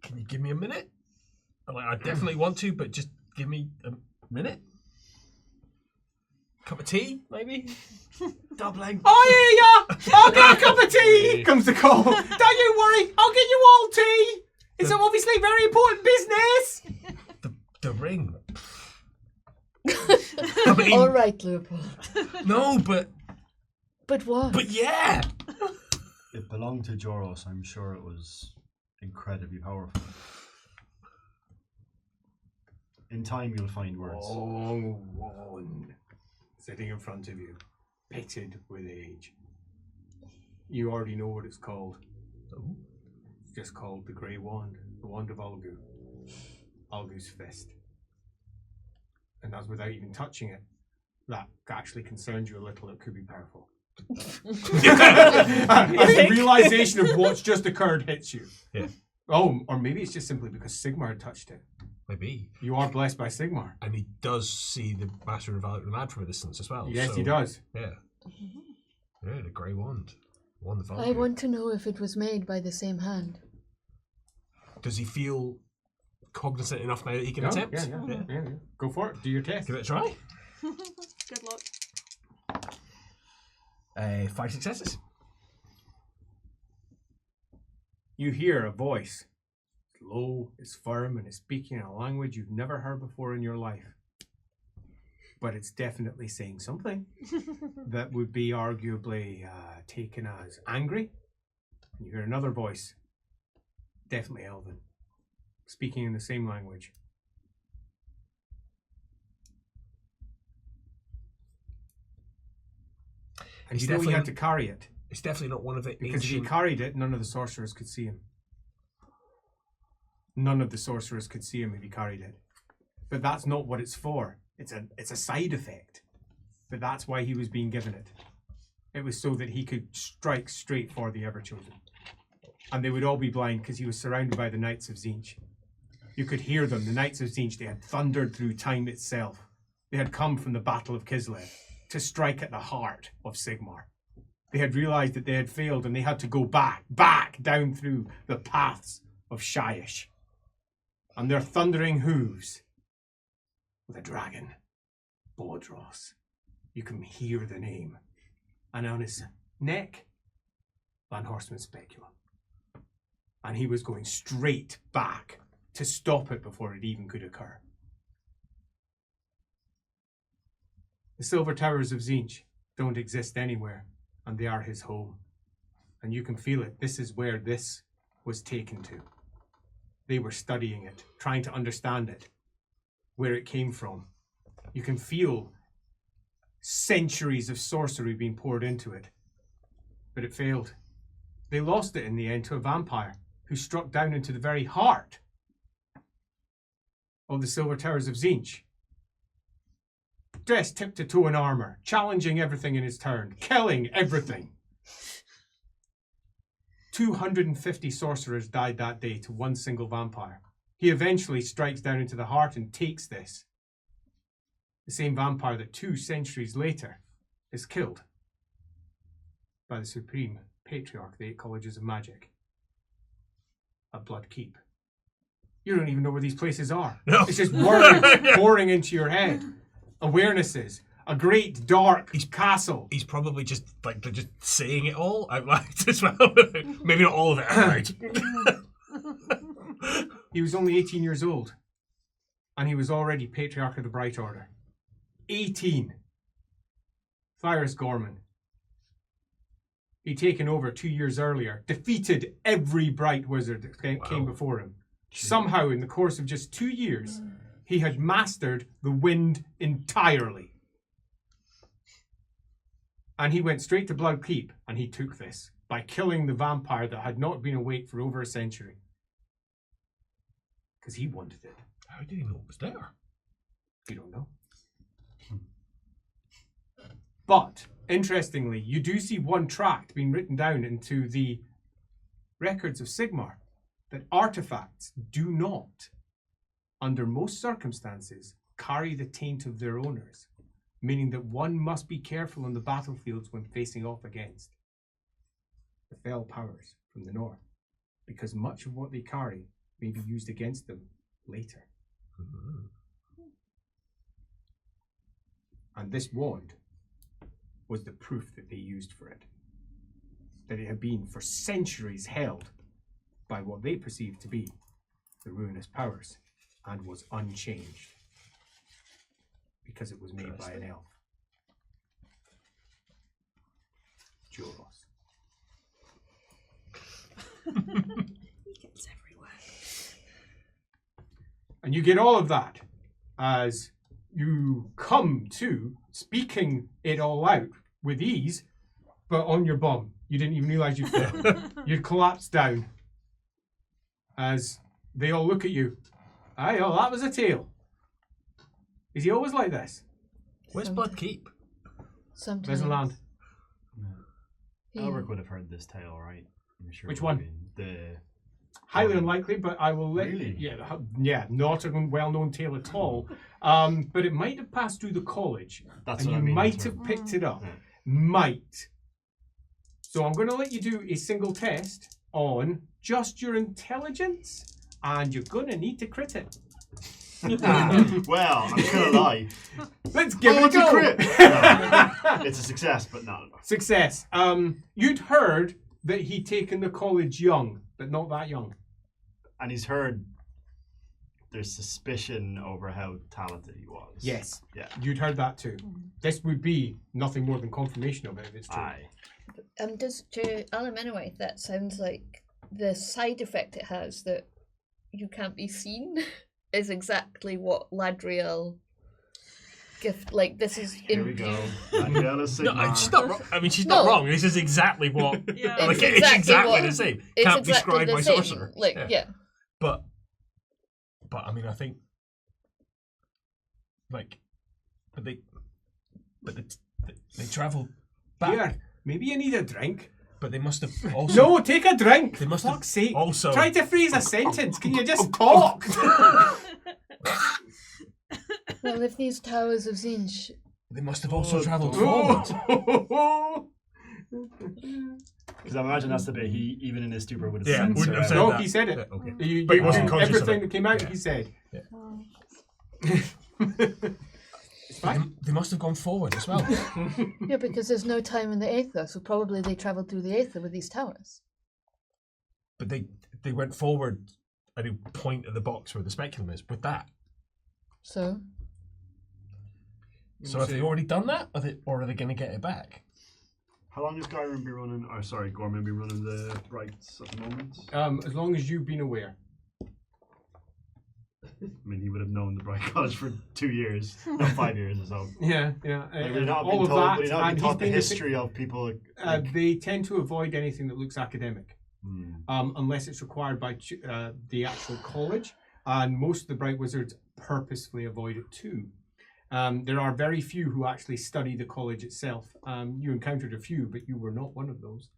can you give me a minute? Like, I definitely want to, but just give me a minute. Cup of tea, maybe? Doubling. I hear ya! I'll get a cup of tea! Comes the call. Don't you worry, I'll get you all tea! It's obviously very important business! The ring. I mean, All right, Leopold. no, but What? but yeah. It belonged to Joros. I'm sure it was incredibly powerful. In time, you'll find words. Long wand sitting in front of you, pitted with age. You already know what it's called. It's just called the Grey Wand, the Wand of Ulgu. Ulgu's fist. And that's without even touching it. That actually concerns you a little. It could be powerful. The realization of what's just occurred hits you. Yeah. Oh, or maybe it's just simply because Sigmar had touched it. Maybe. You are blessed by Sigmar. And he does see the Master of the Mad from a distance as well. Yes, so, he does. Yeah. Yeah, the Grey Wand. Wand of I Valkyrie. want to know if it was made by the same hand. Does he feel cognizant enough now that he can No, attempt? yeah. Go for it. Do your test. Give it a try. Good luck. 5 successes. You hear a voice. It's low, it's firm, and it's speaking in a language you've never heard before in your life. But it's definitely saying something that would be arguably taken as angry. You hear another voice, definitely Elven, speaking in the same language. And you know he had to carry it. It's definitely not one of the Because if he ancient... carried it, none of the sorcerers could see him. None of the sorcerers could see him if he carried it. But that's not what it's for. It's a side effect. But that's why he was being given it. It was so that he could strike straight for the Everchosen. And they would all be blind because he was surrounded by the Knights of Tzeentch. You could hear them. The Knights of Tzeentch, they had thundered through time itself. They had come from the Battle of Kislev to strike at the heart of Sigmar. They had realized that they had failed and they had to go back down through the paths of Shyish. And their thundering hooves with a dragon, Bodros. You can hear the name. And on his neck, Van Horstman Speculum. And he was going straight back to stop it before it even could occur. The Silver Towers of Tzeentch don't exist anywhere, and they are his home. And you can feel it. This is where this was taken to. They were studying it, trying to understand it, where it came from. You can feel centuries of sorcery being poured into it. But it failed. They lost it in the end to a vampire who struck down into the very heart of the Silver Towers of Tzeentch. dressed tip to toe in armor, challenging everything in his turn, killing everything. 250 sorcerers died that day to one single vampire. He eventually strikes down into the heart and takes this. The same vampire that 2 centuries later is killed by the Supreme Patriarch of the 8 Colleges of Magic at Blood Keep. You don't even know where these places are. No. It's just words pouring into your head. Awarenesses. A great dark castle. He's probably just like they're just saying it all out loud as well. Maybe not all of it outright. He was only 18 years old. And he was already Patriarch of the Bright Order. 18. Cyrus Gorman. He'd taken over 2 years earlier, defeated every bright wizard that came before him. Somehow, in the course of just 2 years, he had mastered the wind entirely. And he went straight to Blood Keep, and he took this by killing the vampire that had not been awake for over a century. Because he wanted it. How did he know it was there? You don't know. But, interestingly, you do see one tract being written down into the records of Sigmar, that artifacts do not, under most circumstances, carry the taint of their owners, meaning that one must be careful on the battlefields when facing off against the fell powers from the north, because much of what they carry may be used against them later. And this wand was the proof that they used for it. That it had been for centuries held by what they perceived to be the ruinous powers and was unchanged because it was made by an elf. Joros. He gets everywhere. And you get all of that as you come to speaking it all out with ease, but on your bum. You didn't even realise you'd collapsed down as they all look at you. Aye, oh, that was a tale. Is he always like this? Where's Blood Keep? Sometimes. Doesn't land. Elric would have heard this tale, right? I'm sure. Which it would have one? been the Highly unlikely, but I will let Really? Yeah, not a well-known tale at all. But it might have passed through the college, That's and what you I mean, might that's have what- picked it up. Yeah. Might. So I'm going to let you do a single test on just your intelligence, and you're going to need to crit it. Well, I'm just gonna lie. Let's give it a It's a go. crit. No, it's a success, but not enough. Success. You'd heard that he'd taken the college young, but not that young. And he's heard there's suspicion over how talented he was. Yes. Yeah. You'd heard that too. This would be nothing more than confirmation of it if it's true. Aye. To Aluminowite, that sounds like the side effect it has that you can't be seen is exactly what Ladriel gift. Like, this is Here we go. No, she's not wrong. I mean, she's No. not wrong. This is exactly what. Yeah. Like, It's it's exactly exactly what- the same. It's Can't be exactly scribed the by same. sorcerer. Like, yeah. But I mean, I think, like, but they travel back. Here, maybe you need a drink. But they must have also. No, take a drink. They must For have fuck's sake. also. Try to phrase a sentence. Can you just talk? Well, if these towers of Zinj. They must have also travelled Oh. forward. Because I imagine that's the bit he, even in his stupor, would have Yeah, said. wouldn't have said No, that. he said it. Yeah, okay. You, But he wasn't conscious of everything it. that came out, Yeah. he said. It's They, fine. they must have gone forward as well. Yeah, because there's no time in the Aether, so probably they travelled through the Aether with these towers. But they went forward at a point of the box where the speculum is with that. So, So have they already done that, or are they going to get it back? How long has Gorman been running? Or sorry, Gorman been running the Brights at the moment? As long as you've been aware. I mean, he would have known the Bright College for 2 years, not 5 years or so. Yeah. Like, would he not have all been of told, that. would he not have And been he's taught the been history of people? Like, they tend to avoid anything that looks academic, hmm. unless it's required by the actual college. And most of the Bright Wizards purposefully avoid it too. There are very few who actually study the college itself. You encountered a few, but you were not one of those.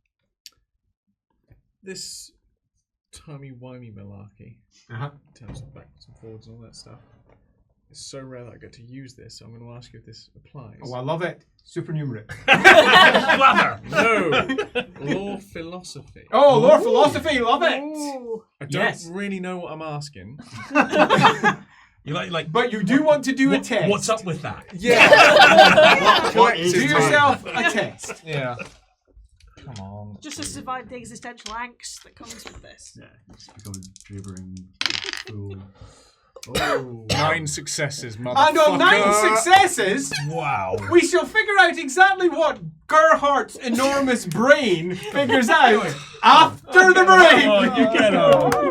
This timey-wimey malarkey, in terms of backwards and forwards and all that stuff, it's so rare that I get to use this, so I'm going to ask you if this applies. Oh, I love it. Supernumerate. No! Law philosophy. Oh, law philosophy. Love it. Ooh. I don't Yes. really know what I'm asking. You like But you do want to do a test. What's up with that? Yeah! What is Do time? yourself a test. Yeah. Come on. Just to survive the existential angst that comes with this. Yeah, just become a gibbering fool. Oh. 9 successes, motherfucker. And on 9 successes, Wow. we shall figure out exactly what Gerhardt's enormous brain figures out after the break. Oh, you get on.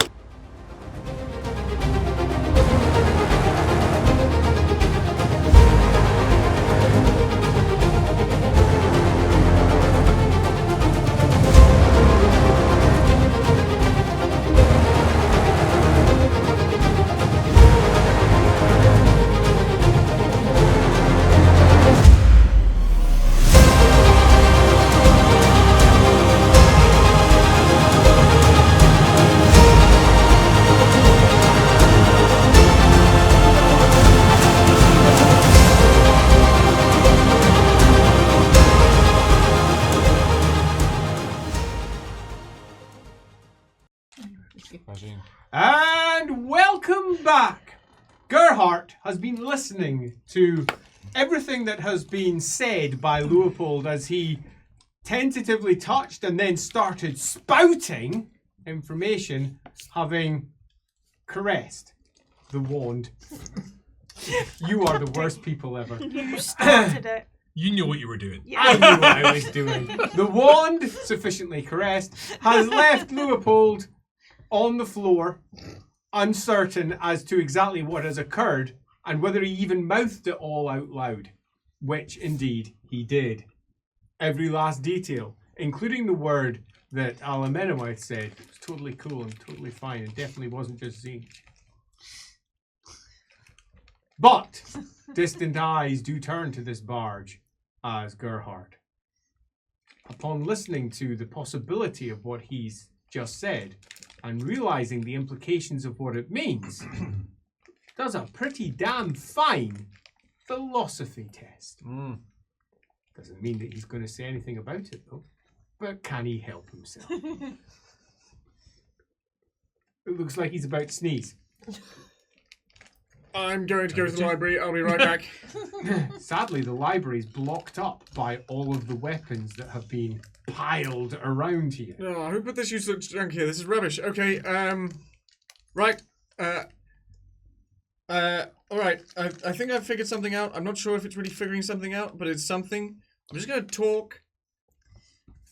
And welcome back. Gerhardt has been listening to everything that has been said by Leopold as he tentatively touched and then started spouting information, having caressed the wand. You are the worst people ever. You started it. You knew what you were doing. Yeah. I knew what I was doing. The wand, sufficiently caressed, has left Leopold on the floor, uncertain as to exactly what has occurred and whether he even mouthed it all out loud, which indeed he did. Every last detail, including the word that Alamenowith said, was totally cool and totally fine and definitely wasn't just Zine. But distant eyes do turn to this barge as Gerhardt. Upon listening to the possibility of what he's just said and realizing the implications of what it means, does a pretty damn fine philosophy test. Doesn't mean that he's going to say anything about it though. But can he help himself? It looks like he's about to sneeze. I'm going to go to the library. I'll be right back. Sadly, the library is blocked up by all of the weapons that have been piled around here. Oh, who put this useless junk here? This is rubbish. Okay, right. All right. I think I've figured something out. I'm not sure if it's really figuring something out, but it's something. I'm just going to talk.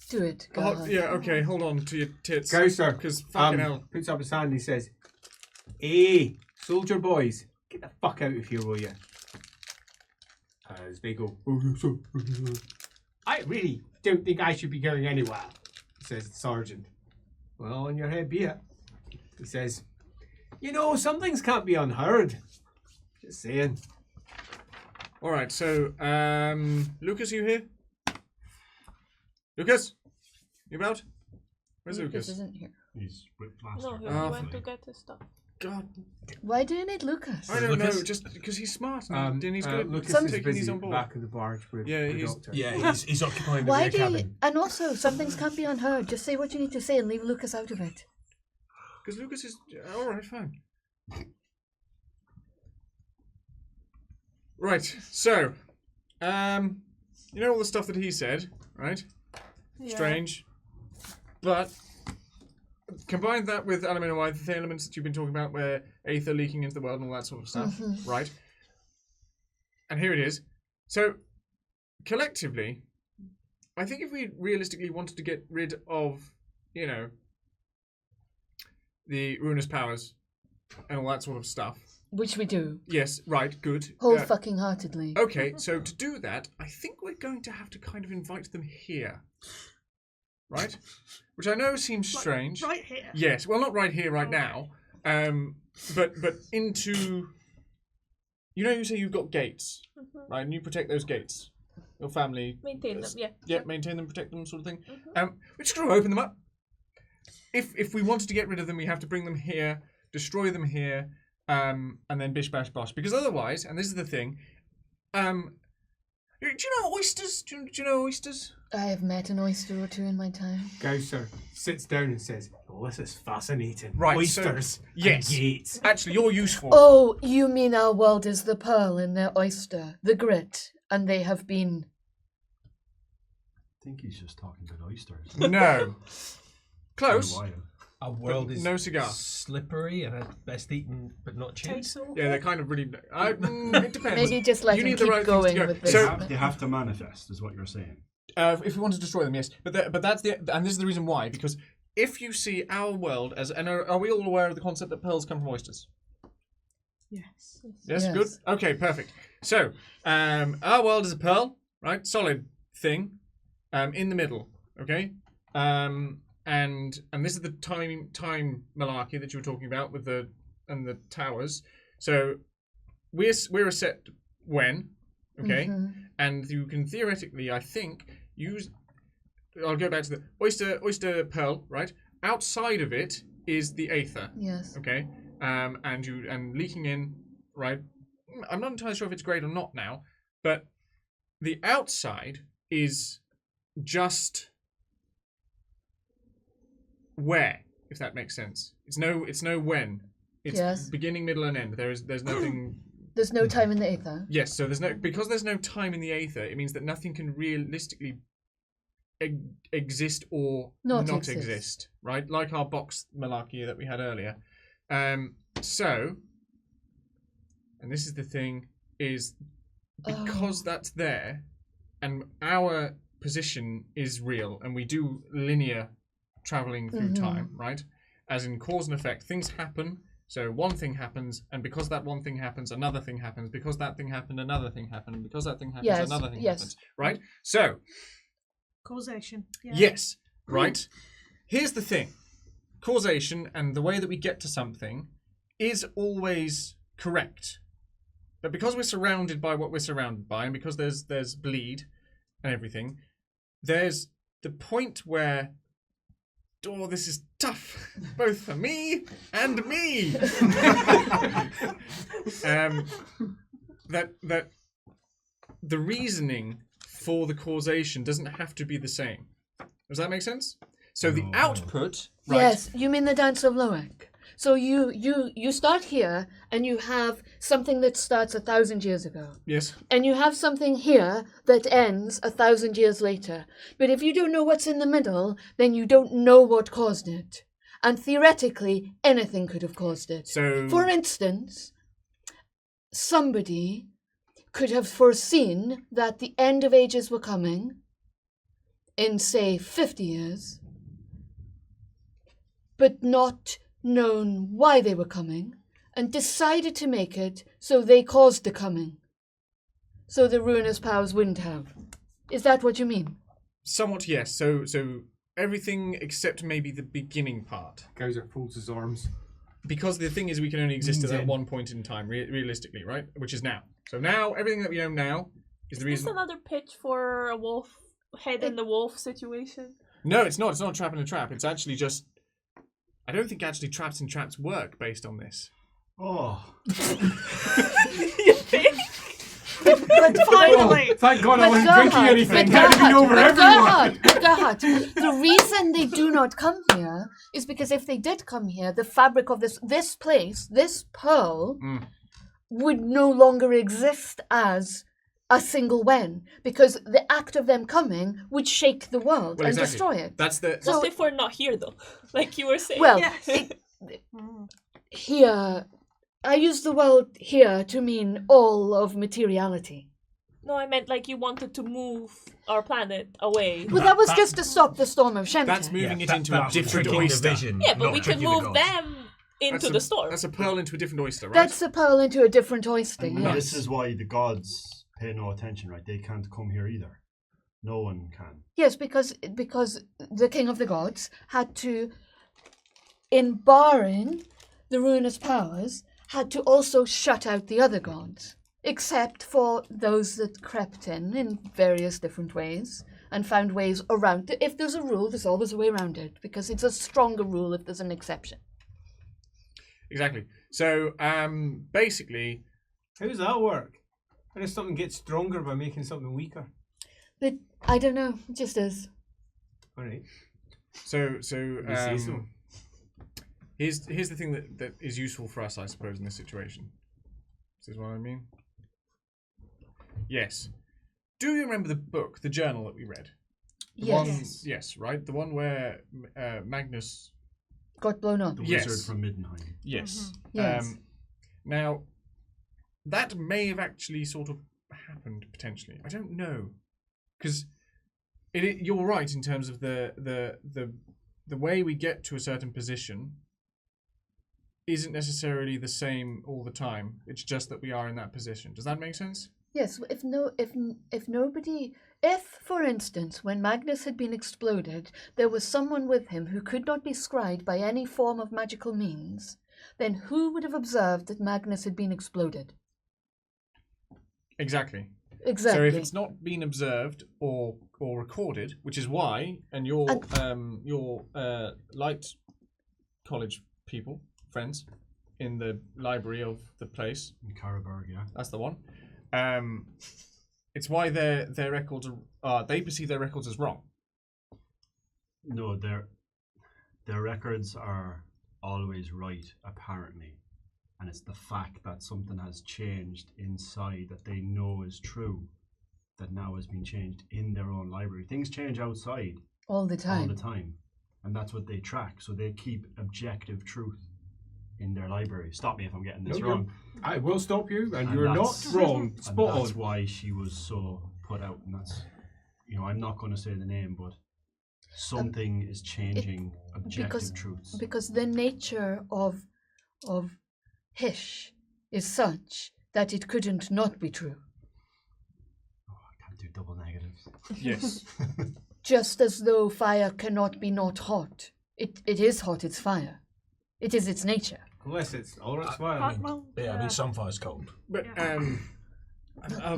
Do it. Go Oh, on. yeah, okay, hold on to your tits. Gausser Because fucking hell. puts up his hand and he says, "Hey, soldier boys, get the fuck out of here, will you?" As they go, "Oh, yes, sir. I really don't think I should be going anywhere," says the sergeant. "Well, on your head be it." He says, "You know, some things can't be unheard. Just saying." All right, so, Lucas, you here? Lucas? You about? Where's Lucas? isn't here. He's whipmaster. No, he Oh, went to get his stuff. God, Why do you need Lucas? I don't know, Lucas? just because he's smart and he's good Lucas at is taking busy these at on the board. back of the barge with Yeah, the he's- doctor. Yeah, he's occupying the Why rear do you... cabin. And also, some things can't be unheard. Just say what you need to say and leave Lucas out of it. Because Lucas is... All right, fine. Right, so, you know all the stuff that he said, right? Yeah. Strange. But combine that with Alamenowith, the elements that you've been talking about where aether leaking into the world and all that sort of stuff, right? And here it is. So, collectively, I think if we realistically wanted to get rid of, you know, the ruinous powers and all that sort of stuff. Which we do. Yes, right, good. Whole fucking heartedly. Okay, so to do that, I think we're going to have to kind of invite them here. Right? Which I know seems strange. Right here. Yes, well, not right here, right now. But into... You know, you say you've got gates, right? And you protect those gates. Your family. Maintain them, yeah. Yeah, maintain them, protect them, sort of thing. We're just going to open them up. If we wanted to get rid of them, we have to bring them here, destroy them here, and then bish bash bosh. Because otherwise, and this is the thing, do you know oysters? Do you know oysters? I have met an oyster or two in my time. Gausser sits down and says, "Oh, this is fascinating. Right, Oysters yes. and gates." Actually, you're useful. Oh, you mean our world is the pearl in their oyster, the grit, and they have been... I think he's just talking about oysters. No. Close. Our world is no cigar. slippery and best eaten but not chewed. Yeah, they're kind of really... it depends. Maybe just let You them need the keep right things to going go. with this. So- They have to manifest, is what you're saying. If we want to destroy them, yes. But that's and this is the reason why. Because if you see our world as... And are we all aware of the concept that pearls come from oysters? Yes. Yes, Yes. good. Okay, perfect. So, our world is a pearl, right? Solid thing, in the middle. Okay, and this is the time malarkey that you were talking about with the towers. So, we're a set when, okay, and you can theoretically, I think, use. I'll go back to the oyster pearl, right? Outside of it is the aether. Yes. Okay, and leaking in, right? I'm not entirely sure if it's great or not now, but the outside is just where, if that makes sense. It's no when. It's Yes. beginning, middle, and end. There's nothing. There's no time in the aether. Yes, so because there's no time in the aether. It means that nothing can realistically exist or Not not exist. exist, right? Like our box malarkey that we had earlier. So, and this is the thing, is because that's there, and our position is real, and we do linear traveling through time, right? As in cause and effect, things happen. So one thing happens, and because that one thing happens, another thing happens. Because that thing happened, another thing happened. And because that thing happens, Yes, another thing yes. happens. Right? So, Causation. Yeah. yes, right? Here's the thing. Causation and the way that we get to something is always correct. But because we're surrounded by what we're surrounded by, and because there's bleed and everything, there's the point where, oh, this is tough, both for me and me. That the reasoning for the causation doesn't have to be the same. Does that make sense? So the output, right? Yes, you mean the dance of Loak. So you start here, and you have something that starts 1,000 years ago. Yes. And you have something here that ends 1,000 years later. But if you don't know what's in the middle, then you don't know what caused it. And theoretically, anything could have caused it. So, For instance, somebody could have foreseen that the end of ages were coming in, say, 50 years, but not known why they were coming, and decided to make it so they caused the coming, so the ruinous powers wouldn't have. Is that what you mean? somewhat yes. So everything except maybe the beginning part. Gausser folds his arms. Because the thing is, we can only exist Leans at that in. one point in time, realistically, right? Which is now. So now, everything that we know now is the Is reason. this another pitch for a wolf head in the wolf situation? No, it's not. It's not a trap in a trap. It's actually just. I don't think actually traps and traps work based on this. Oh, But Finally! Thank God I But wasn't Gerhard, drinking anything. but That'd have been over everyone. Gerhard, the reason they do not come here is because if they did come here, the fabric of this place, this pearl, would no longer exist as a single when, because the act of them coming would shake the world Well, and exactly. destroy it. That's the. So- What if we're not here though? Like you were saying. Well, Yes. Here, I use the word here to mean all of materiality. No, I meant like you wanted to move our planet away. Well, that was that- just to stop the storm of Shemta. That's moving it into a different tricking oyster. the vision. Yeah, but not we can tricking the move gods. them into That's the storm. That's a pearl into a different oyster, right? That's a pearl into a different oyster, and yes. this is why the gods pay no attention, right? They can't come here either. No one can. Yes, because the king of the gods had to, in barring the ruinous powers, had to also shut out the other gods. Except for those that crept in various different ways and found ways around it. If there's a rule, there's always a way around it, because it's a stronger rule if there's an exception. Exactly. So, basically... How does that work? How does something get stronger by making something weaker? But I don't know, it just is. All right. So, say so. here's the thing that is useful for us, I suppose, in this situation. This is what I mean? Yes. Do you remember the book, the journal that we read? The Yes. one, yes, right? The one where Magnus... Got blown up. The Yes. wizard from Middenheim. Yes. Yes. Now, that may have actually sort of happened, potentially. I don't know. Because you're right in terms of the way we get to a certain position isn't necessarily the same all the time. It's just that we are in that position. Does that make sense? Yes, if for instance, when Magnus had been exploded, there was someone with him who could not be scryed by any form of magical means, then who would have observed that Magnus had been exploded? Exactly. Exactly. So if it's not been observed or recorded, which is why, and your light college people, friends, in the library of the place, In Caraberg, yeah. that's the one. It's why their records are they perceive their records as wrong. No, their records are always right, apparently. And it's the fact that something has changed inside that they know is true that now has been changed in their own library. Things change outside all the time. all the time. And that's what they track. So they keep objective truth in their library. Stop me if I'm getting this wrong. I will stop you, and you're not that's- wrong. And Spot that's on. why she was so put out. And that's, I'm not going to say the name, but something is changing objective truths. Because the nature of Hish is such that it couldn't not be true. Oh, I can't do double negatives. Yes. Just as though fire cannot be not hot. It is hot, it's fire. It is its nature. Unless it's Ulrich's fire. I mean, some fire's cold. But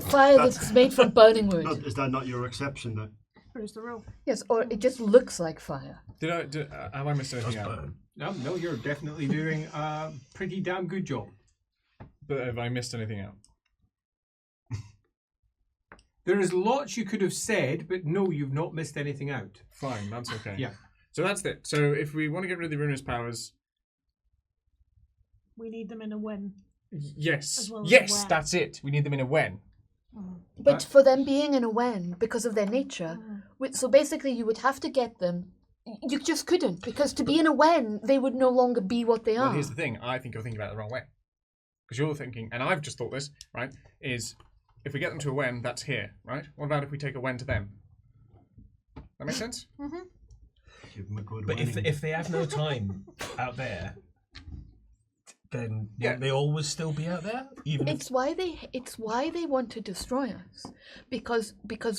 Fire that's made from burning wood. Is that not your exception? That Who's the rule? Yes, or it just looks like fire. have I missed anything out? No, you're definitely doing a pretty damn good job. But have I missed anything out? There is lots you could have said, but no, you've not missed anything out. Fine, that's okay. Yeah. So that's it. So if we want to get rid of the ruinous powers, We need them in a win. yes, As well as yes, a when. that's it. We need them in a when. But for them being in a when, because of their nature, so basically you would have to get them. You just couldn't, because to be in a when, they would no longer be what they Well, are. here's the thing. I think you're thinking about it the wrong way. Because you're thinking, and I've just thought this, right, is if we get them to a when, that's here, right? What about if we take a when to them? That make sense? give them a good But winning. if they have no time out there, then Yeah. won't they always still be out there? Even if It's why they want to destroy us, because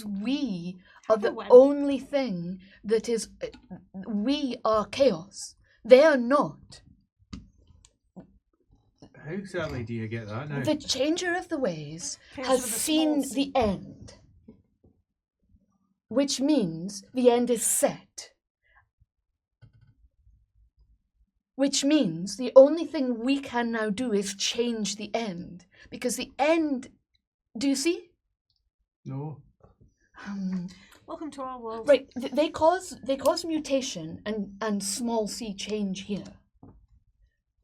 we are the When? only thing that is. We are chaos. They are not. How exactly do you get that now? The changer of the ways Chaos has with a seen small the c. end, which means the end is set. Which means the only thing we can now do is change the end, because the end. Do you see? No. Welcome to our world. Right, they cause mutation and small c change here.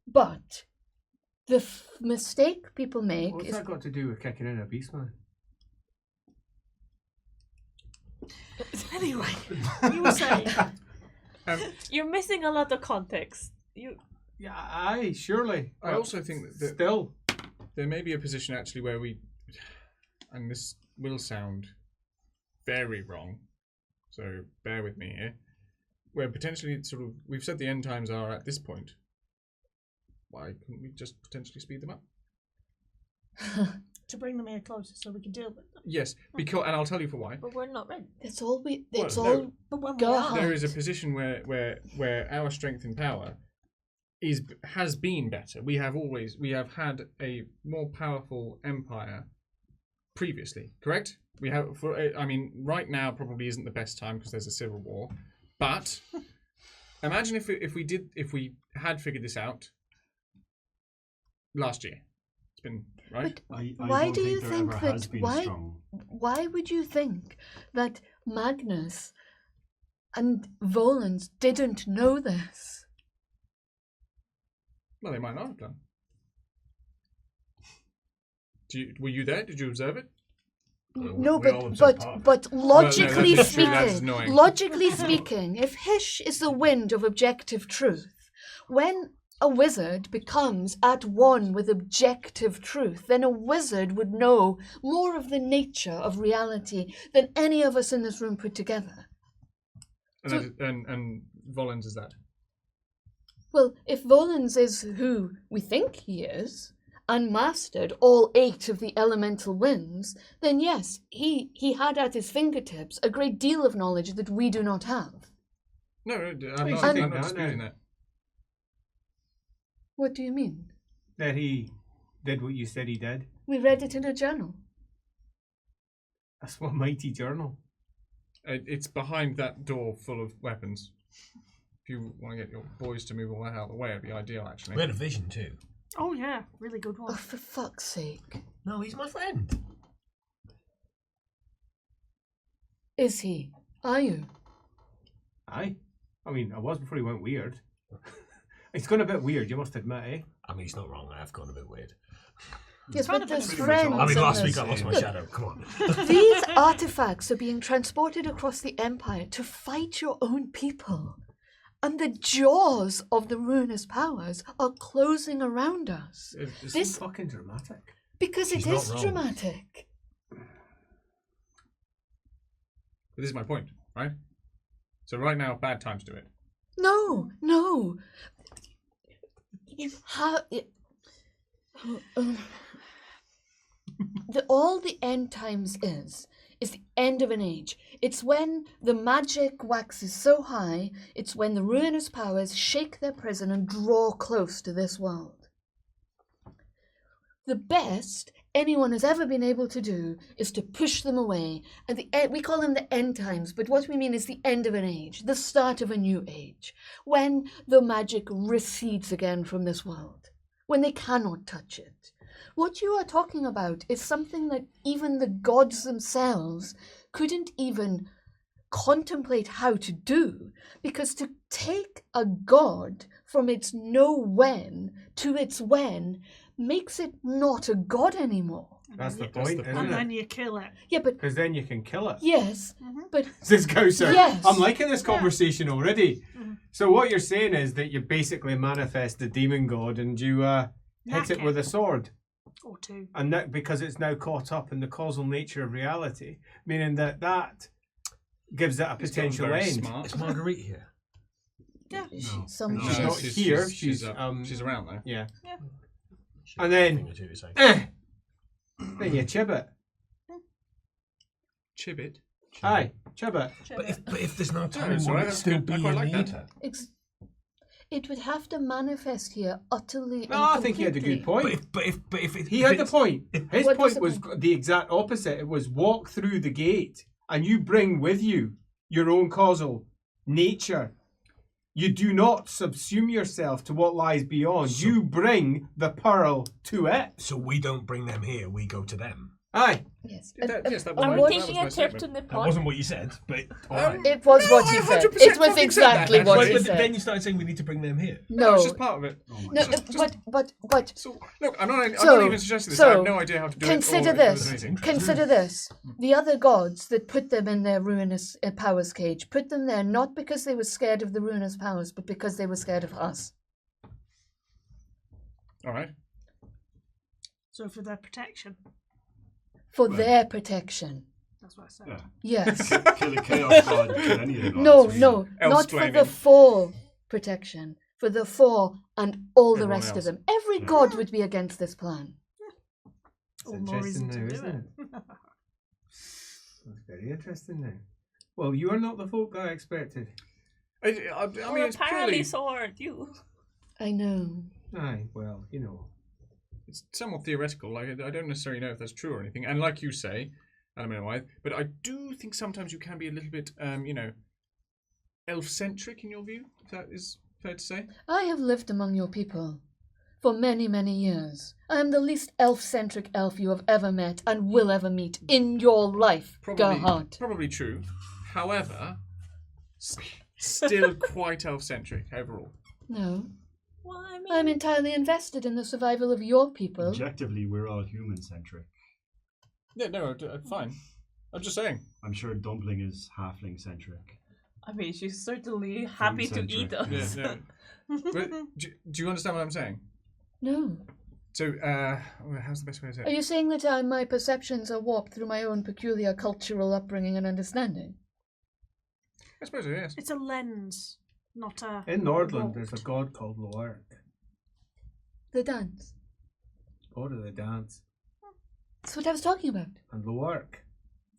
But the mistake people make What's is that got to do with kicking in a beastman? Anyway, you were saying. You're missing a lot of context. Yeah, aye, surely. I also think that Still. there may be a position actually where we, and this will sound very wrong, so bear with me here, where potentially sort of, we've said the end times are at this point. Why couldn't we just potentially speed them up? To bring them here closer so we can deal with them. Yes, because, and I'll tell you for why. But we're not ready. it's all we. Well, It's no. all. But when we Go are, ahead. There is a position where our strength and power has been better. We have had a more powerful empire previously, correct? We have. I mean, right now probably isn't the best time because there's a civil war. But imagine if we had figured this out last year. It's been right. Why do you think there ever that? has been Why? strong. Why would you think that Magnus and Volans didn't know this? Well, they might not have done. Were you there? Did you observe it? No, we all observe part of it. but logically that's true, that's speaking, annoying. if Hish is the wind of objective truth, when a wizard becomes at one with objective truth, then a wizard would know more of the nature of reality than any of us in this room put together. And Volans is that. Well, if Volans is who we think he is, and mastered all 8 of the elemental winds, then yes, he had at his fingertips a great deal of knowledge that we do not have. No, I'm not disputing that. What do you mean? That he did what you said he did. We read it in a journal. That's one mighty journal. It's behind that door full of weapons. If you want to get your boys to move all that out of the way, it'd be ideal, actually. We had a vision too. Oh yeah, really good one. Oh, for fuck's sake. No, he's my friend. Is he? Are you? Aye. I mean, I was before he went weird. It's gone a bit weird, you must admit, eh? I mean, he's not wrong. I have gone a bit weird. Yes, kind but of there's pretty friends. much I mean, in last this. week I lost my Look, shadow. Come on. These artifacts are being transported across the Empire to fight your own people. And the jaws of the ruinous powers are closing around us. It's This- so fucking dramatic. Because She's it not is wrong. dramatic. But this is my point, right? So right now, bad time to do it. No. How? All the end times is the end of an age. It's when the magic waxes so high, it's when the ruinous powers shake their prison and draw close to this world. The best anyone has ever been able to do is to push them away. And we call them the end times, but what we mean is the end of an age, the start of a new age, when the magic recedes again from this world, when they cannot touch it. What you are talking about is something that even the gods themselves couldn't even contemplate how to do, because to take a god from its no-when to its when makes it not a god anymore. That's the That's point, the isn't And it? then you kill it. Yeah, but Because then you can kill it. yes, but Says Gausser. Yes. I'm liking this conversation already. Mhm. So what you're saying is that you basically manifest the demon god and you hit it with a sword. Or 2. And that because it's now caught up in the causal nature of reality, meaning that gives it a He's potential gotten very end. smart. Is Marguerite here? Yeah. some No, She's shit. not here. She's she's around though. yeah. Yeah. And then Thing or two to say. then you chib it. Chibbit. Aye, chib it. But if there's no time, it's will alright, it that's still good. be I a quite like that. leader? It would have to manifest here utterly. No, and I think he had a good completely. point. But if He if had the it's- point. His What was point the was point? the exact opposite. It was walk through the gate and you bring with you your own causal nature. You do not subsume yourself to what lies beyond. So- You bring the pearl to it. So we don't bring them here. We go to them. Aye. Yes. Yes, that Are was we my- taking that a was my trip to statement. That Nepal? wasn't what you said, but alright. It was No, what I you said. 100% It was fucking said exactly that, what actually. you But then said. you started saying we need to bring them here. No, It's just part of it. Oh my no, God. but So look, I'm not So- even suggesting this. I so, have no idea how to do consider it. or if there's this. anything. Consider this. The other gods that put them in their ruinous powers cage put them there not because they were scared of the ruinous powers, but because they were scared of us. All right. So for their protection. For Right. their protection. That's what I said. Yeah. Yes. Kill a chaos god, kill any of the gods. No, really. no, not for the Elf-blaming. four protection. For the four and all the Everyone rest of else. them. Every Yeah. god would be against this plan. All more reason to do it. That's very interesting now. Well, you are not the folk I expected. I mean, it's apparently purely. so are you. I know. Aye, well, you know. it's somewhat theoretical. Like I don't necessarily know if that's true or anything. And like you say, I don't know why, but I do think sometimes you can be a little bit, elf-centric in your view. If that is fair to say. I have lived among your people for many, many years. I am the least elf-centric elf you have ever met and will ever meet in your life, Gerhard. Probably true. However, still quite elf-centric overall. No. Well, I mean, I'm entirely invested in the survival of your people. Objectively, we're all human-centric. Yeah, no, fine. I'm just saying. I'm sure Dumpling is halfling-centric. I mean, she's certainly happy to eat us. Yeah, no. But do you understand what I'm saying? No. So, how's the best way to say Are it? you saying that my perceptions are warped through my own peculiar cultural upbringing and understanding? I suppose so, yes. It's a lens, not a. In Nordland, warped. there's a god called LAWhammer. The dance. God of the dance. That's what I was talking about. And LAWhammer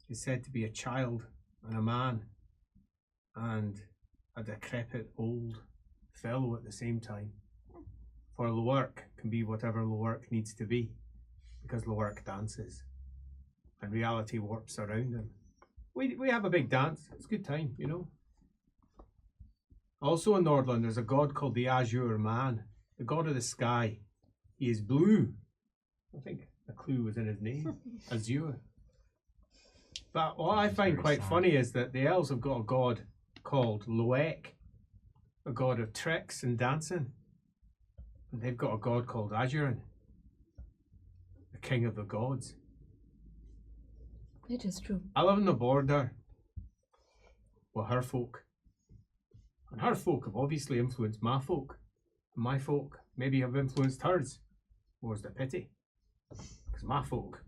is said to be a child and a man and a decrepit old fellow at the same time. For LAWhammer can be whatever LAWhammer needs to be, because LAWhammer dances and reality warps around him. We have a big dance. It's a good time, you know. Also in Nordland, there's a god called the Azure Man, the god of the sky. He is blue. I think a clue was in his name, Azure. But what I find quite funny is that the elves have got a god called Loek, a god of tricks and dancing. And they've got a god called Azurin, the king of the gods. It is true. I live on the border with her folk. And her folk have obviously influenced my folk. And my folk maybe have influenced hers. More's the pity. Because my folk,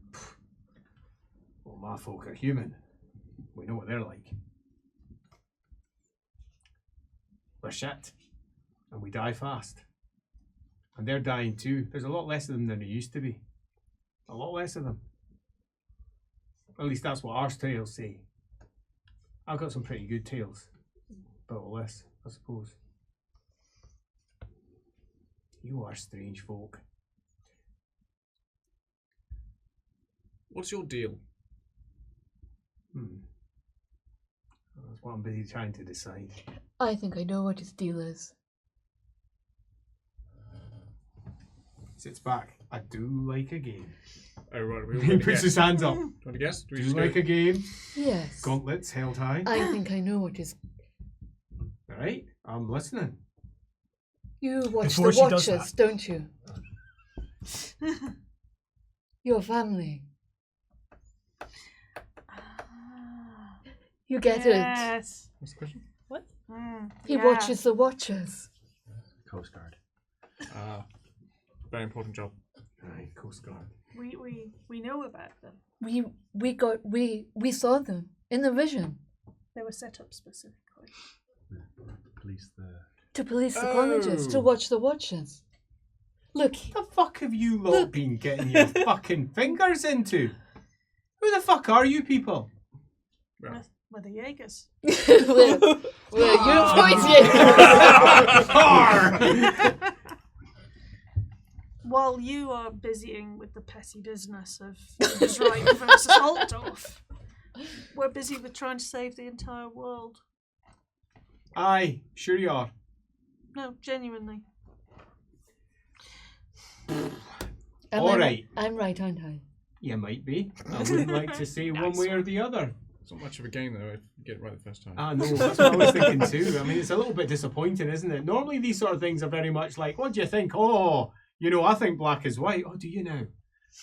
my folk are human. We know what they're like. They're shit. And we die fast. And they're dying too. There's a lot less of them than there used to be. A lot less of them. At least that's what our tales say. I've got some pretty good tales about all this, I suppose. You are strange folk. What's your deal? That's what I'm busy trying to decide. I think I know what his deal is. Sits back. I do like a game. Oh, right. We He puts his hands up. Do you want to guess? Do you like a game? Yes. Gauntlets held high. I think I know what his... Right, I'm listening. You watch Before the she does Watchers, that- don't you? Your family. You get it. Yes. What's the question? He watches the Watchers. Coast Guard. Very important job. Aye, Coast Guard. We know about them. We saw them in the vision They were set up specifically. Police the. to police the colleges, to Oh. watch the Watchers. Look, What the fuck have you lot Look. been getting your fucking fingers into? Who the fuck are you people? Well, We're the Jaegers. we're uniforms, yeah. While you are busying with the petty business of Middenheim versus Altdorf, we're busy with trying to save the entire world. Aye, sure you are. No, genuinely. Alright. I'm right, aren't I? You might be. I wouldn't like to say one way or the other. it's not much of a game though if you get it right the first time. Ah, no, that's what I was thinking too. I mean, it's a little bit disappointing, isn't it? Normally these sort of things are very much like, what do you think? Oh, you know, I think black is white. Oh, do you now?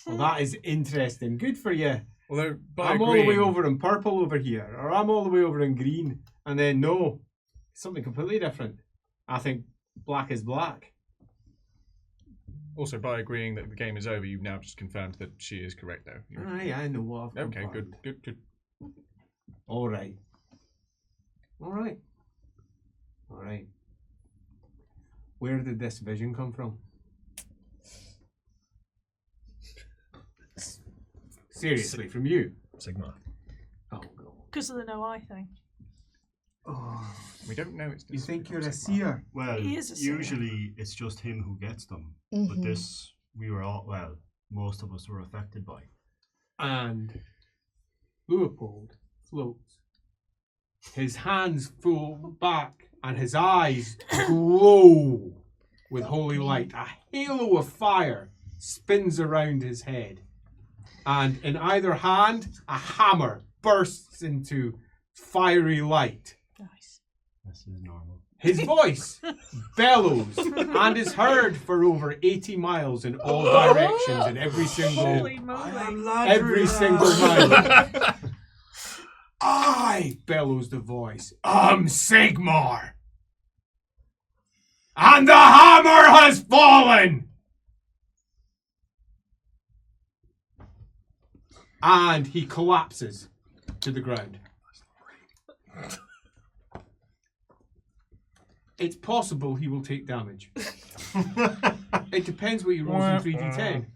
Well, that is interesting. Good for you. Although, by I'm all the way agreeing- over in purple over here, or I'm all the way over in green, and then no, something completely different. I think black is black. Also, by agreeing that the game is over, you've now just confirmed that she is correct, though. Aye, I know what I've Okay, confirmed. good. All right. Where did this vision come from? Seriously, from you? Sigma. Oh, no. Because of the no eye thing. Oh, We don't know it's. you think you're a Sigma. seer? Well, He is a seer. usually it's just him who gets them, Mhm. but this we were all, well, most of us were affected by. And Leopold floats. His hands fall back and his eyes glow with holy light. A halo of fire spins around his head. And in either hand, a hammer bursts into fiery light. Nice. This is normal. His voice bellows and is heard for over 80 miles in all directions in every single Holy moly. every single mile. I, bellows the voice, am Sigmar. And the hammer has fallen. And he collapses to the ground. It's possible he will take damage. It depends what he rolls in 3d10.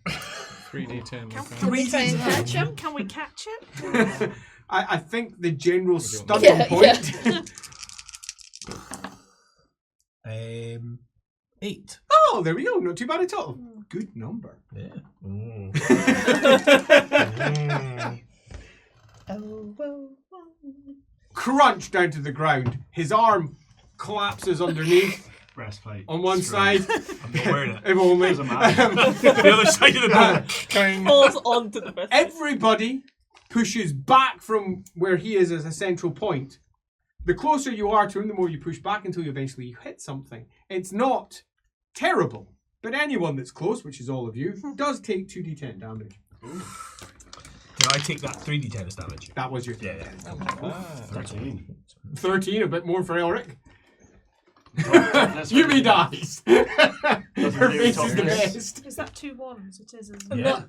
3d10. Can we try and catch him? Can we catch him? I think the general stunning point. 8. Oh, there we go. Not too bad at all. Good number. Yeah. Crunch down to the ground. His arm collapses underneath Breastplate. on one side. I'm not wearing it. If only. Doesn't matter. The other side of the boat. Falls onto the best. Everybody pushes back from where he is as a central point. The closer you are to him, the more you push back until you eventually hit something. It's not terrible, but anyone that's close, which is all of you, does take 2d10 damage. Can I take that 3d10 as damage? That was your Yeah. 13. 13, a bit more for Elric. That's Yumi right. dies. Her do face is the toughness. best. Is that 2 1s? It is, isn't it? Yeah.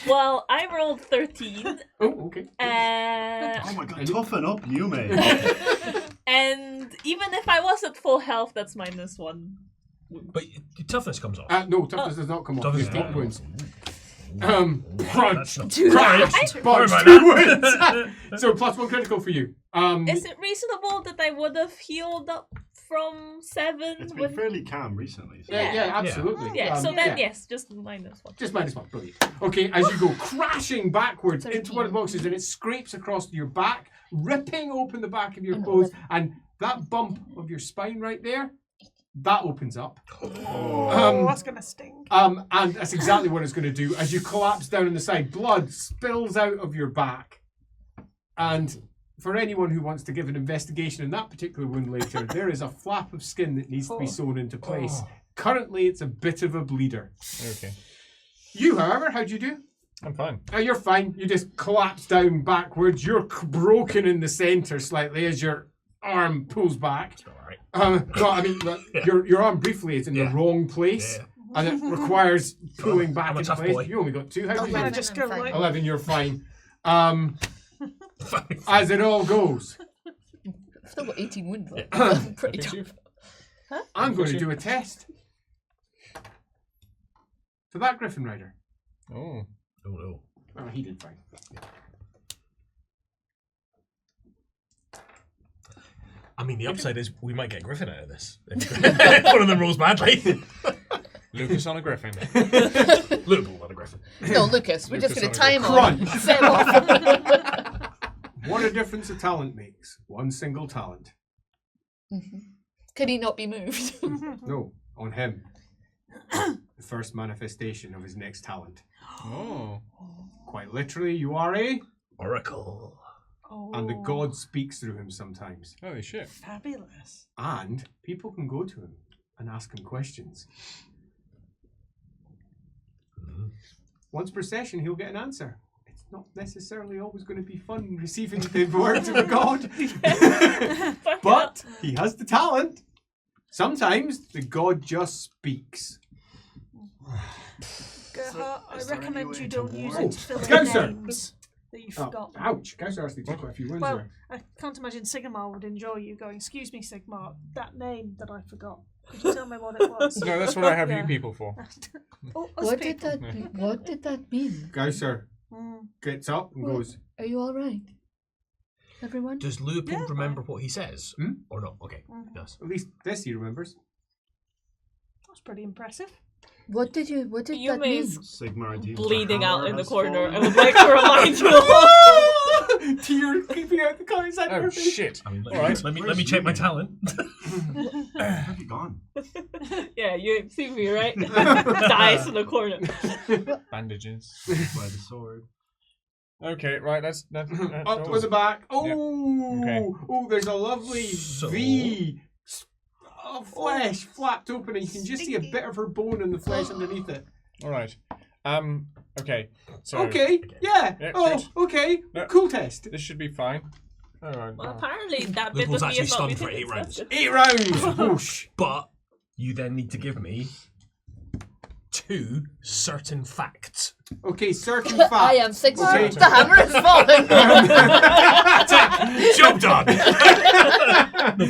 Well, I rolled 13. Oh, okay. Oh my god, toughen up, you mate. And even if I was at full health, that's -1. But your toughness comes off. No, toughness does not come off. Toughness Just does hit not. wounds. That's not Crunch, Sorry but about 2 wounds. So +1 critical for you. Is it reasonable that I would have healed up from 7? It's been fairly calm recently. So. Yeah, absolutely. Yeah, so then yeah. yes, just -1. Just -1, brilliant. Okay, as you go crashing backwards into one of the boxes and it scrapes across your back, ripping open the back of your clothes, and that bump of your spine right there, that opens up. Oh, that's going to sting. And that's exactly what it's going to do. As you collapse down on the side, blood spills out of your back. And for anyone who wants to give an investigation in that particular wound later, there is a flap of skin that needs to be sewn into place. Currently, it's a bit of a bleeder. Okay. You, however, how'd you do? I'm fine. Oh, you're fine. You just collapse down backwards. You're broken in the centre slightly as your arm pulls back. Alright. No, I mean, your arm briefly is in the wrong place. Yeah. And it requires pulling back I'm a into tough place. boy. You only got 2. How did you Can I do? just go like 11, you're fine. As it all goes, I've still got 18 wounds left. I'm pretty tough. I'm going to do a test. For that Griffin Rider. Oh. Oh no. Oh, he did fine. I mean, the upside is we might get Griffin out of this. If one of them rolls badly. Lucas on a griffin. Liverpool on a Griffin. No, Lucas, we're just Lucas going to on a time on. Crunch. Set him off. What a difference a talent makes. One single talent. Could he not be moved? No, on him. The first manifestation of his next talent. Oh. Quite literally, you are a... Oracle. And the god speaks through him sometimes. Holy shit. fabulous. And people can go to him and ask him questions. Once per session, he'll get an answer. It's not necessarily always going to be fun receiving the words of a god. But he has the talent. Sometimes the god just speaks. Gerhard, I is there any recommend way you to don't use warn- it to fill Gausser. in names that you Oh, forgot. ouch. Gausser actually took quite a few wounds Well, there. I can't imagine Sigmar would enjoy you going, excuse me, Sigmar, that name that I forgot. Could you tell me what it was? No, that's what I have Yeah. you people for. Oh, us What did people. that mean? What did that mean? Gausser Mm. gets up and goes, Are you all right? Everyone? Does Leopold Yeah, remember what he says? Hmm? Or not? Okay. Mhm. Yes. at least this he remembers. That's pretty impressive. What did that Yume mean? is Sigma ID. bleeding out in the has corner. I fallen. would like to remind you all. Tears creeping out the corner side of Oh her face. shit! I mean, All right. let me Where's check my Yume? talent. Where have you gone? Yeah, you see me, right? Dies in the corner. Bandages. By the sword. Okay, right. That's Up with the back. Oh, Okay. oh, there's a lovely So- V of flesh flapped open, and you can just see a bit of her bone in the flesh underneath it. All right. Okay. So Okay, yeah. Yeah, Oh, good. okay. No. Cool test. this should be fine. All right. Well, apparently that Luke bit was of me actually is not stunned for mutated, 8 so rounds. that's good. 8 rounds. Whoosh. But you then need to give me 2 certain facts. Okay, certain fact. I am Sigma. Okay. The hammer is falling. Job done! No,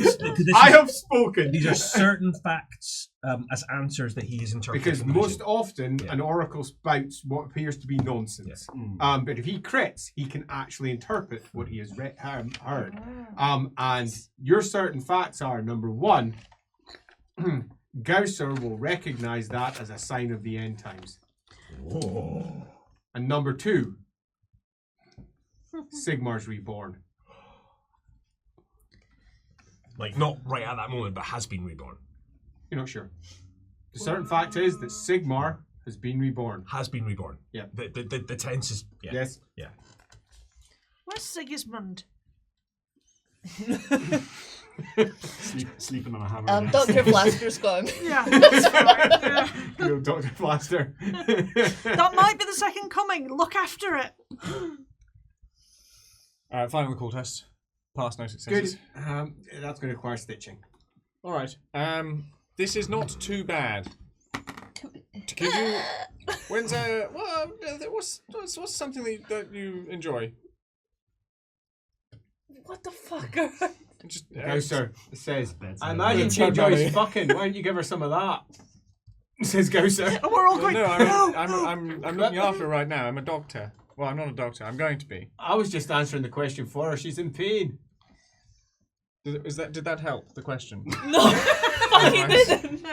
I have spoken. These are certain facts as answers that he is interpreting. Because most often Yeah. an oracle spouts what appears to be nonsense. But if he crits, he can actually interpret what he has heard. And your certain facts are, number 1, Gausser will recognize that as a sign of the end times. Whoa. And number 2, Sigmar's reborn. Like, not right at that moment, but has been reborn. You're not sure. The certain fact is that Sigmar has been reborn. Has been reborn. Yeah. The tense is... Yeah. Yes. Yeah. Where's Sigismund? Sleeping on a hammer. nest. Dr. Blaster's gone. Yeah, that's right. Yeah. Good old Dr. Blaster. That might be the second coming. Look after it. Final call test. Pass, no Good. successes. That's going to require stitching. All right. This is not too bad. To give you, what's something that you enjoy? What the fuck? Just Gausser says, Bedside. I imagine she Yeah. enjoys fucking. Why don't you give her some of that? Says Gausser. And we're all going, No, no. I'm looking after her right now. I'm a doctor. Well, I'm not a doctor. I'm going to be. I was just answering the question for her. She's in pain. Did that help the question? No, fucking Nice. didn't.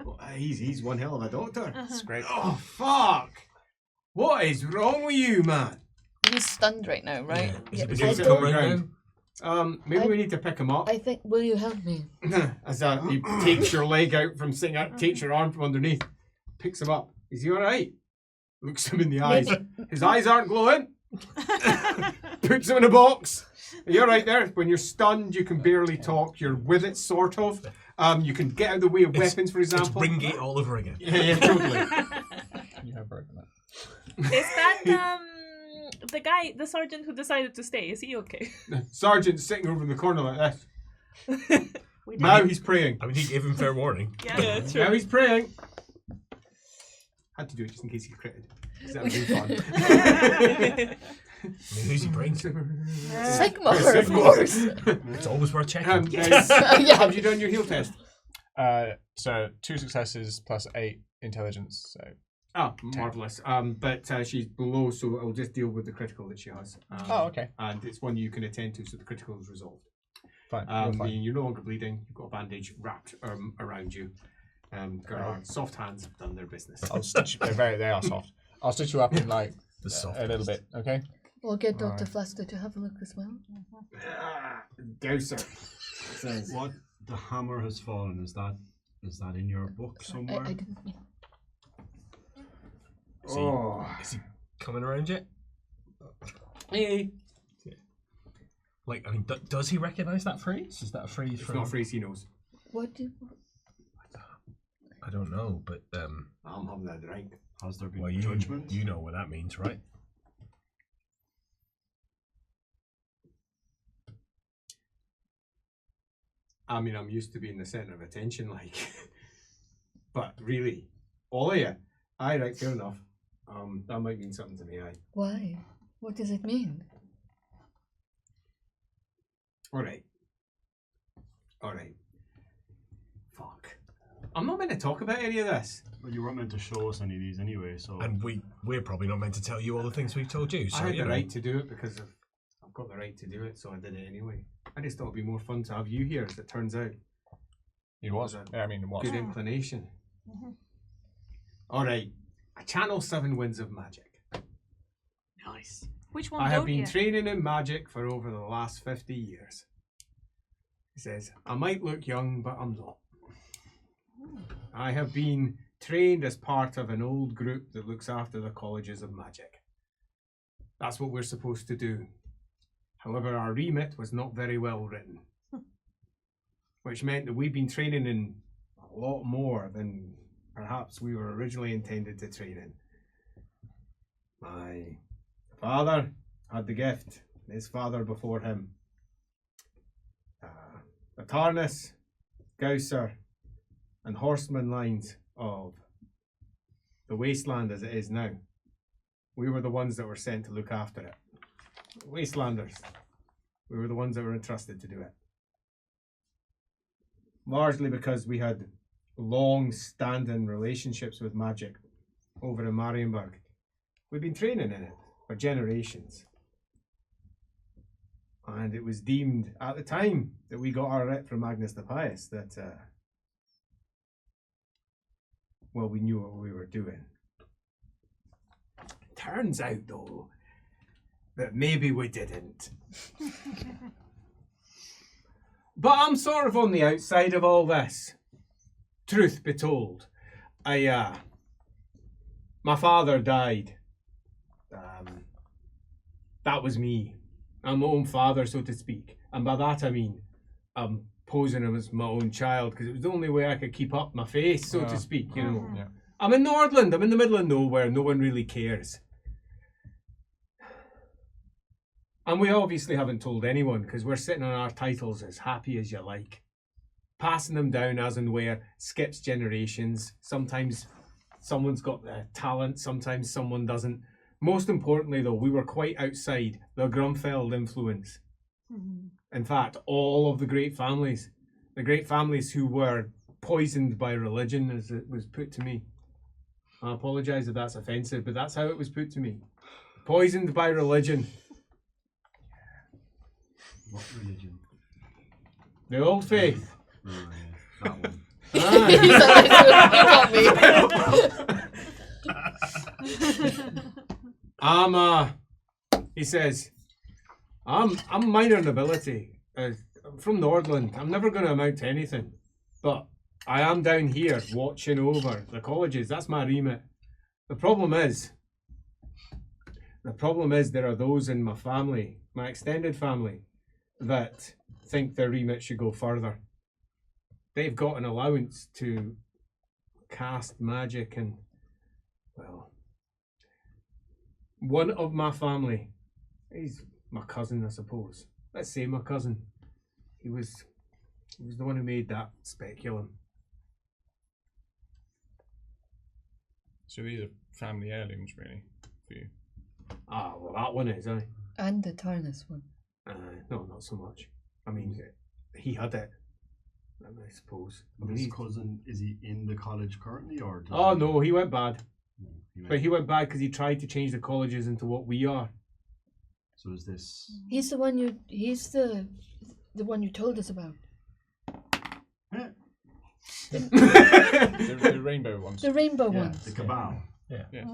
Well, he's one hell of a doctor. That's great. Oh, fuck. What is wrong with you, man? He's stunned right now, right? Yeah. Is Yeah, it so- come right now? Maybe we need to pick him up. I think, will you help me? As he takes your leg out from sitting out, takes your arm from underneath, picks him up. Is he alright? Looks him in the eyes. Maybe- His eyes aren't glowing. Puts him in a box. Are you alright there? When you're stunned, you can barely talk. You're with it, sort of. You can get out of the way of weapons, for It's example. Ringgate all over again. Yeah, totally. You have broken that. Is that the guy, the sergeant who decided to stay? Is he okay? Sergeant's sitting over in the corner like this. We did Now it. he's praying. I mean, he gave him fair warning. Yeah, true. Now he's praying. Had to do it just in case he critted. 'Cause that would be fun. I mean, who's he praying to? Sigma, Sigma. of course. It's always worth checking. Guys, Yeah. have you done your heal test? So 2 successes plus 8 intelligence. So Oh, marvellous. But she's below, so I'll just deal with the critical that she has. okay. And it's one you can attend to, so the critical is resolved. Fine. Meaning you're no longer bleeding, you've got a bandage wrapped around you. Girl, soft hands have done their business. I'll stitch. They are soft. I'll stitch you up in like The soft a little bit. Okay. We'll get Dr. Alright. Flaster to have a look as well. Gausser says, What the hammer has fallen? Is that in your book somewhere? I didn't mean. Is he coming around yet? Hey. Like, I mean, does he recognise that phrase? Is that a phrase It's from... not a phrase he knows. What do I don't know, but I'm having a drink. Has there been well, judgment? you know what that means, right? I mean, I'm used to being the centre of attention, like. But really, all of you. Aye, right, fair enough. That might mean something to me, aye. Why? What does it mean? Alright. Alright. Fuck. I'm not meant to talk about any of this. Well, you weren't meant to show us any of these anyway, so. And we're probably not meant to tell you all the things we've told you. So, I had you the know. right to do it because I've got the right to do it, so I did it anyway. I just thought it'd be more fun to have you here, as it turns out. It was. Yeah, I mean, it was. Good inclination. Alright. I channel 7 winds of magic. Nice. Which one I have don't been you? training in magic for over the last 50 years. He says, I might look young, but I'm not. I have been trained as part of an old group that looks after the colleges of magic. That's what we're supposed to do. However, our remit was not very well written. Which meant that we've been training in a lot more than perhaps we were originally intended to train in. My father had the gift, his father before him. The Tarnus, Gausser, and horseman lines of the wasteland as it is now. We were the ones that were sent to look after it. Wastelanders. We were the ones that were entrusted to do it. Largely because we had long-standing relationships with magic over in Marienburg. We've been training in it for generations. And it was deemed at the time that we got our writ from Magnus the Pious that, well, we knew what we were doing. Turns out, though, that maybe we didn't. But I'm sort of on the outside of all this. Truth be told, my father died. That was me. I'm my own father, so to speak. And by that I mean, I'm posing him as my own child, because it was the only way I could keep up my face, so to speak, you know. Yeah. I'm in Nordland, I'm in the middle of nowhere, no one really cares. And we obviously haven't told anyone, because we're sitting on our titles as happy as you like. Passing them down as and where, skips generations. Sometimes someone's got the talent, sometimes someone doesn't. Most importantly, though, we were quite outside the Grumfeld influence. In fact, all of the great families who were poisoned by religion, as it was put to me. I apologise if that's offensive, but that's how it was put to me. Poisoned by religion. What religion? The old faith. Oh, yeah, that one. He says, I'm minor nobility. I'm from Nordland. I'm never going to amount to anything. But I am down here watching over the colleges. That's my remit. The problem is there are those in my family, my extended family, that think their remit should go further. They've got an allowance to cast magic and, well, one of my family, he's my cousin, I suppose. Let's say my cousin. He was the one who made that speculum. So these are family heirlooms, really, for you. Ah, well, that one is, aye. And the Tarnus one. No, not so much. I mean, he had it, I suppose. His cousin, is he in the college currently, or? Oh no, he went bad. He But he went bad because he tried to change the colleges into what we are. So is this? He's the one you told us about. The rainbow ones. The rainbow Yeah, ones. the cabal. Yeah.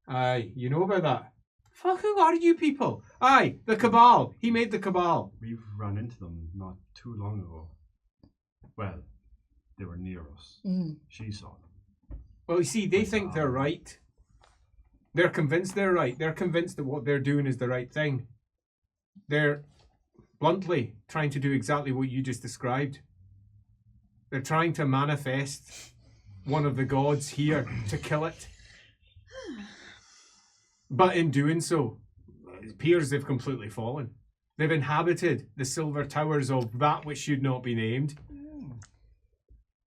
Aye, you know about that? Fuck, who are you people? Aye, the cabal. He made the cabal. We've run into them not too long ago. Well, they were near us. She saw them. Well, you see, they think they're right. They're convinced they're right. They're convinced that what they're doing is the right thing. They're bluntly trying to do exactly what you just described. They're trying to manifest one of the gods here to kill it. But in doing so, it appears they've completely fallen. They've inhabited the silver towers of that which should not be named.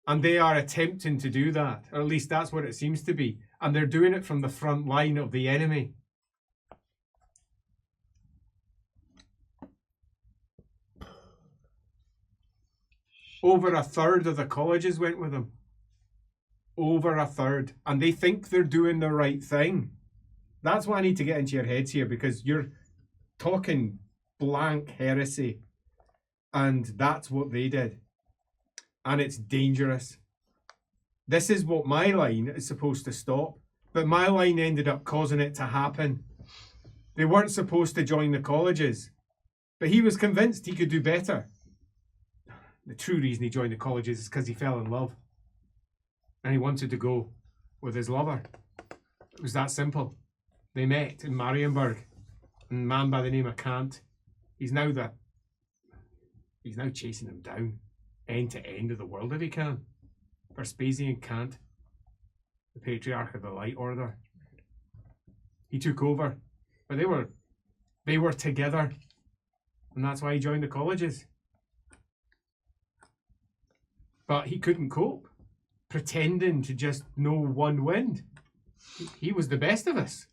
And they are attempting to do that, or at least that's what it seems to be. And they're doing it from the front line of the enemy. Over a third of the colleges went with them. Over a third. And they think they're doing the right thing. That's what I need to get into your heads here, because you're talking blank heresy. And that's what they did. And it's dangerous. This is what my line is supposed to stop. But my line ended up causing it to happen. They weren't supposed to join the colleges. But he was convinced he could do better. The true reason he joined the colleges is because he fell in love. And he wanted to go with his lover. It was that simple. They met in Marienburg. And a man by the name of Kant, he's now chasing him down, end to end of the world if he can. Vespasian Kant, the patriarch of the Light Order. He took over, but they were together, and that's why he joined the colleges. But he couldn't cope, pretending to just know one wind. He was the best of us.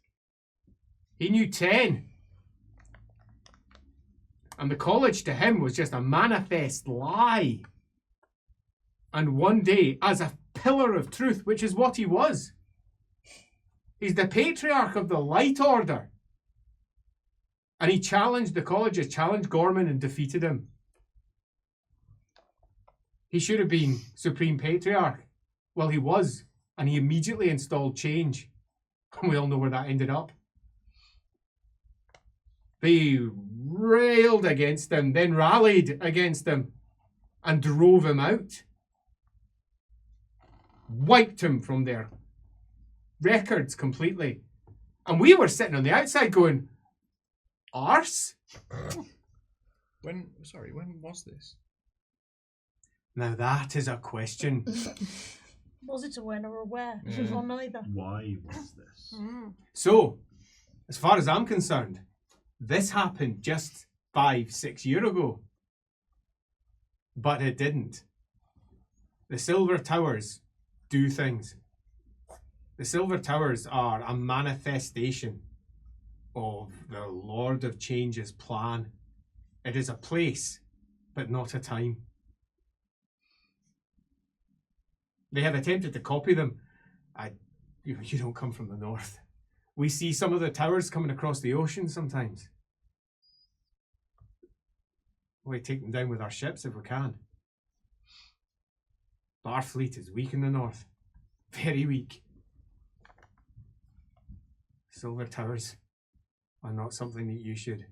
He knew 10. And the college to him was just a manifest lie. And one day, as a pillar of truth, which is what he was, he's the patriarch of the Light Order. And he challenged the colleges, challenged Gorman and defeated him. He should have been Supreme Patriarch. Well, he was. And he immediately installed change. And we all know where that ended up. They railed against him, then rallied against him and drove him out. Wiped him from their records completely. And we were sitting on the outside going, arse? When was this? Now that is a question. Was it a when or a where? Yeah. Or neither? Why was this? So, as far as I'm concerned, this happened just 5-6 years ago. But it didn't. The Silver Towers do things. The Silver Towers are a manifestation of the Lord of Change's plan. It is a place, but not a time. They have attempted to copy them. You don't come from the north. We see some of the towers coming across the ocean sometimes. We take them down with our ships if we can. But our fleet is weak in the north. Very weak. Silver Towers are not something that you should.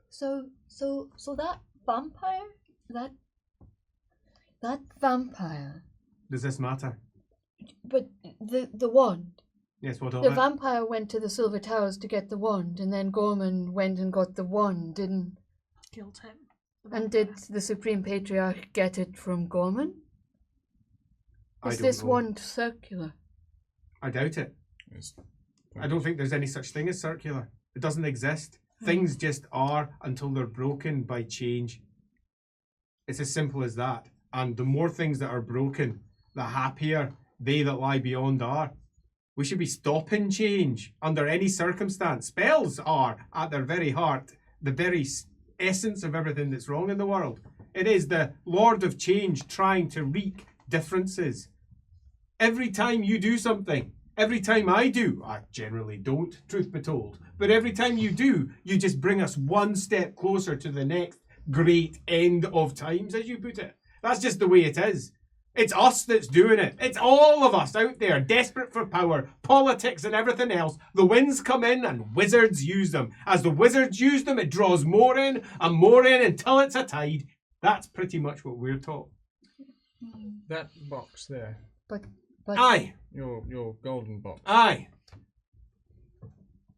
So that vampire, that vampire. Does this matter? But the wand. Yes, what of The it? vampire went to the Silver Towers to get the wand, and then Gorman went and got the wand, didn't? Killed him. And did the Supreme Patriarch get it from Gorman? I Is don't this know. wand circular? I doubt it. It's I don't think there's any such thing as circular. It doesn't exist. Things just are until they're broken by change. It's as simple as that. And the more things that are broken, the happier they that lie beyond are. We should be stopping change under any circumstance. Spells are, at their very heart, the very essence of everything that's wrong in the world. It is the Lord of Change trying to wreak differences. Every time you do something, every time I do, I generally don't, truth be told, but every time you do, you just bring us one step closer to the next great end of times, as you put it. That's just the way it is. It's us that's doing it. It's all of us out there, desperate for power, politics and everything else. The winds come in and wizards use them. As the wizards use them, it draws more in and more in until it's a tide. That's pretty much what we're taught. that box there, But Aye, your golden box. aye.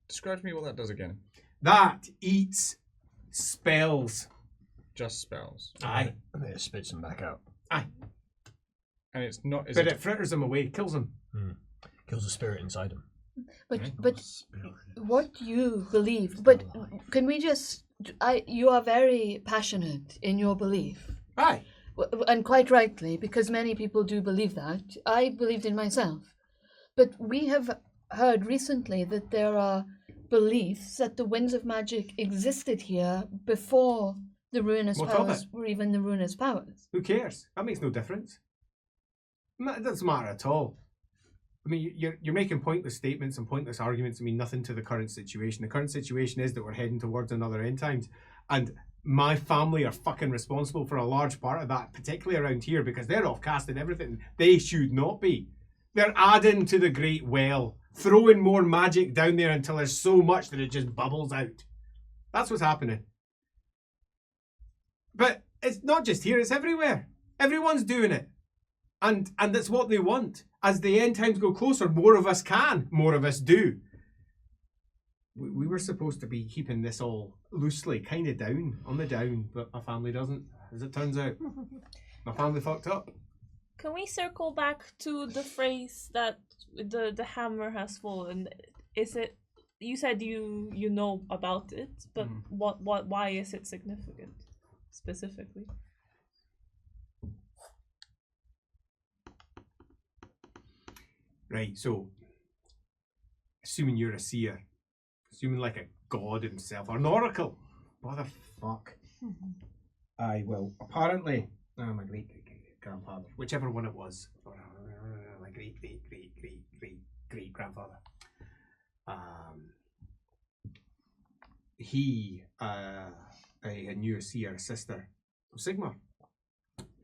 Describe to me what that does again. That eats spells. Just spells. Aye, And then it spits them back out. aye. And it's not. Is But it, it fritters them away, kills them. Kills the spirit inside him. but what you believe? But can we just? You are very passionate in your belief. Aye. And quite rightly, because many people do believe that. I believed in myself. But we have heard recently that there are beliefs that the winds of magic existed here before the ruinous What of powers it? were even the ruinous powers. Who cares? That makes no difference. It doesn't matter at all. I mean, you're making pointless statements and pointless arguments that mean nothing to the current situation. The current situation is that we're heading towards another end times. And my family are fucking responsible for a large part of that, particularly around here, because they're off casting everything. They should not be. They're adding to the great well, throwing more magic down there until there's so much that it just bubbles out. That's what's happening. But it's not just here, it's everywhere. Everyone's doing it. And that's what they want. As the end times go closer, more of us can, more of us do. We were supposed to be keeping this all loosely, kind of down, on the down, but my family doesn't, as it turns out. My family fucked up. Can we circle back to the phrase that the hammer has fallen? Is it, you said you know about it, but why is it significant specifically? Right, so assuming you're a seer, assuming like a god himself, or an oracle, what the fuck? Aye, well, apparently, my great-grandfather, whichever one it was, or my great-great-great-great-great-grandfather, he knew a seer, a sister of Sigmar,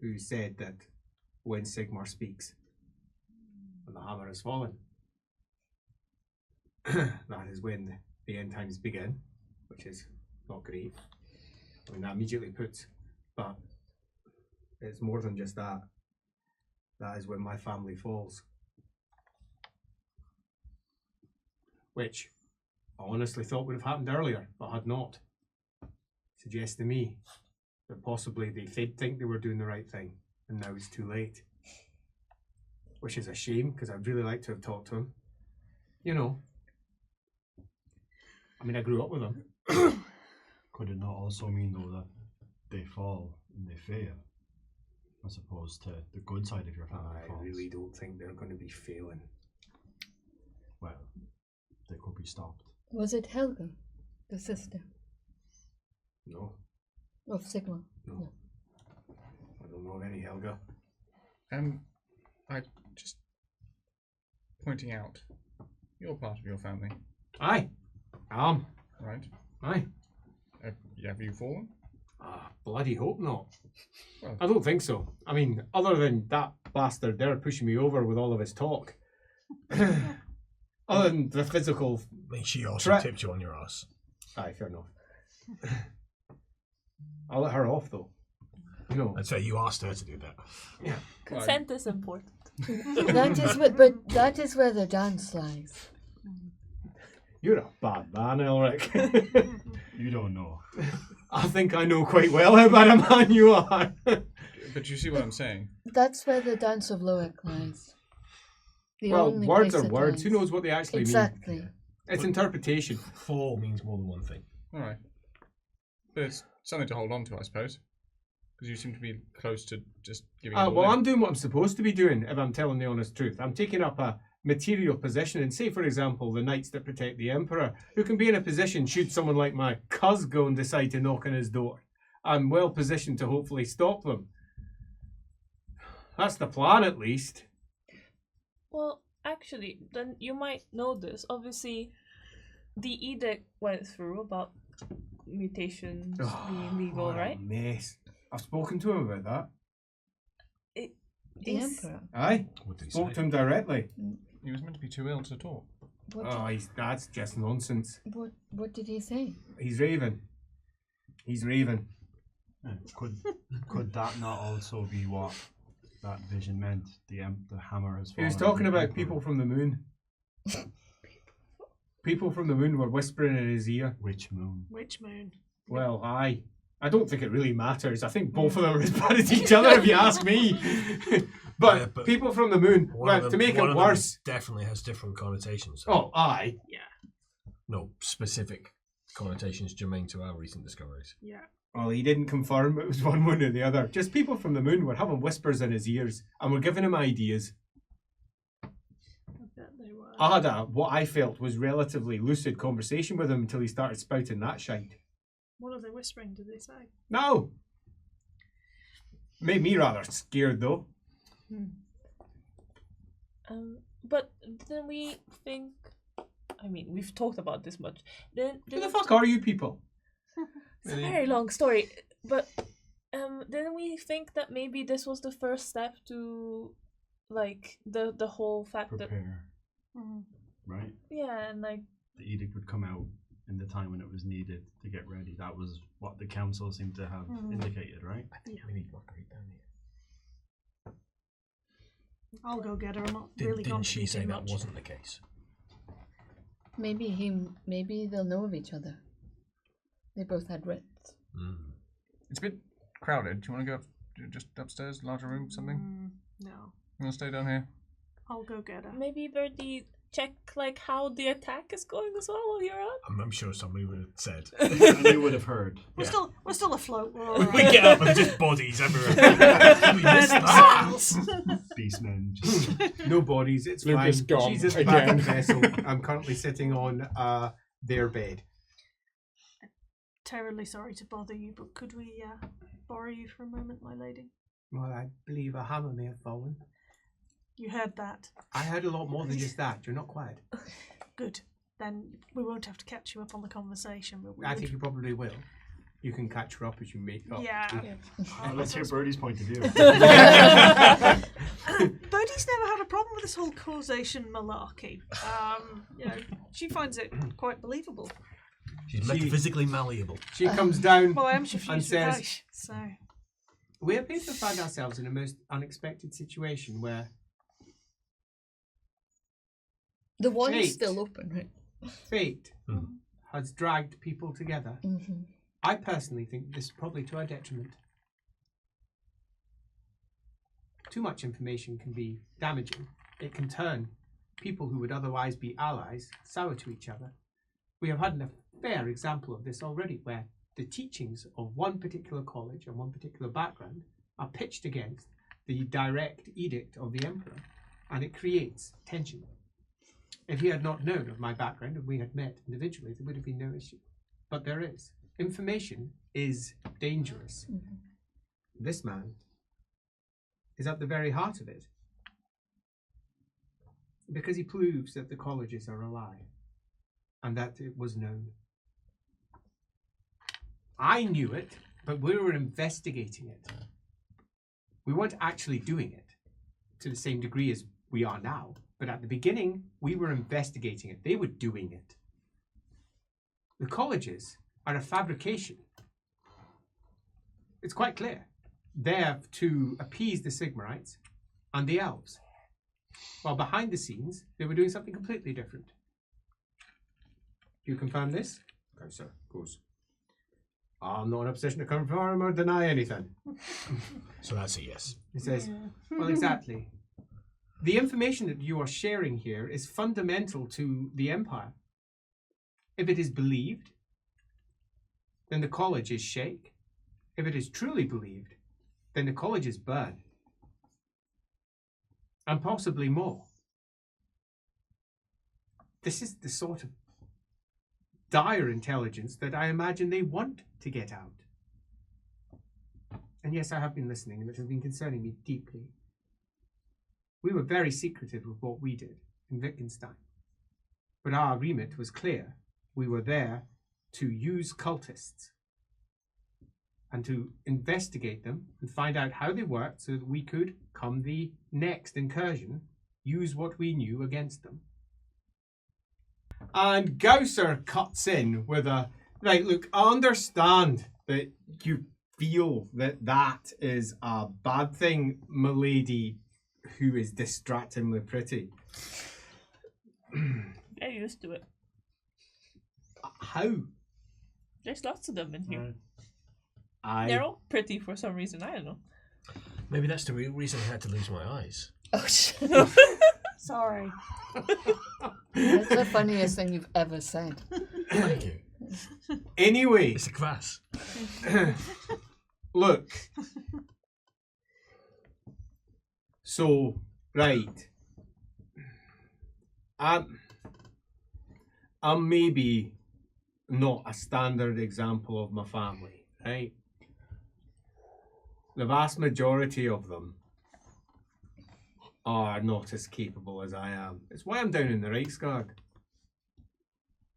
who said that when Sigmar speaks, when the hammer has fallen, that is when the end times begin, which is not great. I mean, that immediately puts, but it's more than just that. That is when my family falls. Which I honestly thought would have happened earlier, but had not. Suggests to me that possibly they think they were doing the right thing, and now it's too late. Which is a shame, because I'd really like to have talked to him. You know. I mean, I grew up with him. Could it not also mean, though, that they fall and they fail, as opposed to the good side of your family falls? I really don't think they're going to be failing. Well, they could be stopped. Was it Helga, the sister No. of Sigmar? No. I don't know of any Helga. I just pointing out, you're part of your family, Aye. right? Aye. Have you fallen? Bloody hope not. Well, I don't think so. I mean, other than that bastard there pushing me over with all of his talk. Other than the physical... I mean, she also tipped you on your ass. Aye, fair enough. I'll let her off, though. You know. I'd say you asked her to do that. Yeah. Consent is important. But that is where the dance lies. You're a bad man, Elric. You don't know. I think I know quite well how bad a man you are. but you see what I'm saying? That's where the dance of Loic lies. The Well, only words place are it words. lies. Who knows what they actually Exactly. mean? It's interpretation. Fall means more than one thing. All right. But it's something to hold on to, I suppose. Because you seem to be close to just giving it all Well, in. I'm doing what I'm supposed to be doing, if I'm telling the honest truth. I'm taking up a material position, and say, for example, the knights that protect the Emperor, who can be in a position, should someone like my cuz go and decide to knock on his door. I'm well positioned to hopefully stop them. That's the plan, at least. Well, actually, then you might know this. Obviously, the edict went through about mutations being legal, what right? a mess. I've spoken to him about that. The Emperor. Aye. What did he Spoke say? to him directly. He was meant to be too ill to talk. That's just nonsense. What did he say? He's raving. He's raving. Could that not also be what that vision meant? The hammer has He was fallen. talking about people from the moon. People from the moon were whispering in his ear. Which moon? Which moon? Well, aye. I don't think it really matters. I think both of them are as bad as each other, if you ask me. but, Yeah, but people from the moon, well, to make one it of them worse. definitely has different connotations. Oh, aye. No specific connotations germane to our recent discoveries. Yeah. Well, he didn't confirm it was one moon or the other. Just people from the moon were having whispers in his ears and were giving him ideas. I bet they were. I had what I felt was relatively lucid conversation with him until he started spouting that shite. What are they whispering, did they say? No. Made me rather scared, though. But then we think. I mean, we've talked about this much. Then Who the fuck are you people? It's a very long story, but didn't we think that maybe this was the first step to, like, the whole fact Prepare. that... Right? Yeah, and like... The edict would come out in the time when it was needed to get ready. That was what the council seemed to have indicated, right? I think we need Marguerite down here. I'll go get her. I'm not really Didn't she say contributing that much. wasn't the case? Maybe they'll know of each other. They both had writs. It's a bit crowded. Do you want to go just upstairs, larger room, something? No. You want to stay down here? I'll go get her. Maybe Birdie check like how the attack is going as well while you're up. I'm sure somebody would have said. And you would have heard. We're still afloat. We're all We right. get up and just bodies everywhere. We missed Burning that. cells. Beastmen. Just No bodies, it's Lucas fine. gone Jesus again. back in the vessel. I'm currently sitting on their bed. Terribly sorry to bother you, but could we borrow you for a moment, my lady? Well, I believe a hammer may have fallen. You heard that. I heard a lot more than just that. You're not quiet. Good. Then we won't have to catch you up on the conversation. But I think you probably will. You can catch her up as you make up. Yeah. let's hear Birdie's point of view. Birdie's never had a problem with this whole causation malarkey. She finds it quite believable. She's metaphysically malleable. She comes down Well, I am and confused with says, Ash, so we appear to find ourselves in a most unexpected situation where The one's Fate. still open, right? fate has dragged people together. Mm-hmm. I personally think this is probably to our detriment. Too much information can be damaging. It can turn people who would otherwise be allies sour to each other. We have had a fair example of this already, where the teachings of one particular college and one particular background are pitched against the direct edict of the emperor, and it creates tension. If he had not known of my background and we had met individually, there would have been no issue. But there is. Information is dangerous. This man is at the very heart of it, because he proves that the colleges are a lie and that it was known. I knew it, but we were investigating it. We weren't actually doing it to the same degree as we are now, but at the beginning we were investigating it. They were doing it. The colleges are a fabrication. It's quite clear. They're to appease the Sigmarites and the elves, while behind the scenes they were doing something completely different. Do you confirm this? Gausser goes, I'm not in a position to confirm or deny anything. So that's a yes. He says, well, exactly. The information that you are sharing here is fundamental to the Empire. If it is believed, then the colleges shake. If it is truly believed, then the colleges burn. And possibly more. This is the sort of dire intelligence that I imagine they want to get out. And yes, I have been listening, and it has been concerning me deeply. We were very secretive with what we did in Wittgenstein. But our remit was clear. We were there to use cultists and to investigate them and find out how they worked so that we could, come the next incursion, use what we knew against them. And Gausser cuts in with a, right, look, I understand that you feel that that is a bad thing, milady, who is distractingly pretty. Get used to it. How? There's lots of them in here. I They're all pretty for some reason. I don't know. Maybe that's the real reason I had to lose my eyes. Oh, sorry. that's the funniest thing you've ever said. Thank you. Anyway, It's a kvass. look. So, right. I'm maybe not a standard example of my family, right? The vast majority of them are not as capable as I am. It's why I'm down in the Reichsguard.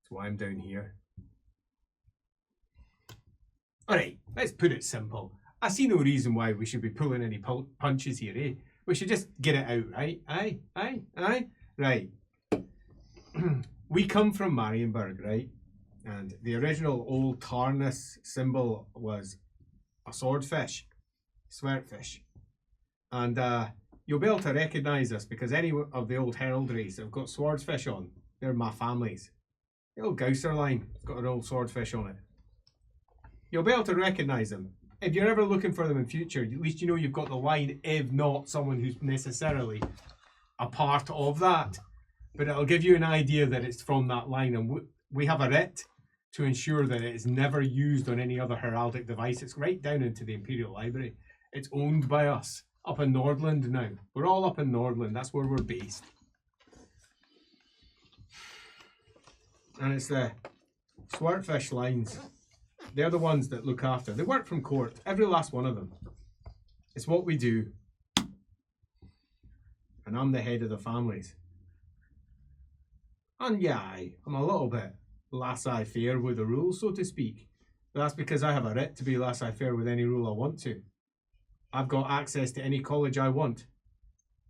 It's why I'm down here. Alright, let's put it simple. I see no reason why we should be pulling any punches here, eh? We should just get it out, right? Aye. Right. We come from Marienburg, right? And the original old Tarnus symbol was a swordfish, swertfish. And you'll be able to recognise us because any of the old heraldries that have got swordfish on, they're my family's. The old Gausser line has got an old swordfish on it. You'll be able to recognise them. If you're ever looking for them in future, at least you know you've got the line, if not someone who's necessarily a part of that. But it'll give you an idea that it's from that line. And we have a writ to ensure that it is never used on any other heraldic device. It's right down into the Imperial Library. It's owned by us up in Nordland now. We're all up in Nordland. That's where we're based. And it's the swordfish lines. They're the ones that look after. They work from court. Every last one of them. It's what we do. And I'm the head of the families. And yeah, I'm a little bit laissez-faire with the rules, so to speak. But that's because I have a writ to be laissez-faire with any rule I want to. I've got access to any college I want.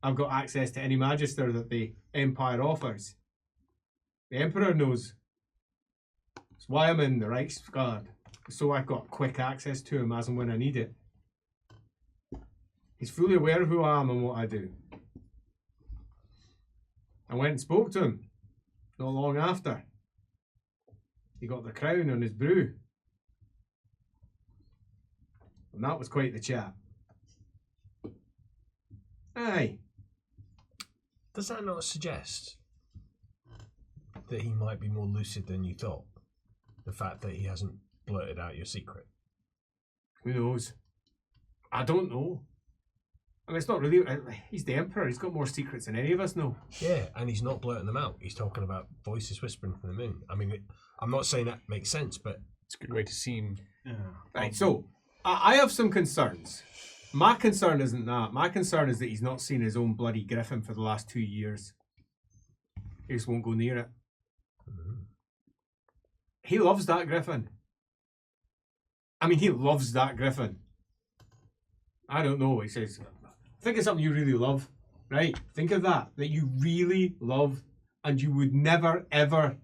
I've got access to any magister that the Empire offers. The Emperor knows. That's why I'm in the Reichsguard. So I've got quick access to him as and when I need it. He's fully aware of who I am and what I do. I went and spoke to him not long after. He got the crown on his brew. And that was quite the chat. Aye. Does that not suggest that he might be more lucid than you thought? The fact that he hasn't blurted out your secret? Who knows? I don't know. I mean, it's not really... He's the Emperor. He's got more secrets than any of us know. Yeah, and he's not blurting them out. He's talking about voices whispering from the moon. I mean, I'm not saying that makes sense, but... It's a good way to seem... Right, so, I have some concerns. My concern isn't that. My concern is that he's not seen his own bloody griffin for the last 2 years. He just won't go near it. Mm-hmm. He loves that griffin. I mean, he loves that griffin. I don't know, he says... Think of something you really love, right? Think of that you really love and you would never, ever,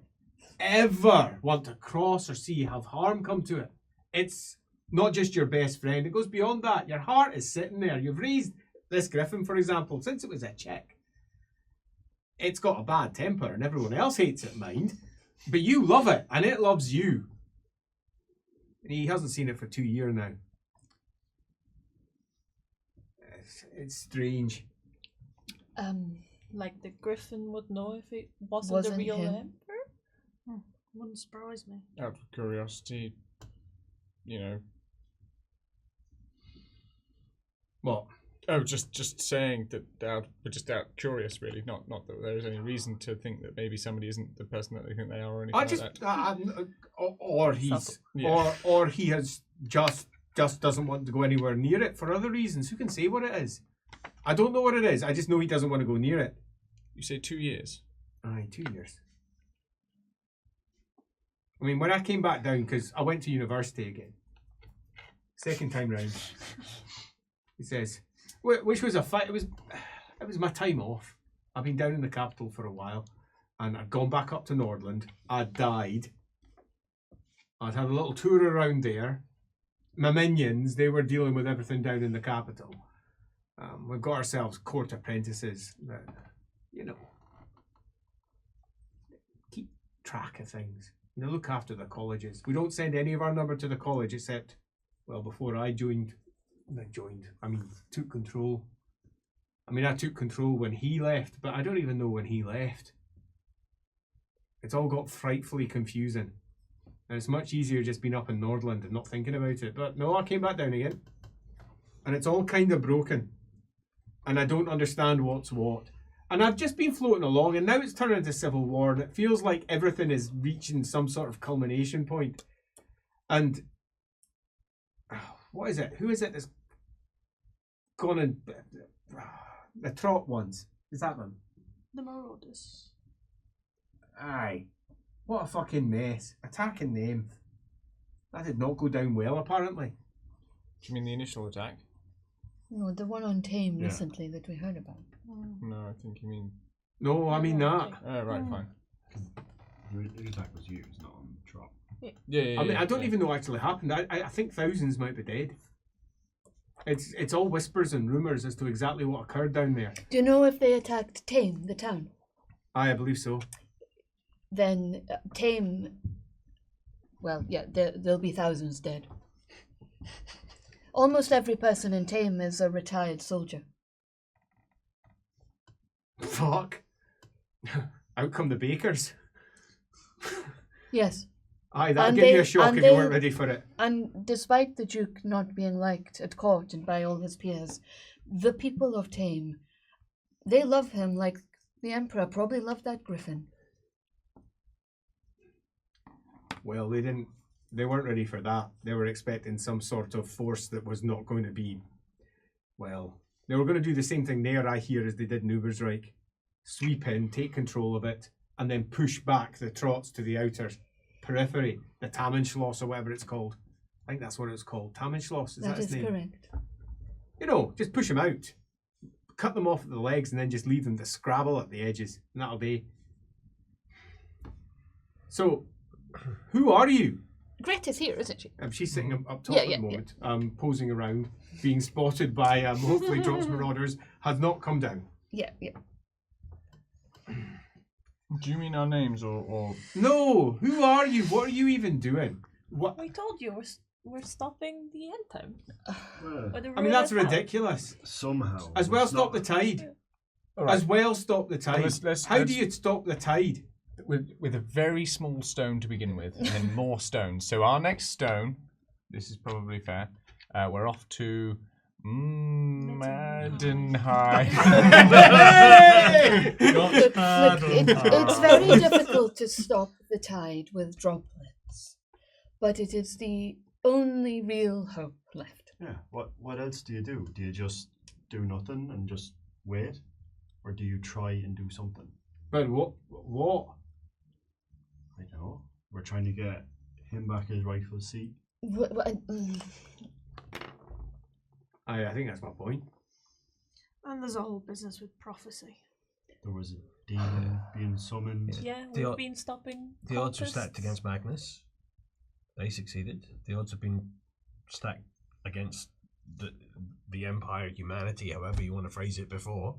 ever want to cross or see have harm come to it. It's not just your best friend. It goes beyond that. Your heart is sitting there. You've raised this griffin, for example, since it was a chick. It's got a bad temper and everyone else hates it, mind. But you love it and it loves you. And he hasn't seen it for 2 years now. It's strange. Like the griffin would know if it wasn't the real him. emperor? Wouldn't surprise me. Out of curiosity, you know. What? Oh, just saying that we're just out curious, really. Not that there is any reason to think that maybe somebody isn't the person that they think they are or anything like that. Or he's or he has just doesn't want to go anywhere near it for other reasons. Who can say what it is? I don't know what it is. I just know he doesn't want to go near it. You say 2 years? Aye, 2 years. I mean, when I came back down, because I went to university again, second time round, he says, which was a fight. It was my time off. I've been down in the capital for a while, and I'd gone back up to Nordland. I'd died. I'd had a little tour around there. My minions, they were dealing with everything down in the capital. We've got ourselves court apprentices that, you know, keep track of things. They look after the colleges. We don't send any of our number to the college except, well, before I took control. I mean, I took control when he left, but I don't even know when he left. It's all got frightfully confusing. And it's much easier just being up in Nordland and not thinking about it. But no, I came back down again. And it's all kind of broken. And I don't understand what's what. And I've just been floating along, and now it's turning into civil war, and it feels like everything is reaching some sort of culmination point. And what is it? Who is it that's gone and the trot ones? Is that them? The Marauders. Aye. What a fucking mess. Attacking them. That did not go down well, apparently. Do you mean the initial attack? No, the one on Tame Yeah. recently that we heard about. No, I think you mean. No, I mean that. Oh, right, fine. The attack was used, not on Trot. Yeah. I mean, I don't even know what actually happened. I think thousands might be dead. It's all whispers and rumours as to exactly what occurred down there. Do you know if they attacked Tame, the town? I believe so. Then Tame... Well, yeah, there'll be thousands dead. Almost every person in Tame is a retired soldier. Fuck. Out come the bakers. Yes. Aye, that'll And give you they- a shock and if you they- weren't ready for it. And despite the Duke not being liked at court and by all his peers, the people of Tame, they love him like the Emperor probably loved that griffin. Well, they weren't ready for that. They were expecting some sort of force that was not going to be, well, they were going to do the same thing there, I hear, as they did in Ubersreich. Sweep in, take control of it, and then push back the Trots to the outer periphery, the Tammenschloss or whatever it's called. I think that's what it's called. Tammenschloss, is that That its is name? correct. You know, just push them out. Cut them off at the legs and then just leave them to scrabble at the edges. And that'll be. So, who are you? Greta's here, isn't she? She's sitting up top Yeah, at yeah, the moment, posing around, being spotted by hopefully Drops Marauders, has not come down. Yeah. Do you mean our names or? No! Who are you? What are you even doing? What? We told you we're stopping the end time. Well, Or the I mean, that's real attack. ridiculous. somehow. As well it's stop not- the tide. All right. As well stop the tide. let's- How let's- do you stop the tide? With a very small stone to begin with, and then more stones. So our next stone, this is probably fair. We're off to Middenheim. It's very difficult to stop the tide with droplets, but it is the only real hope left. Yeah. What else do you do? Do you just do nothing and just wait, or do you try and do something? But what? I don't know. We're trying to get him back his rightful seat. I think that's my point. And there's a whole business with prophecy. There was a demon being summoned. Yeah, The we've o- been stopping. The odds were stacked cultists. against Magnus. They succeeded. The odds have been stacked against the Empire, humanity, however you want to phrase it, before.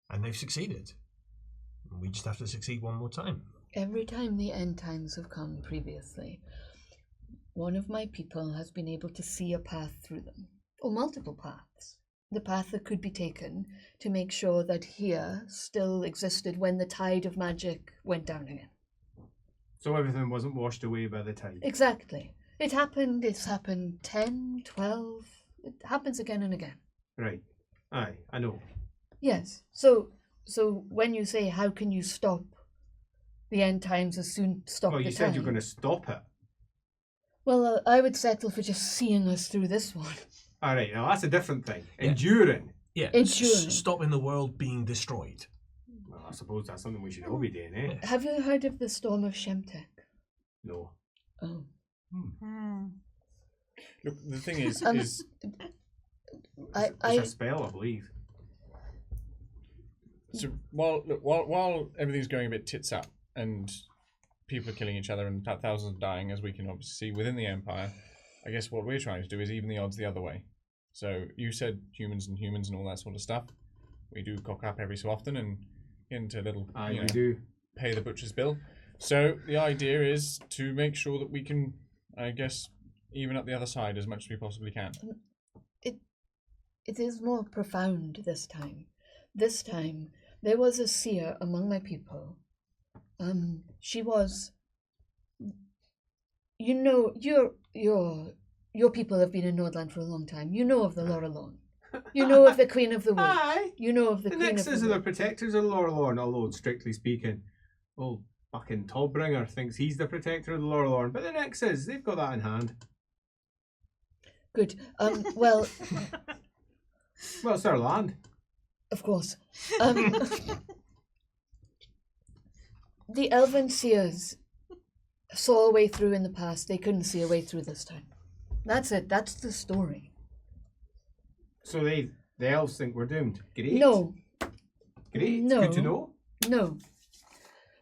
And they've succeeded. We just have to succeed one more time. Every time the end times have come previously, one of my people has been able to see a path through them, or multiple paths. The path that could be taken to make sure that here still existed when the tide of magic went down again. So everything wasn't washed away by the tide. Exactly. It's happened 10, 12, it happens again and again. Right. Aye, I know. Yes. So when you say how can you stop the end times as soon stop Well, the you said you're tide? going to stop it. Well, I would settle for just seeing us through this one. All right, now that's a different thing. Yeah. Enduring. Yeah, Ensuring. stopping the world being destroyed. Well, I suppose that's something we should all be doing, eh? Have you heard of the storm of Shemtek? No. Oh. Look, the thing is, It's a spell, I believe. so while everything's going a bit tits up and people are killing each other and thousands are dying, as we can obviously see within the Empire, I guess what we're trying to do is even the odds the other way. So you said humans and all that sort of stuff. We do cock up every so often and get into a little, Aye, you we know, do. pay the butcher's bill. So the idea is to make sure that we can, I guess, even up the other side as much as we possibly can. It is more profound this time. This time, there was a seer among my people. She was... You know, your people have been in Nordland for a long time. You know of the Lorelorn. You know of the Queen of the Wood. Aye. You know of the The Queen of Nixes the are the Wood. protectors of Lorelorn, although strictly speaking, old fucking Tallbringer thinks he's the protector of the Lorelorn, but the Nixes, they've got that in hand. Good. Well, Well, it's their land. of course. The Elven seers saw a way through in the past. They couldn't see a way through this time. That's it. That's the story. So the elves think we're doomed. Great. No. Great. No. Good to know. No.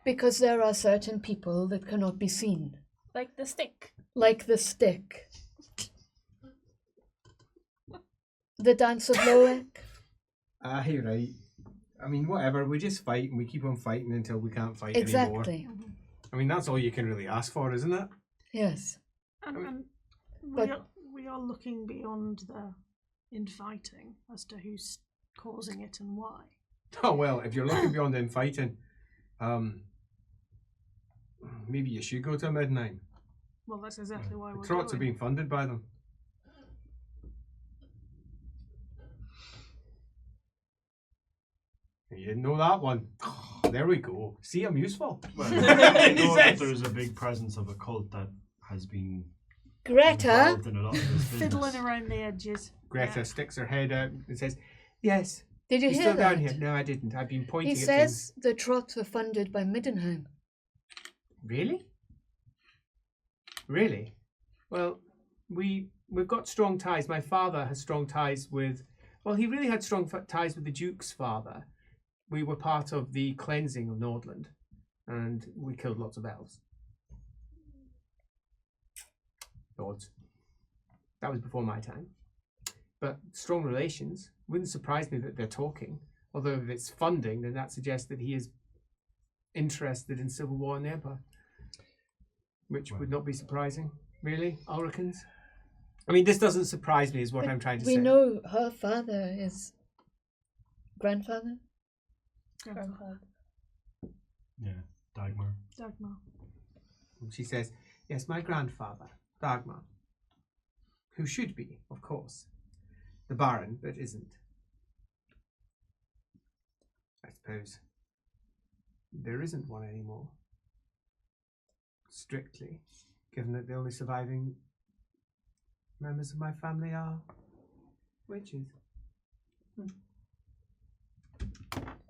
Because there are certain people that cannot be seen. Like the stick. Like the stick. The dance of Loek. You're right. I mean, whatever. We just fight and we keep on fighting until we can't fight anymore. Exactly. I mean, that's all you can really ask for, isn't it? Yes. And But- we are looking beyond the infighting as to who's causing it and why. Oh, well, if you're looking beyond infighting, maybe you should go to Middenheim. Well, that's exactly why The we're trots are going. being funded by them. You didn't know that one. There we go. See, I'm useful. Well, I know that Yes. there's a big presence of a cult that has been Greta. involved in a lot of this Fiddling business. around the edges. Greta sticks her head out and says, "Yes, Did you he's hear still that? down here." No, I didn't. I've been pointing He at says the trots were funded by Middenheim. things. Really? Really? Well, we've got strong ties. My father has strong ties with. Well, he really had strong ties with the Duke's father. We were part of the cleansing of Nordland, and we killed lots of elves. Lords. That was before my time. But strong relations. Wouldn't surprise me that they're talking. Although if it's funding, then that suggests that he is interested in civil war in the Empire. Which would not be surprising, really, Ulricans. I mean, this doesn't surprise me, is what But I'm trying to we say. know her father is grandfather. Grandfather. Yeah, Dagmar. Dagmar. She says, "Yes, my grandfather, Dagmar, who should be, of course, the Baron, but isn't. I suppose there isn't one anymore. Strictly, given that the only surviving members of my family are witches.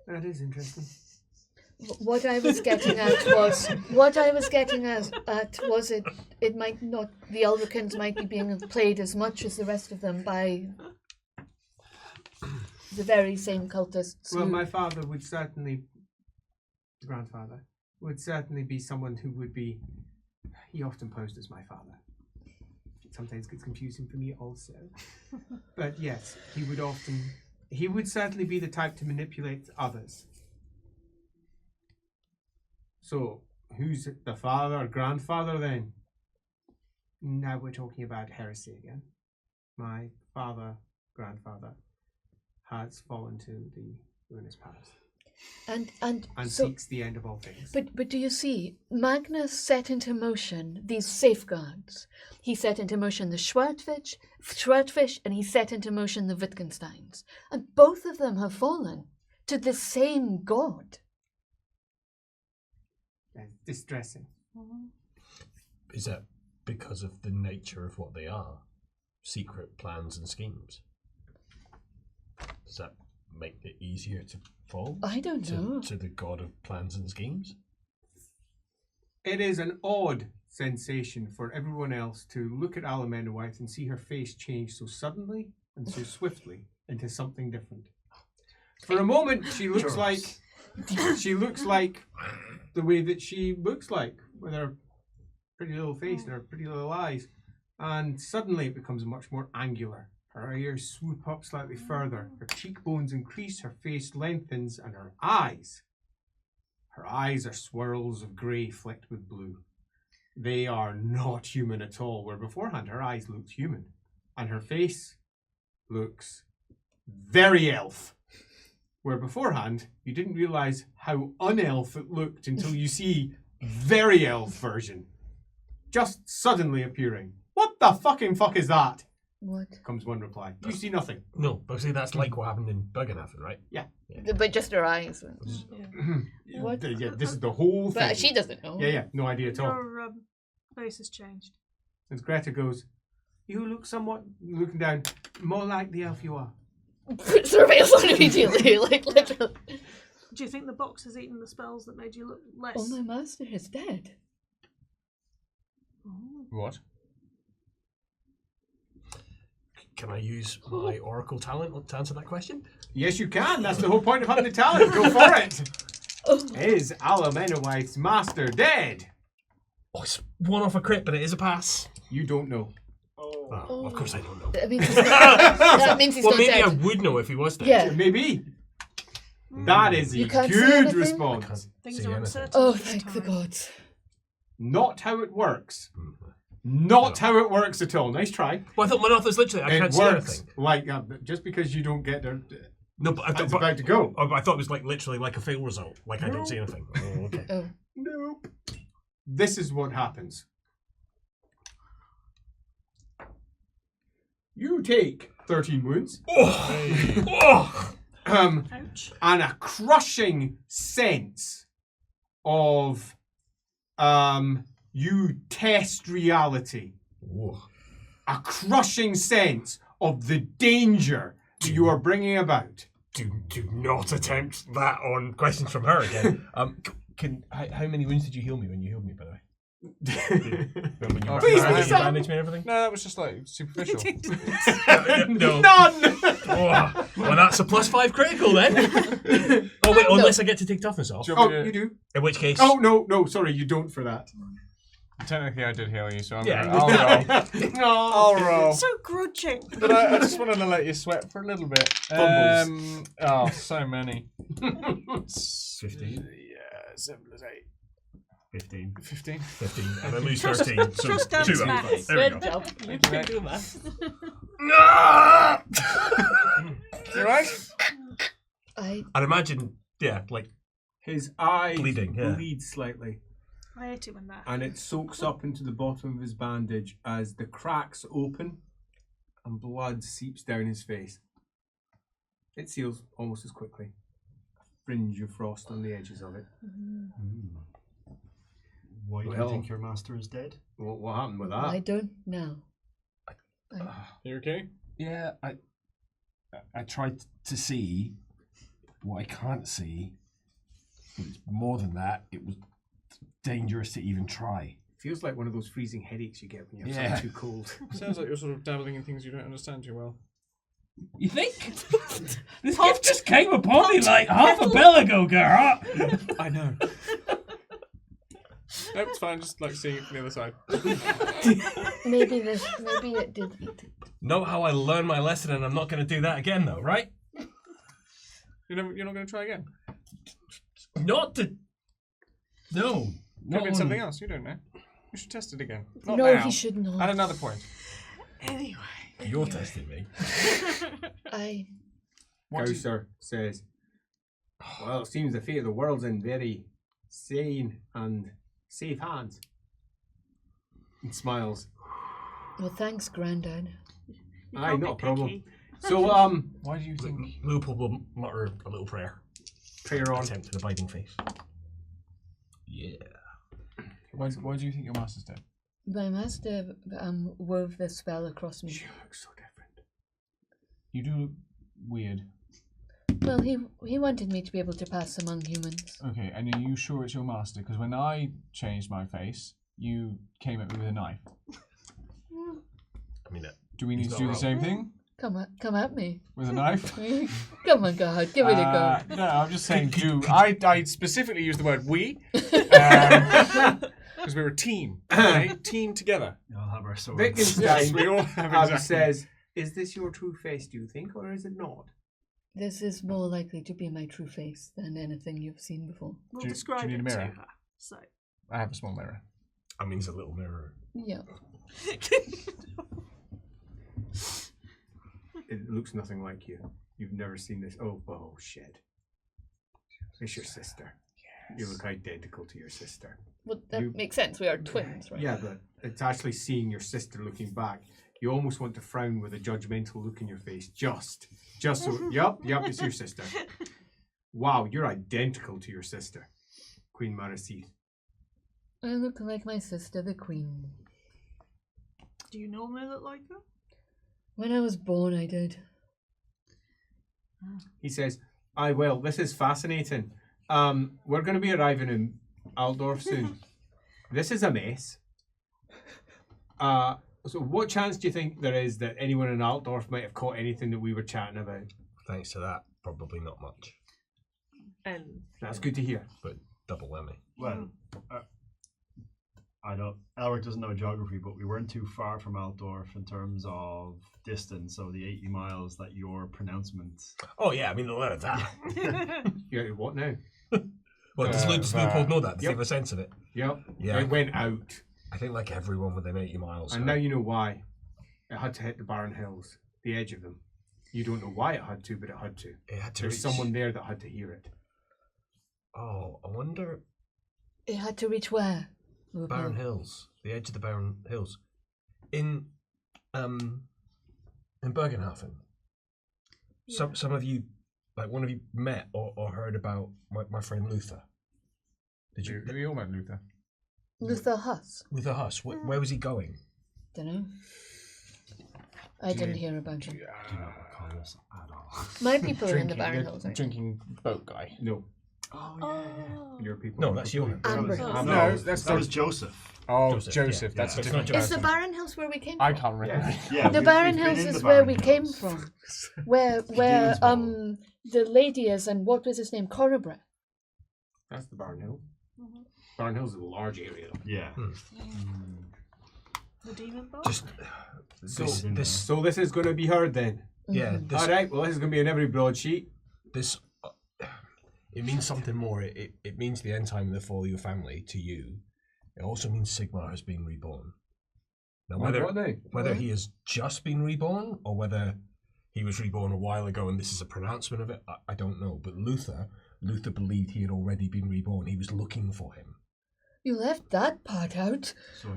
That is interesting. What I was getting at was it might not, the Ulricans might be being played as much as the rest of them by the very same cultists. Well, who- my father would certainly, grandfather, would certainly be someone who would be, he often posed as my father. It sometimes gets confusing for me also. But yes, he would certainly be the type to manipulate others. So, who's the father or grandfather then? Now we're talking about heresy again. My father, grandfather, has fallen to the ruinous past and and so, seeks the end of all things. but do you see, Magnus set into motion these safeguards. He set into motion the Schwertfish, and he set into motion the Wittgensteins. And both of them have fallen to the same god. Distressing. Is that because of the nature of what they are? Secret plans and schemes? Does that make it easier to fall I don't know. to the god of plans and schemes? It is an odd sensation for everyone else to look at Amenawith and see her face change so suddenly and so swiftly into something different. For a moment, she looks like the way that she looks like, with her pretty little face and her pretty little eyes, and suddenly it becomes much more angular. Her ears swoop up slightly further, her cheekbones increase, her face lengthens, and her eyes are swirls of grey flecked with blue. They are not human at all, where beforehand her eyes looked human, and her face looks very elf. Where beforehand, you didn't realise how un-elf it looked until you see very elf version. Just suddenly appearing. What the fucking fuck is that? What? Comes one reply. You see nothing. No, but see, that's like what happened in Bergenhafen, right? But just her eyes. What? Yeah, this is the whole thing. But she doesn't know. Yeah, no idea at all. Your face has changed. And Greta goes, "You look somewhat," looking down, "more like the elf you are." Surveils on immediately, like literally. Do you think the box has eaten the spells that made you look less? Oh, my master is dead. What? Can I use my oracle talent to answer that question? Yes, you can. That's the whole point of having the talent. Go for it. Is Alamanowite's master dead? Oh, it's one off a crit, but it is a pass. You don't know. Oh, of course I don't know. That means he's not, that means he's Well, not maybe dead. I would know if he was dead. Yeah. Maybe. That is a You can't say good anything? response. Things See are anything. uncertain. Oh, this thank the time. gods. Not how it works. Not how it works at all. Nice try. Well, I thought my was literally, I It can't see works anything. like just because you don't get there. No, but It's about to go. I thought it was like literally like a fail result. Like I don't see anything. Oh, okay. Oh. Nope. This is what happens. You take 13 wounds. Oh! Ouch. And a crushing sense of you test reality. Oh. A crushing sense of the danger that you are bringing about. Do not attempt that on questions from her again. How many wounds did you heal me when you healed me, by the way? When you Please, bandaged me and everything? No, that was just like superficial. No. None! Oh, well, that's a +5 critical then. Oh wait, unless I get to take toughness off. Do you want Oh, me to- you do? In which case, Oh, no, sorry, you don't for that. Technically, I did heal you, so I'm Yeah, gonna, I'll roll. I'll roll. So grudging. But I just wanted to let you sweat for a little bit. Fumbles. Oh, so many. 15. Yeah, 7 plus 8. 15. 15. 15, and I lose Trust- 13. So trust 2 Dan's out. maths. There we Good go. job. You can do math. You right? I I'd imagine, yeah, like His eye Bleeding, yeah. bleeds slightly, I hate it when that. and it soaks up into the bottom of his bandage as the cracks open and blood seeps down his face. It seals almost as quickly. A fringe of frost on the edges of it. Why do you Well. think your master is dead? What happened with I that? don't know. You okay? Yeah, I tried to see what I can't see, but it's more than that. It was dangerous to even try. Feels like one of those freezing headaches you get when you have Yeah. something too cold. Sounds like you're sort of dabbling in things you don't understand too well. You think? This gift just came upon me like half a bell ago, Gerhard. I know. Nope, it's fine. Just like seeing it from the other side. Maybe it did eat it. know how I learned my lesson, and I'm not going to do that again, though, right? You're not going to try again. Not to. No. Maybe it's something else. You don't know. You should test it again. Not No, now. he should not. At another point. Anyway. You're testing me. Gausser says, well, it seems the fate of the world's in very sane and safe hands. And smiles. Well, thanks, Grandad. You Aye, can't not a be problem. picky. So, Why do you think? Leopold will mutter a little prayer. prayer on. Attempt an abiding faith. Yeah. Why do you think your master's dead? My master wove the spell across me. She looks so different. You do look weird. Well, he wanted me to be able to pass among humans. Okay, and are you sure it's your master? Because when I changed my face, you came at me with a knife. I mean, Do we need He's to do not the same thing Come at me. with a knife? Come on, God, give it a go. No, I'm just saying. I specifically used the word we because we're a team. Okay? Team together. I'll have our swords. Wittgenstein We all have exactly. says, is this your true face, do you think, or is it not? This is more likely to be my true face than anything you've seen before. We'll Do you describe need a it mirror? to her. So. I have a small mirror. I mean, it's a little mirror. Yeah. It looks nothing like you. You've never seen this. Oh, shit. It's your sister. You look identical to your sister. Well, that You- makes sense. We are twins, right? Yeah, but it's actually seeing your sister looking back. You almost want to frown with a judgmental look in your face. Just so. Yup, it's your sister. Wow, you're identical to your sister, Queen Marasith. I look like my sister, the Queen. Do you normally look like her? When I was born, I did. He says, "Aye, well, this is fascinating. We're going to be arriving in Altdorf soon. This is a mess. So what chance do you think there is that anyone in Altdorf might have caught anything that we were chatting about? Thanks to that, probably not much. And That's good to hear. But double whammy. Well, I don't. Elric doesn't know geography, but we weren't too far from Altdorf in terms of distance. So the 80 miles that your pronouncement. Oh yeah, I mean, a lot of that. Yeah, what now? Well, does Leopold know that? Does he Yep. have a sense of it? Yep. Yeah. It went out. I think like everyone within 80 miles. And now you know why. It had to hit the barren hills, the edge of them. You don't know why it had to, but it had to. It had to There's reach... someone there that had to hear it. Oh, I wonder... It had to reach where? Barren Hills. The edge of the Barren Hills. In Bergenhafen. Yeah. Some of you, like one of you met or heard about my friend Luther. Did you? We all met Luther. Luther Huss. Luther Huss. Where was he going? Dunno. I didn't hear about him. Do not recall this at all. My people are in the Barren Hills, right? Drinking boat guy. No. Oh yeah. Your people. No, that's your. Amber. No, No, that's that was Joseph. Oh, Joseph, Joseph. yeah. That's Yeah. a different It's not Is the person. Barren Hills where we came from? I can't remember. Yeah, The we've Barren been Hills in is the where Barren we came Hills. from. Where Gideonsville. the lady is, and what was his name? Corabret. That's the Barren Hill. Barren Hill's a large area. Yeah. The demon boat? Just this. So this is going to be heard then. Yeah. Mhm. This. All right. Well, this is going to be in every broadsheet. This. It means something more. It means the end time of the fall of your family to you. It also means Sigmar has been reborn. Now, What now? whether he has just been reborn or whether he was reborn a while ago and this is a pronouncement of it, I don't know. But Luther believed he had already been reborn. He was looking for him. You left that part out. So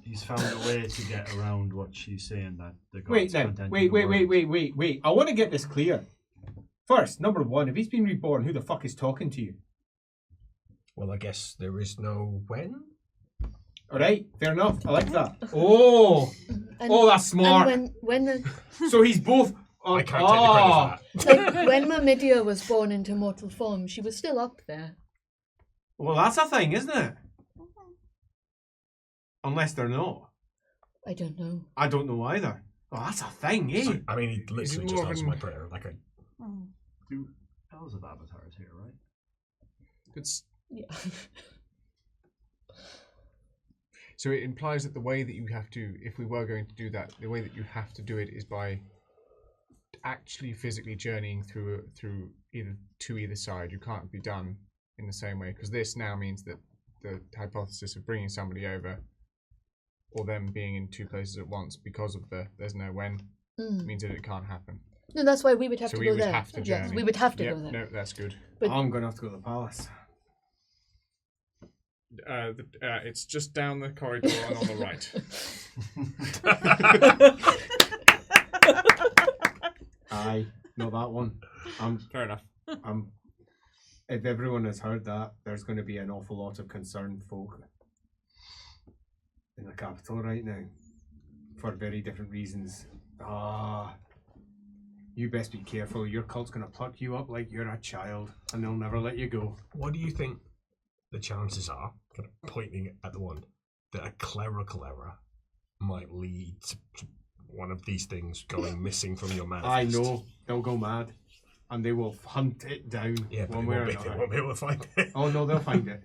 he's found a way to get around what she's saying that the gods Wait now. can't enter Wait. the world. Wait. I want to get this clear. First, number one, if he's been reborn, who the fuck is talking to you? Well, I guess there is no when. All right. Fair enough. I like that. Oh. And, Oh, that's smart. And when the So he's both. I can't take the credit for that. like when Myrmidia was born into mortal form, she was still up there. Well, that's a thing, isn't it? Unless they're not. I don't know. I don't know either. Oh, that's a thing, eh? So, I mean, he literally it just more of answered an- my prayer. Like Two elves of avatars here, right? It's, Yeah. so it implies that the way that you have to, if we were going to do that, the way that you have to do it is by actually physically journeying through either side. You can't be done in the same way because this now means that the hypothesis of bringing somebody over or them being in two places at once because of there's no when means that it can't happen. No, that's why we would have So to we go would there. have to Yes, journey. we would have to Yep, go there. no, that's good. But- I'm going to have to go to the palace. It's just down the corridor and on the right. Aye, not that one. Fair enough. If everyone has heard that, there's going to be an awful lot of concerned folk in the capital right now for very different reasons. You best be careful. Your cult's going to pluck you up like you're a child and they'll never let you go. what do you think the chances are, kind of pointing at the one, that a clerical error might lead to one of these things going missing from your manifest? I know. They'll go mad and they will hunt it down Yeah, but one they way or won't, they another. won't be able to find it. Oh no, they'll find it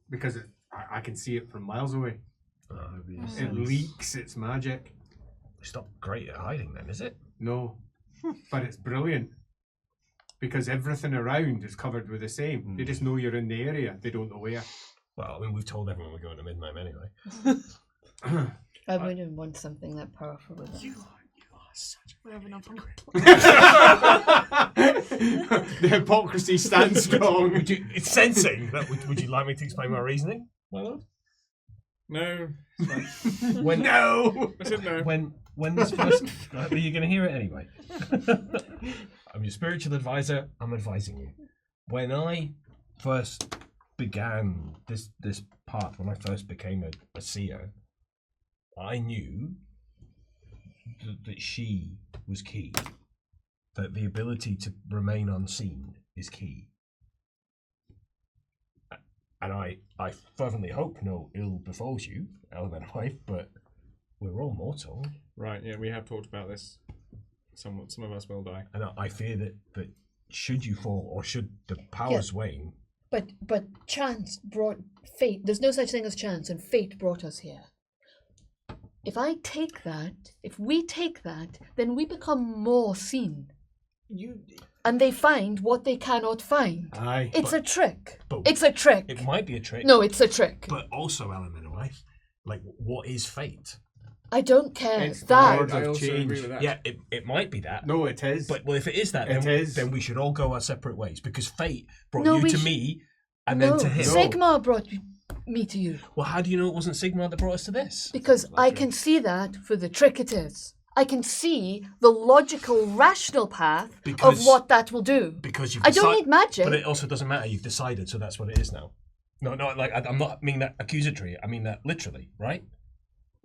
because I can see it from miles away. It leaks its magic. It's not great at hiding then, is it? No, but it's brilliant because everything around is covered with the same. They just know you're in the area. They don't know where. Well, I mean, we've told everyone we're going to Middenheim anyway. I wouldn't want something that powerful with it. We have enough on The hypocrisy stands strong. It's sensing. Would you like me to explain my reasoning, my lord? No. When No! I said no. when this first, are you going to hear it anyway? I'm your spiritual advisor. I'm advising you. When I first began this path, when I first became a seer, I knew that she was key. That the ability to remain unseen is key. And I fervently hope no ill befalls you, elemental wife, but we're all mortal. Right, yeah, we have talked about this. Some of us will die. And I fear that should you fall, or should the powers wane... But chance brought fate. There's no such thing as chance, and fate brought us here. If we take that, then we become more seen. And they find what they cannot find. Aye. It's a trick. But It's a trick. it might be a trick. No, it's a trick. But also, elemental wife, like, what is fate? I don't care. It's the That. Lord I of also change. agree with that. Yeah, it might be that. No, it is. But well, if it is that, It is. then we should all go our separate ways, because fate brought No, you we to sh- me and no, then to him. Sigmar brought me to you. Well, how do you know it wasn't Sigmar that brought us to this? Because I can see that for the trick it is. I can see the logical, rational path Because- of what that will do. Because you've I don't need magic. But it also doesn't matter. You've decided, so that's what it is now. No, like I'm not meaning that accusatory. I mean that literally, right?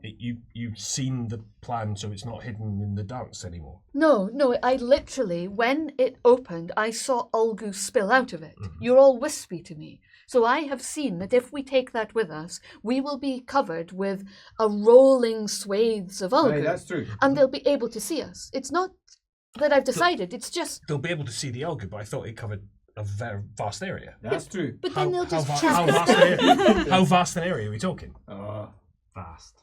You've seen the plan, so it's not hidden in the dance anymore. No, I literally, when it opened, I saw Ulgu spill out of it. Mhm. You're all wispy to me. So I have seen that if we take that with us, we will be covered with a rolling swathes of Ulgu. Aye, that's true. And they'll be able to see us. It's not that I've decided, it's just... They'll be able to see the Elgu, but I thought it covered a very vast area. That's true. But then they'll just how track us vast an area? How vast an area are we talking? Fast.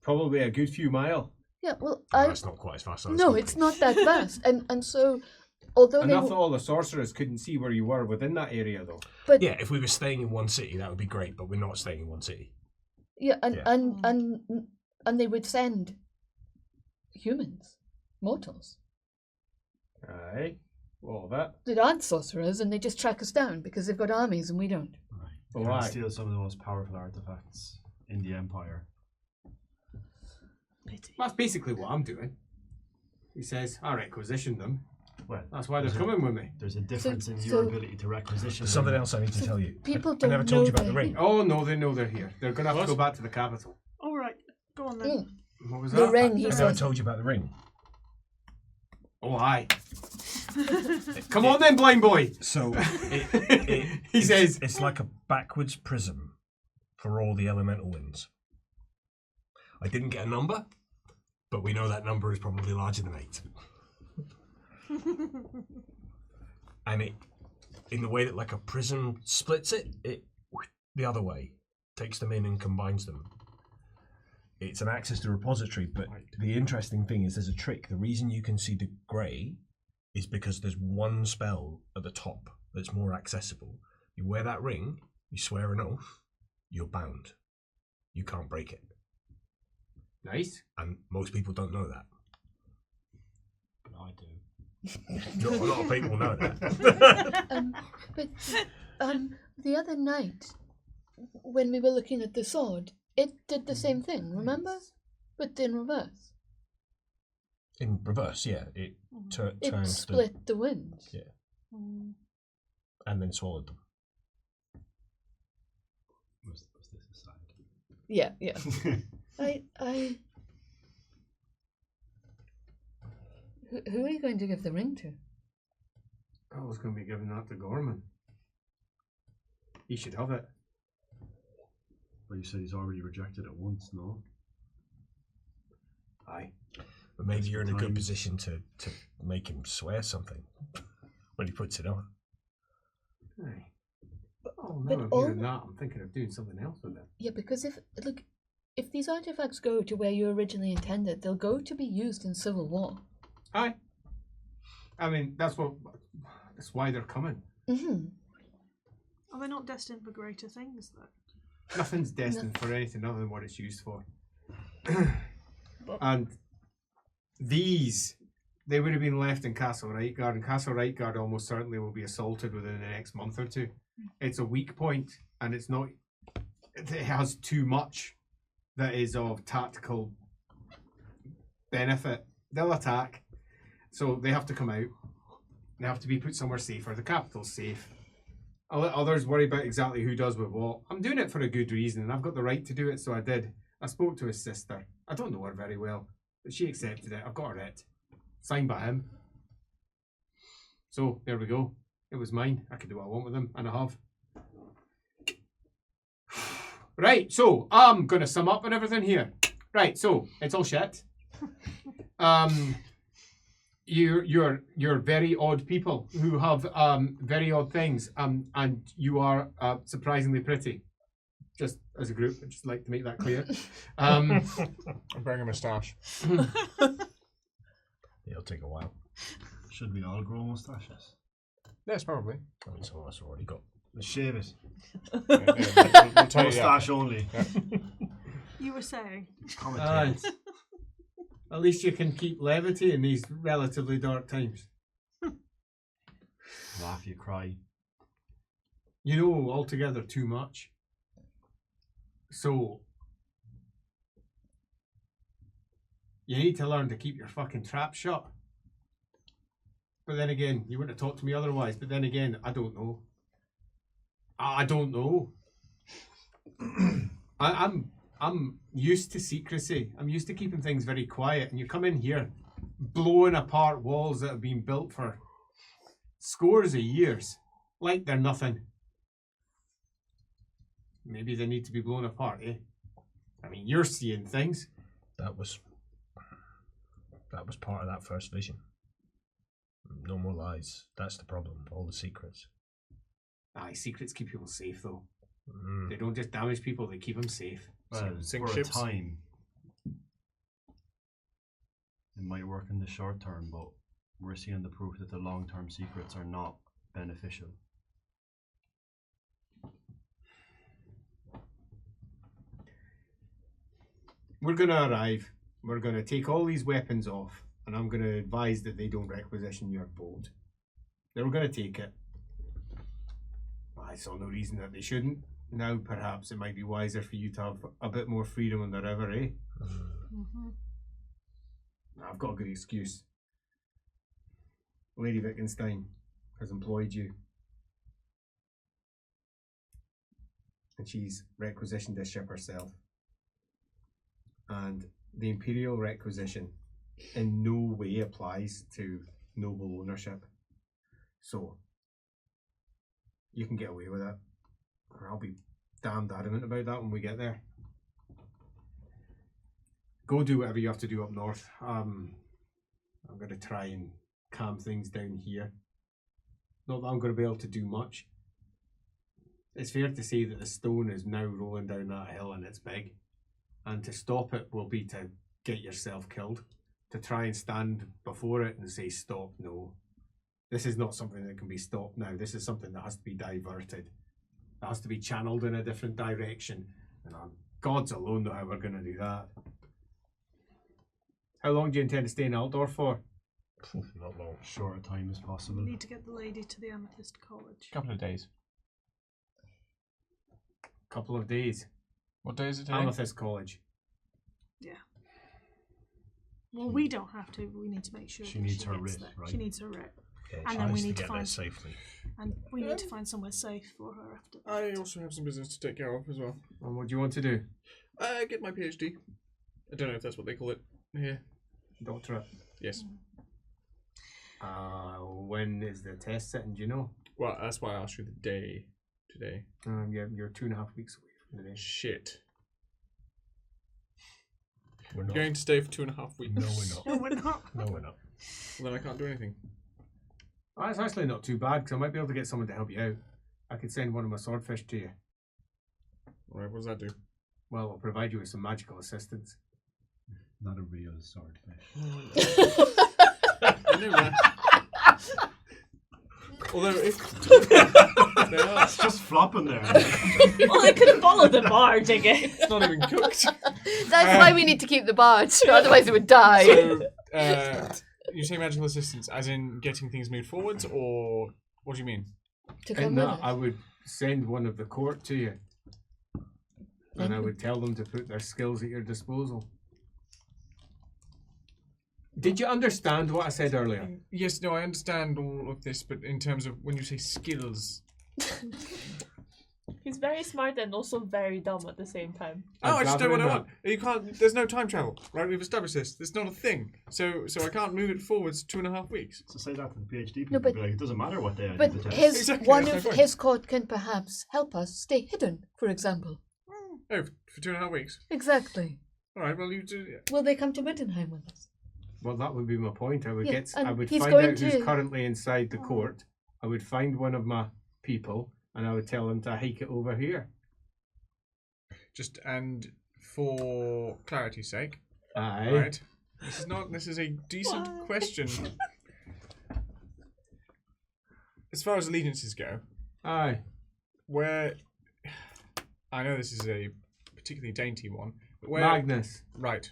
Probably a good few mile. Yeah, well, Oh, that's not quite as fast as I was No, thinking. it's not that vast. And so, although And they... I thought all the sorcerers couldn't see where you were within that area, though. But Yeah, if we were staying in one city, that would be great, but we're not staying in one city. Yeah, and, Yeah. and they would send humans, mortals, Aye. All of that. that aren't sorcerers, and they just track us down because they've got armies and we don't. Oh, Trying to aye. steal some of the most powerful artifacts in the Empire. Pity. That's basically what I'm doing. He says, I requisitioned them. Well, That's why they're there's a- coming with me. There's a difference in so- your ability to requisition. There's something them. else I need to tell you. People I don't never told you know about the they're ring. here. Oh, no, they know they're here. They're going to have to What? go back to the capital. All right, go on then. Mm. What was The that? ring, he I never says. told you about the ring. Oh, aye. Come on then, blind boy. So He says, it's like a backwards prism for all the elemental winds. I didn't get a number, but we know that number is probably larger than 8. And it, in the way that like a prism splits it the other way, takes them in and combines them. It's an access to repository, but the interesting thing is there's a trick. The reason you can see the grey is because there's one spell at the top that's more accessible. You wear that ring, you swear an oath, you're bound. You can't break it. nice. And most people don't know that. I do. Not a lot of people know that. But the other night, when we were looking at the sword, it did the same thing, remember? But in reverse. In reverse, yeah. It It turned split the winds. Yeah. And then swallowed them. Was this aside? Yeah. Who are you going to give the ring to? I was going to be giving that to Gorman. He should have it. Well, you said he's already rejected it once, no? Aye. But maybe you're in a good Time. position to make him swear something when he puts it on. Aye. Oh, but now I'm all- hearing that, I'm thinking of doing something else with it. Yeah, because if these artifacts go to where you originally intended, they'll go to be used in civil war. Aye. I mean, that's why they're coming. Mm-hmm. Are they not destined for greater things, though? Nothing's destined for anything other than what it's used for. And these, they would have been left in Castle Reitgard, and Castle Reitgard almost certainly will be assaulted within the next month or two. It's a weak point, and it's not. It has too much that is of tactical benefit. They'll attack, so they have to come out. They have to be put somewhere safer. The capital's safe. I'll let others worry about exactly who does with what. I'm doing it for a good reason, and I've got the right to do it, so I did. I spoke to his sister. I don't know her very well, but she accepted it. I've got her it. Signed by him. So, there we go. It was mine. I could do what I want with them, and I have. Right, so I'm gonna sum up and everything here. Right, so it's all shit. You're very odd people who have very odd things, and you are surprisingly pretty. Just as a group, I'd just like to make that clear. I'm wearing a moustache. It'll take a while. Should we all grow moustaches? Yes, probably. I mean, some of us already got. Let's shave it. We'll tell you, yeah. Moustache only. Yeah. You were saying. Commentate. At least you can keep levity in these relatively dark times. Laugh, you cry. You know altogether too much. So you need to learn to keep your fucking trap shut. But then again, you wouldn't have talked to me otherwise. But then again, I don't know. I don't know. I'm used to secrecy. I'm used to keeping things very quiet. And you come in here blowing apart walls that have been built for scores of years like they're nothing. Maybe they need to be blown apart, eh? I mean, you're seeing things. That was part of that first vision. No more lies. That's the problem. All the secrets. Aye, secrets keep people safe, though. Mm. They don't just damage people; they keep them safe. Well, Sink for ships. a time, it might work in the short term, but we're seeing the proof that the long-term secrets are not beneficial. We're gonna arrive. We're gonna take all these weapons off, and I'm gonna advise that they don't requisition your boat. They were gonna take it. I saw no reason that they shouldn't. Now, perhaps it might be wiser for you to have a bit more freedom on the river, eh? Mm-hmm. I've got a good excuse. Lady Wittgenstein has employed you. And she's requisitioned this ship herself. And the imperial requisition in no way applies to noble ownership. So, you can get away with it. Or I'll be damned adamant about that when we get there. Go do whatever you have to do up north. I'm going to try and calm things down here. Not that I'm going to be able to do much. It's fair to say that the stone is now rolling down that hill and it's big. And to stop it will be to get yourself killed. To try and stand before it and say, stop, no. This is not something that can be stopped now. This is something that has to be diverted. It has to be channeled in a different direction. And gods alone know how we're going to do that. How long do you intend to stay in Altdorf for? Not long. Short a time as possible. We need to get the lady to the Amethyst College. A couple of days. Couple of days. What day is it today? Amethyst College. Yeah. Well, we don't have to. We need to make sure She that needs her gets writ, there. right? She needs her writ. Yeah, And she then we needs need to get there find- safely. And we need to find somewhere safe for her after that. I also have some business to take care of as well. And what do you want to do? Get my PhD. I don't know if that's what they call it here. Doctorate. Yes. When is the test sitting, do you know? Well, that's why I asked you the day today. Yeah, you're 2.5 weeks away from the day. Shit. We're You're not. going to stay for 2.5 weeks. No, we're not. No, we're not. No, we're not. Well, then I can't do anything. Oh, that's actually not too bad, because I might be able to get someone to help you out. I could send one of my swordfish to you. Alright, what does that do? Well, I'll provide you with some magical assistance. Not a real swordfish. I knew that. Although if they are, It's just flopping there. Well, I could follow the barge, I guess. it's not even cooked. That's why we need to keep the barge, otherwise it would die. So, you say magical assistance, as in getting things moved forwards, or what do you mean? To In come with that, us. I would send one of the court to you. And I would tell them to put their skills at your disposal. Did you understand what I said earlier? Yes, no, I understand all of this, but in terms of when you say skills, He's very smart and also very dumb at the same time. I just don't gathering what I want. You can't. There's no time travel, right? We've established this. It's not a thing. So I can't move it forwards 2.5 weeks. So say that to the PhD people. No, but- be like, it doesn't matter what day I But did the test. his Exactly, one that's of my point. his court can perhaps help us stay hidden, for example. Oh, for 2.5 weeks. Exactly. All right. Well, you do. Will they come to Middenheim with us? Well, that would be my point. I would Yeah, and I would he's find going out who's to- currently inside the court. I would find one of my people, and I would tell them to hike it over here. Just and for clarity's sake. Aye. Right. This is a decent question. As far as allegiances go, Aye. where I know this is a particularly dainty one, but where Magnus. Right,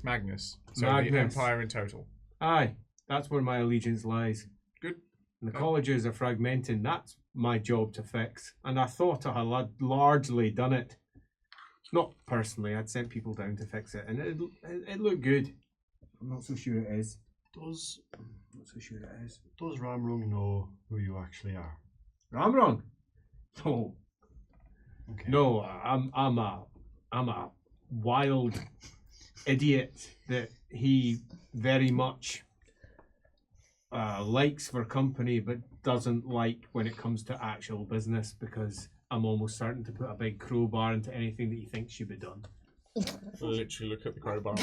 Magnus. So the Magnus. Empire in total. Aye. That's where my allegiance lies. Good. And the colleges are fragmenting. That's my job to fix. And I thought I had largely done it. Not personally. I'd sent people down to fix it, and it looked good. I'm not so sure it is. Does I'm not so sure it is. Ramrung know who you actually are? Ramrung? No. Okay. No, I'm a wild idiot that he very much likes for company, but doesn't like when it comes to actual business, because I'm almost certain to put a big crowbar into anything that he thinks should be done. Literally look at the crowbar.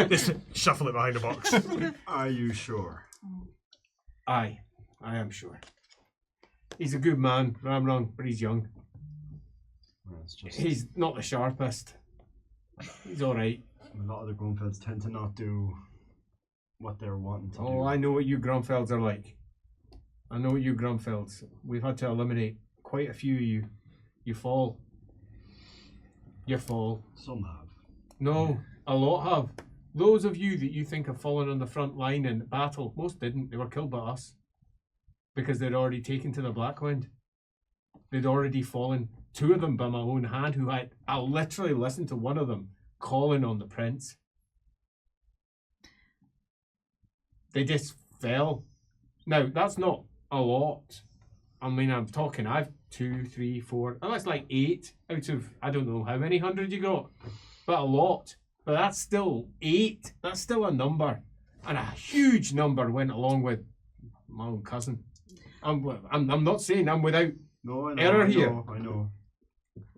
Just shuffle it behind a box. Are you sure? Aye, I am sure. He's a good man, Ramrung, but he's young. Well, it's just He's not the sharpest. He's alright. a lot of the Grunfelds tend to not do what they're wanting to do. Oh, I know what you Grunfelds are like. I know what you Grunfelds. We've had to eliminate quite a few of you. You fall. You fall. Some have. No, a lot have. Those of you that you think have fallen on the front line in battle, most didn't. They were killed by us. Because they'd already taken to the Blackwind. They'd already fallen. 2 of them by my own hand, who I literally listened to one of them calling on the prince. They just fell. Now, that's not a lot. I mean, I'm talking, I've 2, 3, 4, and that's like 8 out of, I don't know how many 100 you got, but a lot. But that's still 8. That's still a number. And a huge number went along with my own cousin. I'm not saying I'm without No, I know. error I here. know, I know.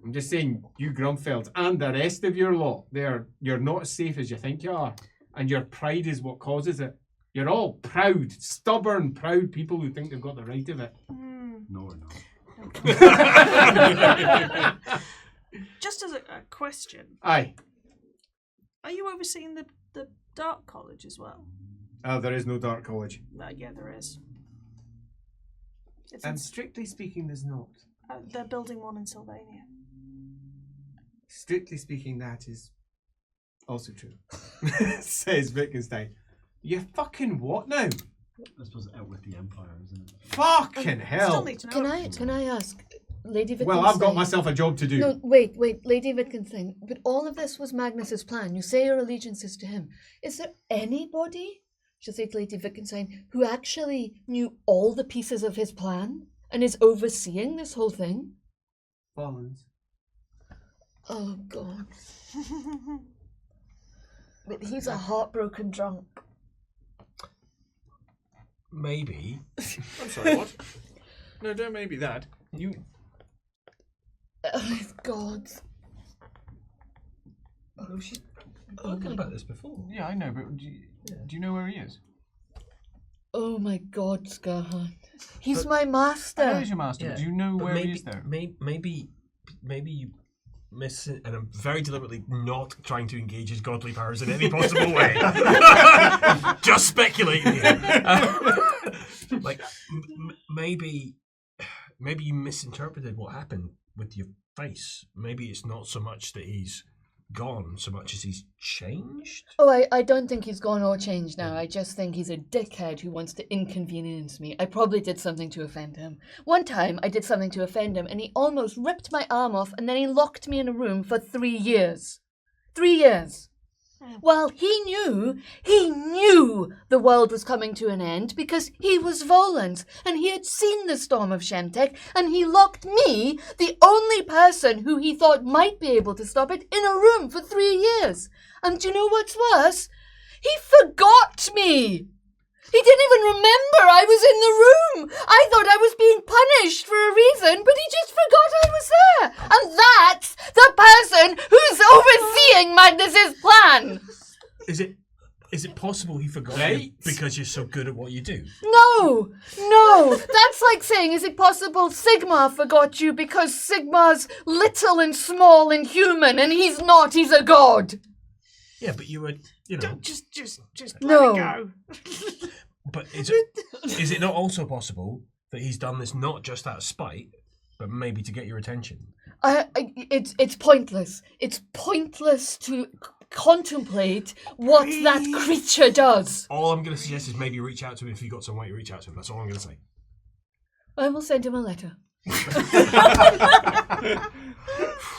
I'm just saying, you Grunfeld and the rest of your lot, you're not as safe as you think you are. And your pride is what causes it. You're all proud, stubborn, proud people who think they've got the right of it. No, we're not. Just as a question, Aye. are you overseeing the Dark College as well? There is no Dark College. Yeah, there is. It's And strictly speaking, there's not. they're building one in Sylvania. Strictly speaking, that is also true. Says Wittgenstein. You fucking what now? I suppose out with the Empire, isn't it? Fucking Still hell. need to know. Can I ask, Lady Wittgenstein? Well, I've got myself a job to do. No, wait, Lady Wittgenstein. But all of this was Magnus's plan. You say your allegiance is to him. Is there anybody, she'll say to Lady Wittgenstein, who actually knew all the pieces of his plan and is overseeing this whole thing? Fallens. Oh God. But he's a heartbroken drunk. Maybe. I'm sorry, what? No, don't maybe that. You. Oh God. No, she's spoken about this before. Yeah, I know, but do you know where he is? Oh my God, Scarhan. He's my master. I know he's your master, but do you know where maybe, he is though? Maybe you miss it, and I'm very deliberately not trying to engage his godly powers in any possible way. Just speculating here. Maybe you misinterpreted what happened with your face. Maybe it's not so much that he's gone, so much as he's changed. Oh, I don't think he's gone or changed now. I just think he's a dickhead who wants to inconvenience me. I probably did something to offend him. One time I did something to offend him and he almost ripped my arm off and then he locked me in a room for 3 years. 3 years. Well, he knew the world was coming to an end because he was Volans and he had seen the storm of Shemtek and he locked me, the only person who he thought might be able to stop it, in a room for 3 years. And do you know what's worse? He forgot me. He didn't even remember I was in the room. I thought I was being punished for a reason, but he just forgot I was there. And possible he forgot Right. you because you're so good at what you do? No! That's like saying, is it possible Sigma forgot you because Sigma's little and small and human and he's not, he's a god? Yeah, but you were, you know. Just No. let it go. But is it not also possible that he's done this not just out of spite, but maybe to get your attention? It's pointless. It's pointless to contemplate what that creature does. All I'm going to suggest is maybe reach out to him if you've got some way to reach out to him. That's all I'm going to say. I will send him a letter.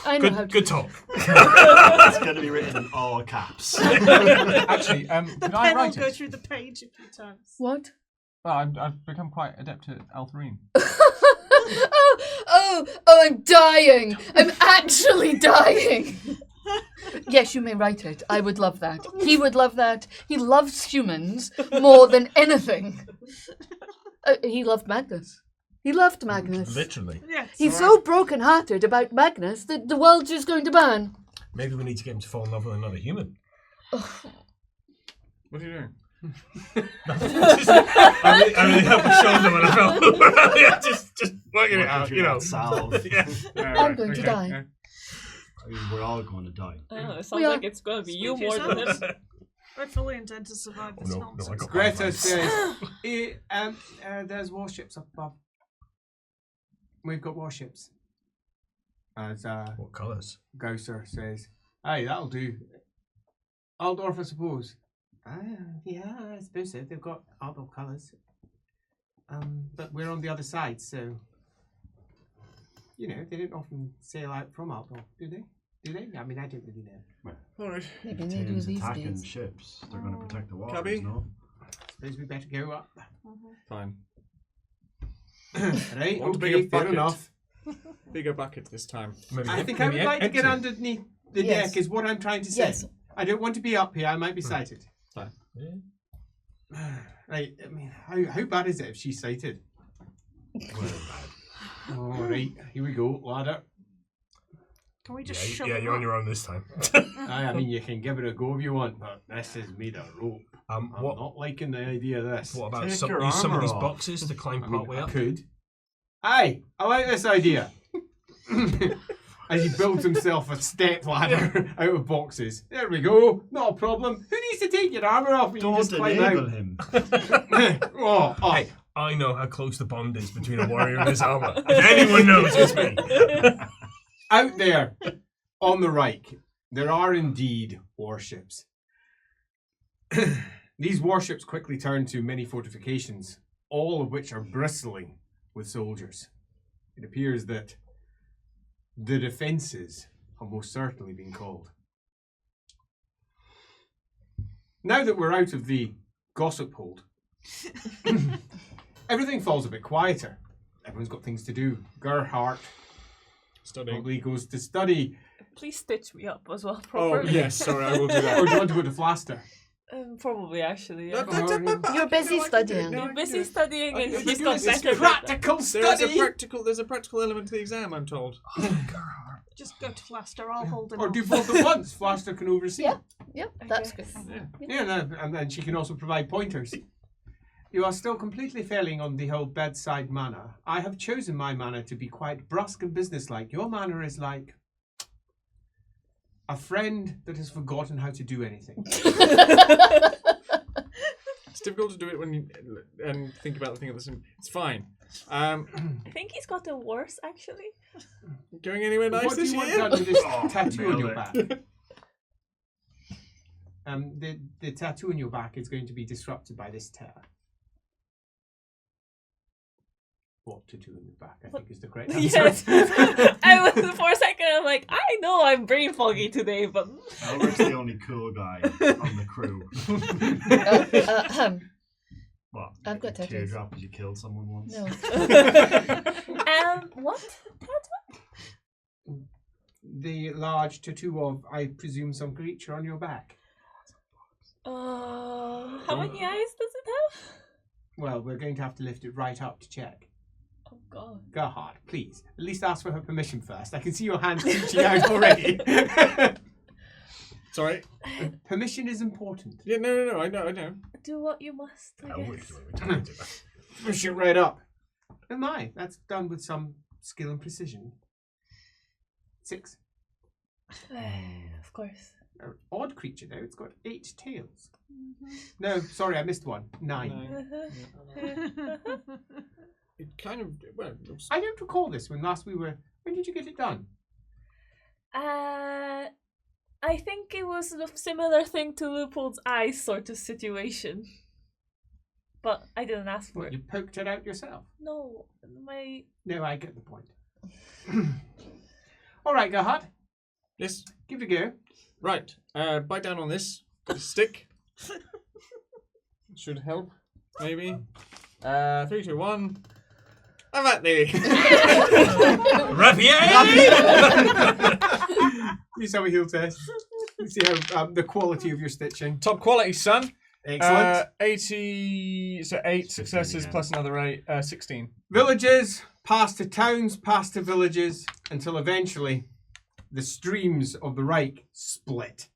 I know how to. Good talk. It's going to be written in all caps. Actually, The can I pen will write go it? through the page a few times. What? Well, I've become quite adept at Altharine. Oh, I'm dying. I'm actually dying. Yes, you may write it. I would love that. He would love that. He loves humans more than anything. He loved Magnus. He loved Magnus. Literally. Yes. He's so broken-hearted about Magnus that the world's just going to burn. Maybe we need to get him to fall in love with another human. What are you doing? I really helped my shoulder when I fell over. Yeah, just working it out, you know. Salve. I'm going to die. Yeah. I mean, we're all going to die. I don't know, it sounds We are- like it's gonna be you Speak more for than him. yourselves. I fully intend to survive this no, I nonsense. got Greta says, there's warships up above. We've got warships. As What colours? Gausser says, hey, that'll do. Altdorf, I suppose. Yeah, I suppose so. They've got Altdorf colours. But we're on the other side, so... You know, they don't often sail out from Altdorf, do they? Do they? I mean, I don't really know. All right. Maybe they do Thames these attacking days. ships. They're going to protect the waters, Cubby? no? Suppose we better go up. Fine. Right, Want a okay, bigger fair bucket? enough. Bigger bucket this time. Maybe I think I would like to get underneath the Yes. deck, is what I'm trying to say. Yes. I don't want to be up here, I might be sighted. Fine. Right, I mean, how bad is it if she's sighted? Alright, here we go, ladder. Can we just shove Yeah, it you're on up? your own this time. I mean, you can give it a go if you want, but this is made of rope. I'm What not liking the idea of this. What about Take some, your use some of armour these off. boxes to climb I mean, part way I up? could. Aye, I like this idea. As he builds himself a step ladder out of boxes. There we go, not a problem. Who needs to take your armour off when you Don't just climb enable out? him. Oh, Hey, I know how close the bond is between a warrior and his armour. If anyone knows, it's me. out there on the Reich, there are indeed warships. These warships quickly turn to many fortifications, all of which are bristling with soldiers. It appears that the defences have most certainly been called. Now that we're out of the gossip hold, everything falls a bit quieter. Everyone's got things to do. Gerhardt Studying. probably goes to study. Please stitch me up as well, Oh, properly. yes, sorry, I will do Or that. do you want to go to Flaster? Probably, actually, yeah. You're busy studying. You're busy studying and I he's can got do this. better at Practical There's study! a practical element to the exam, I'm told. Just go to Flaster, I'll hold him Or off. do both at once. Flaster can oversee. Yeah. Yep, that's good. Yeah, and then she can also provide pointers. You are still completely failing on the whole bedside manner. I have chosen my manner to be quite brusque and businesslike. Your manner is like a friend that has forgotten how to do anything. It's difficult to do it when you and think about the thing at the same. It's fine. I think he's got it worse, actually. Going anywhere nice What do this you want year? done with this tattoo on nailed your it. back? The tattoo on your back is going to be disrupted by this tear. What tattoo on your back, I think is the correct answer. Yes. I was for a second. I'm like, I know I'm brain foggy today, but Albert's the only cool guy on the crew. What? I've got tattoos. Teardrop because you killed someone once? No. what tattoo? The large tattoo of, I presume, some creature on your back. How many eyes does it have? Well, we're going to have to lift it right up to check. Oh God. Gerhard, please, at least ask for her permission first. I can see your hands reaching out already. It's Sorry. Permission is important. Yeah, no. I know. Do what you must. I guess. Push it right up. Oh my, that's done with some skill and precision. 6. Of course. An odd creature now. It's got 8 tails. No, sorry, I missed one. 9. It kind of I don't recall this when last we were. When did you get it done? I think it was a similar thing to Leopold's eyes sort of situation. But I didn't ask for What, it. you poked it out yourself? No, No, I get the point. All right, Gerhard. Yes. Give it a go. Right. Bite down on this. Got a stick. Should help, maybe. 3, 2, 1. I'm at thee. Rapier! You have a heal test. You see how the quality of your stitching. Top quality, son. Excellent. 80. So 8 successes plus another 8. 16. Villages, past to towns, past to villages, until eventually the streams of the Reich split.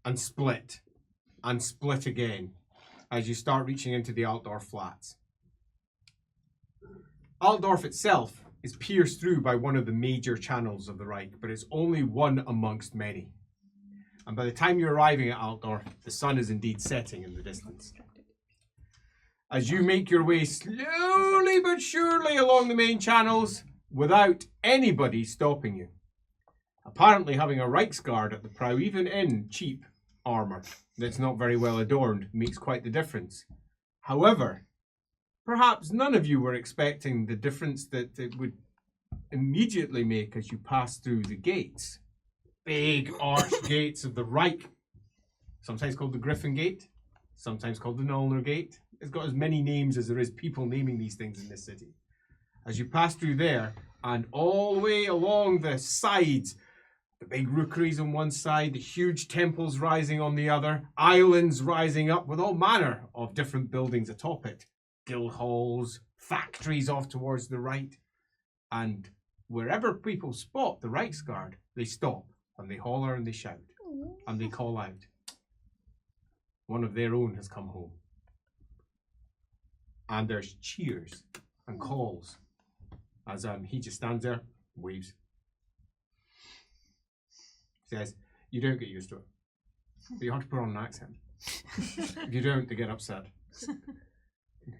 And split. And split again as you start reaching into the Altdorf flats. Altdorf itself is pierced through by one of the major channels of the Reich, but it's only one amongst many. And by the time you're arriving at Altdorf, the sun is indeed setting in the distance. As you make your way slowly but surely along the main channels without anybody stopping you. Apparently having a Reichsguard at the prow, even in cheap armour that's not very well adorned, makes quite the difference. However, perhaps none of you were expecting the difference that it would immediately make as you pass through the gates. Big arched gates of the Reich, sometimes called the Griffin Gate, sometimes called the Nullner Gate. It's got as many names as there is people naming these things in this city. As you pass through there, and all the way along the sides, the big rookeries on one side, the huge temples rising on the other, islands rising up with all manner of different buildings atop it. Guild halls, factories off towards the right. And wherever people spot the Reichsguard, they stop and they holler and they shout and they call out. One of their own has come home. And there's cheers and calls as he just stands there, waves. Says, you don't get used to it. But you have to put on an accent. If you don't, they get upset.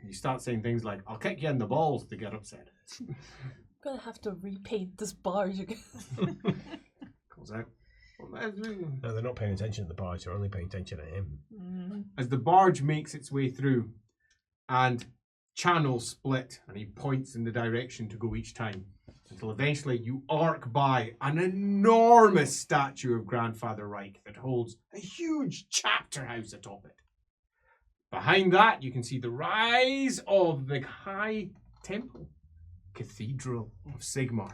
You start saying things like, I'll kick you in the balls, to get upset. I'm gonna have to repaint this barge again. Calls out. No, they're not paying attention to the barge, they're only paying attention to him. As the barge makes its way through and channels split and he points in the direction to go each time until eventually you arc by an enormous statue of Grandfather Reich that holds a huge chapter house atop it. Behind that, you can see the rise of the high temple, cathedral of Sigmar.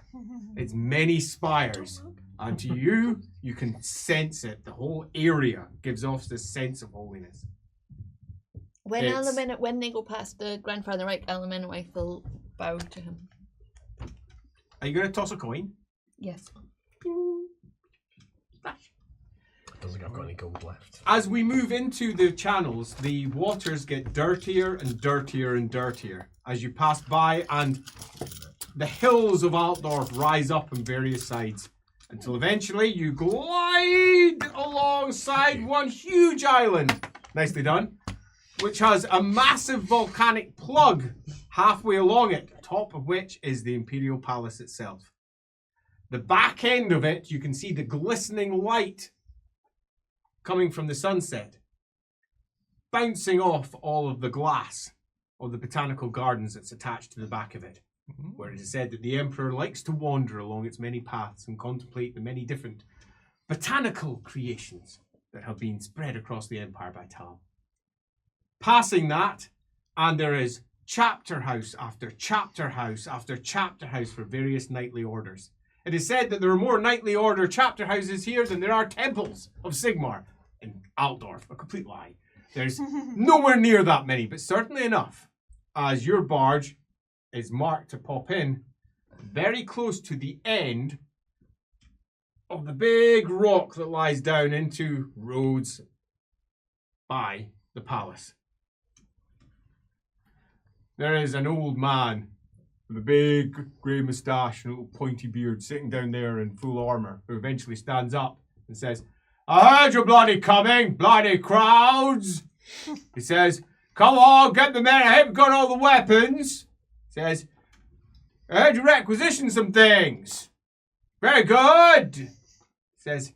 It's many spires, and to you, you can sense it. The whole area gives off this sense of holiness. When they go past the Grandfather Reich, Elemenowith will bow to him. Are you going to toss a coin? Yes. Doesn't think I've got any gold left. As we move into the channels, the waters get dirtier and dirtier and dirtier as you pass by, and the hills of Altdorf rise up on various sides until eventually you glide alongside one huge island. Nicely done. Which has a massive volcanic plug halfway along it, top of which is the Imperial Palace itself. The back end of it, you can see the glistening light coming from the sunset, bouncing off all of the glass of the botanical gardens that's attached to the back of it, where it is said that the Emperor likes to wander along its many paths and contemplate the many different botanical creations that have been spread across the Empire by Tal. Passing that, and there is chapter house after chapter house after chapter house for various knightly orders. It is said that there are more knightly order chapter houses here than there are temples of Sigmar in Altdorf. A complete lie. There's nowhere near that many, but certainly enough, as your barge is marked to pop in very close to the end of the big rock that lies down into roads by the palace, there is an old man with a big grey moustache and a little pointy beard sitting down there in full armour, who eventually stands up and says, I heard you bloody coming, bloody crowds. He says, come on, get the men, I haven't got all the weapons. He says, I heard you requisition some things. Very good. He says,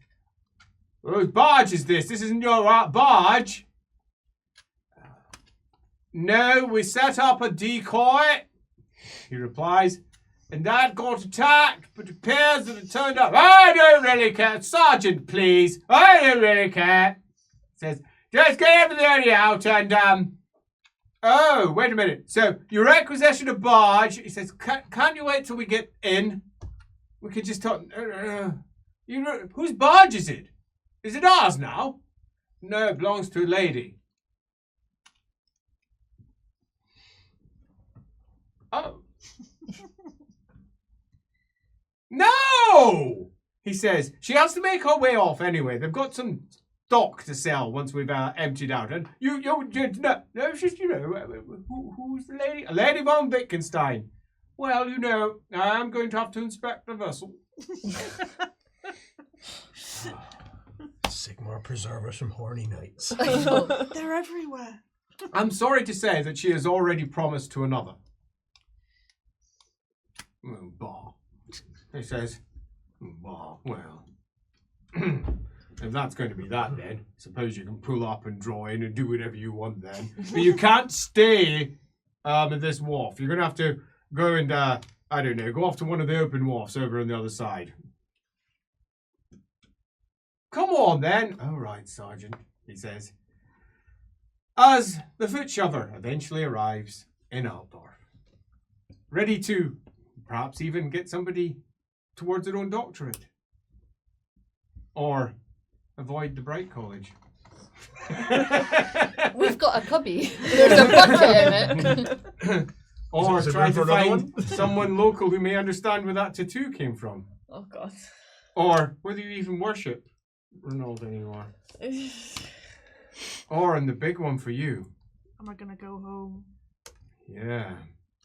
whose barge is this? This isn't your barge. No, we set up a decoy. He replies, and that got attacked, but it appears that it turned up. I don't really care. Sergeant, please. I don't really care. He says, just get everybody out and, oh, wait a minute. So, you requisitioned a barge. He says, can't you wait till we get in? We could just talk. You know, whose barge is it? Is it ours now? No, it belongs to a lady. Oh. No! He says, she has to make her way off anyway. They've got some stock to sell once we've emptied out. And no, it's just, you know, who's the lady? A Lady von Wittgenstein. Well, you know, I am going to have to inspect the vessel. Sigmar preserve us from horny nights. They're everywhere. I'm sorry to say that she has already promised to another. Oh, bah. He says, bah, well, if that's going to be that then, suppose you can pull up and draw in and do whatever you want then. But you can't stay at this wharf. You're going to have to go and, I don't know, go off to one of the open wharfs over on the other side. Come on then. All right, Sergeant, he says. As the Footshover eventually arrives in Altdorf, ready to perhaps even get somebody towards their own doctorate. Or avoid the Bright College. We've got a cubby. There's a bucket in it. Or try to find someone local who may understand where that tattoo came from. Oh, God. Or whether you even worship Ronald anymore. Or, and the big one for you. Am I going to go home? Yeah.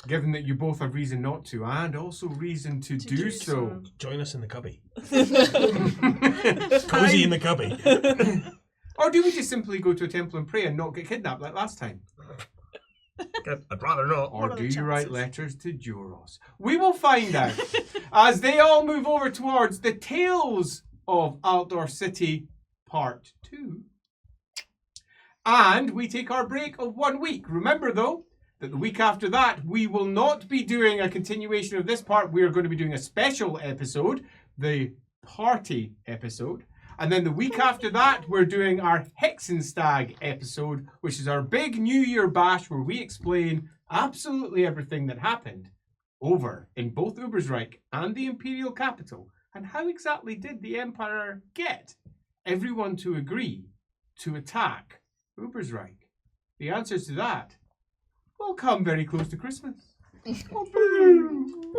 Given that you both have reason not to, and also reason to do so. Join us in the cubby. Cozy in the cubby. Or do we just simply go to a temple and pray and not get kidnapped like last time? I'd rather not. Or do you write letters to Juros? We will find out as they all move over towards the Tales of Altdorf City Part 2. And we take our break of 1 week. Remember though, that the week after that, we will not be doing a continuation of this part. We are going to be doing a special episode, the party episode. And then the week after that, we're doing our Hexenstag episode, which is our big New Year bash where we explain absolutely everything that happened over in both Ubersreich and the Imperial capital. And how exactly did the Emperor get everyone to agree to attack Ubersreich? The answers to that will come very close to Christmas. Oh, boo!